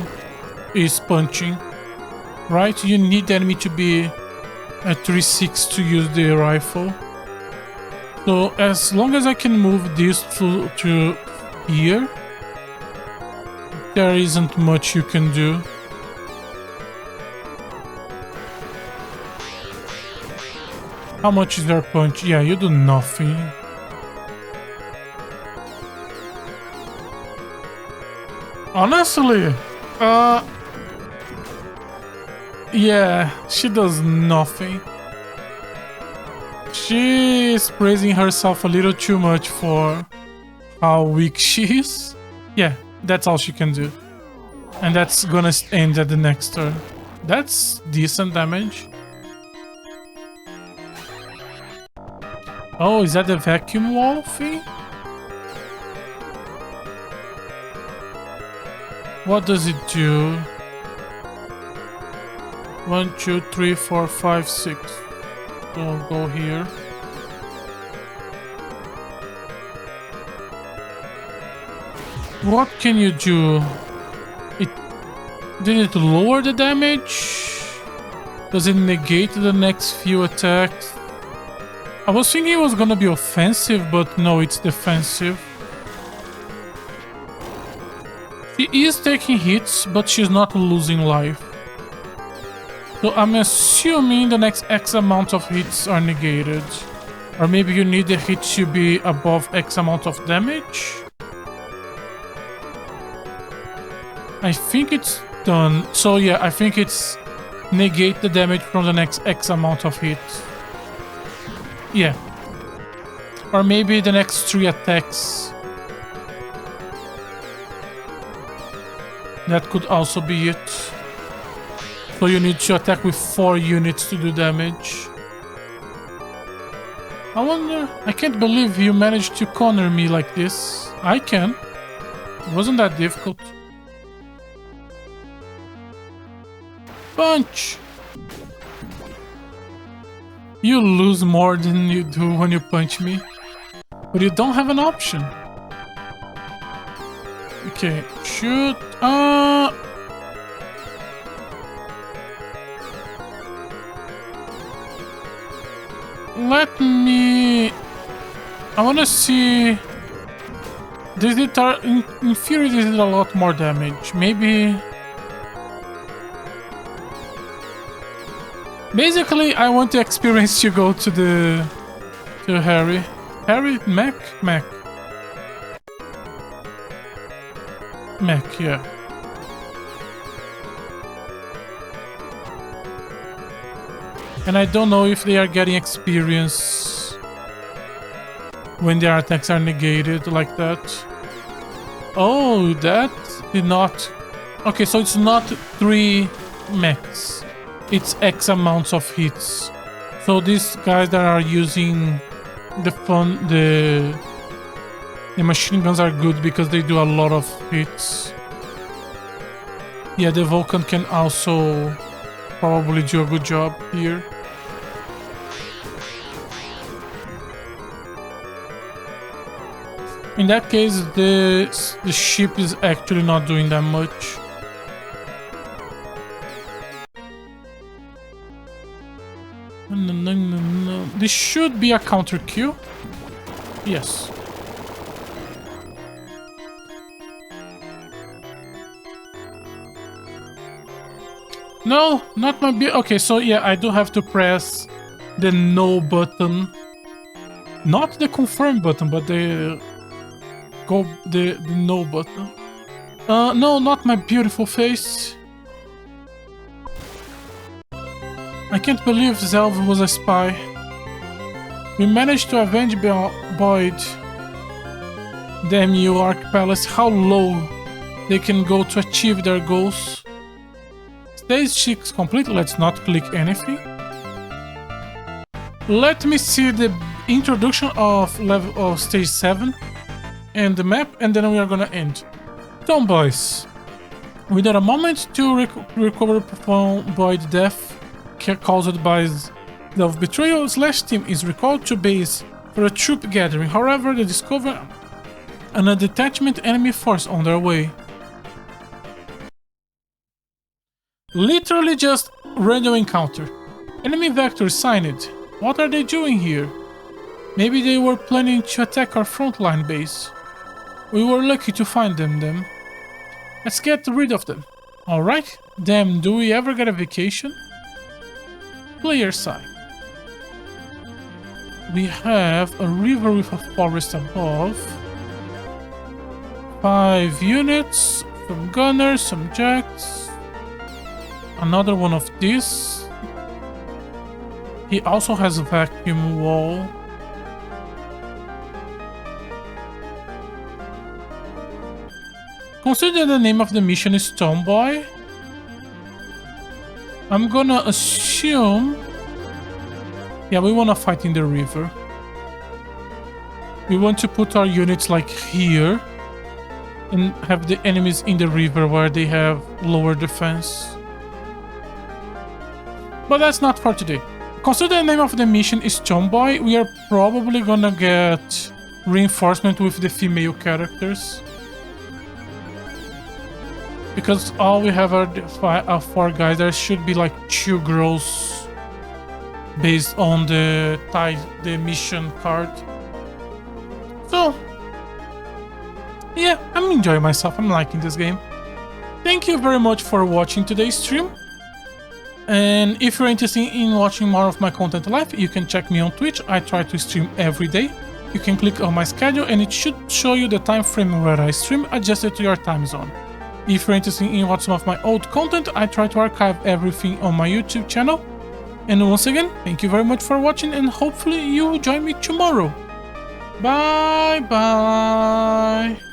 is punching. Right? You need the enemy to be at 3-6 to use the rifle. So as long as I can move this to here, there isn't much you can do. How much is their punch? Yeah, you do nothing. Honestly, yeah, she does nothing. She is praising herself a little too much for how weak she is. Yeah, that's all she can do. And that's gonna end at the next turn. That's decent damage. Oh, is that the vacuum wall thing? What does it do? 1, 2, 3, 4, 5, 6. So I'll go here. What can you do? Did it lower the damage? Does it negate the next few attacks? I was thinking it was gonna be offensive, but no, it's defensive. She is taking hits, but she's not losing life. So I'm assuming the next X amount of hits are negated. Or maybe you need the hit to be above X amount of damage? I think it's done. So yeah, I think it's negate the damage from the next X amount of hits. Yeah. Or maybe the next 3 attacks. That could also be it. So you need to attack with 4 units to do damage. I wonder... I can't believe you managed to corner me like this. I can. It wasn't that difficult. Punch! You lose more than you do when you punch me. But you don't have an option. Okay, shoot. let me... I want to see... This did, in theory, this did a lot more damage. Maybe... Basically, I want the experience to go to the... To Harry. Harry? Mac? Mac. Mac, yeah. And I don't know if they are getting experience when their attacks are negated like that. Oh, that did not... Okay, so it's not 3 mechs. It's X amounts of hits. So these guys that are using the machine guns are good because they do a lot of hits. Yeah, the Vulcan can also probably do a good job here. In that case, the ship is actually not doing that much. No. This should be a counter Q. Yes. No, not my okay, so yeah, I do have to press the no button. Not the confirm button, but the no button. No, not my beautiful face. I can't believe Zelv was a spy. We managed to avenge Boyd. Damn you, Arc Palace, how low they can go to achieve their goals. Stage 6 complete, let's not click anything. Let me see the introduction of stage 7 and the map, and then we are gonna end. So boys, without a moment to recover from Boyd's death caused by the betrayal, Slash team is recalled to base for a troop gathering. However, they discover a detachment enemy force on their way. Literally just random encounter. Enemy vector signed. What are they doing here? Maybe they were planning to attack our frontline base. We were lucky to find them. Let's get rid of them. Alright. Damn, do we ever get a vacation? Player side. We have a river with a forest above. 5 units, some gunners, some jacks. Another one of these. He also has a vacuum wall. Consider the name of the mission is Tomboy. I'm gonna assume... Yeah, we wanna fight in the river. We want to put our units like here and have the enemies in the river where they have lower defense. But that's not for today. Consider the name of the mission is Tomboy. We are probably gonna get reinforcement with the female characters. Because all we have are the 4 guys. There should be like 2 girls based on the mission card. So, yeah, I'm enjoying myself. I'm liking this game. Thank you very much for watching today's stream. And if you're interested in watching more of my content live, you can check me on Twitch. I try to stream every day. You can click on my schedule and it should show you the time frame where I stream adjusted to your time zone. If you're interested in watching some of my old content, I try to archive everything on my YouTube channel. And once again, thank you very much for watching and hopefully you will join me tomorrow. Bye bye.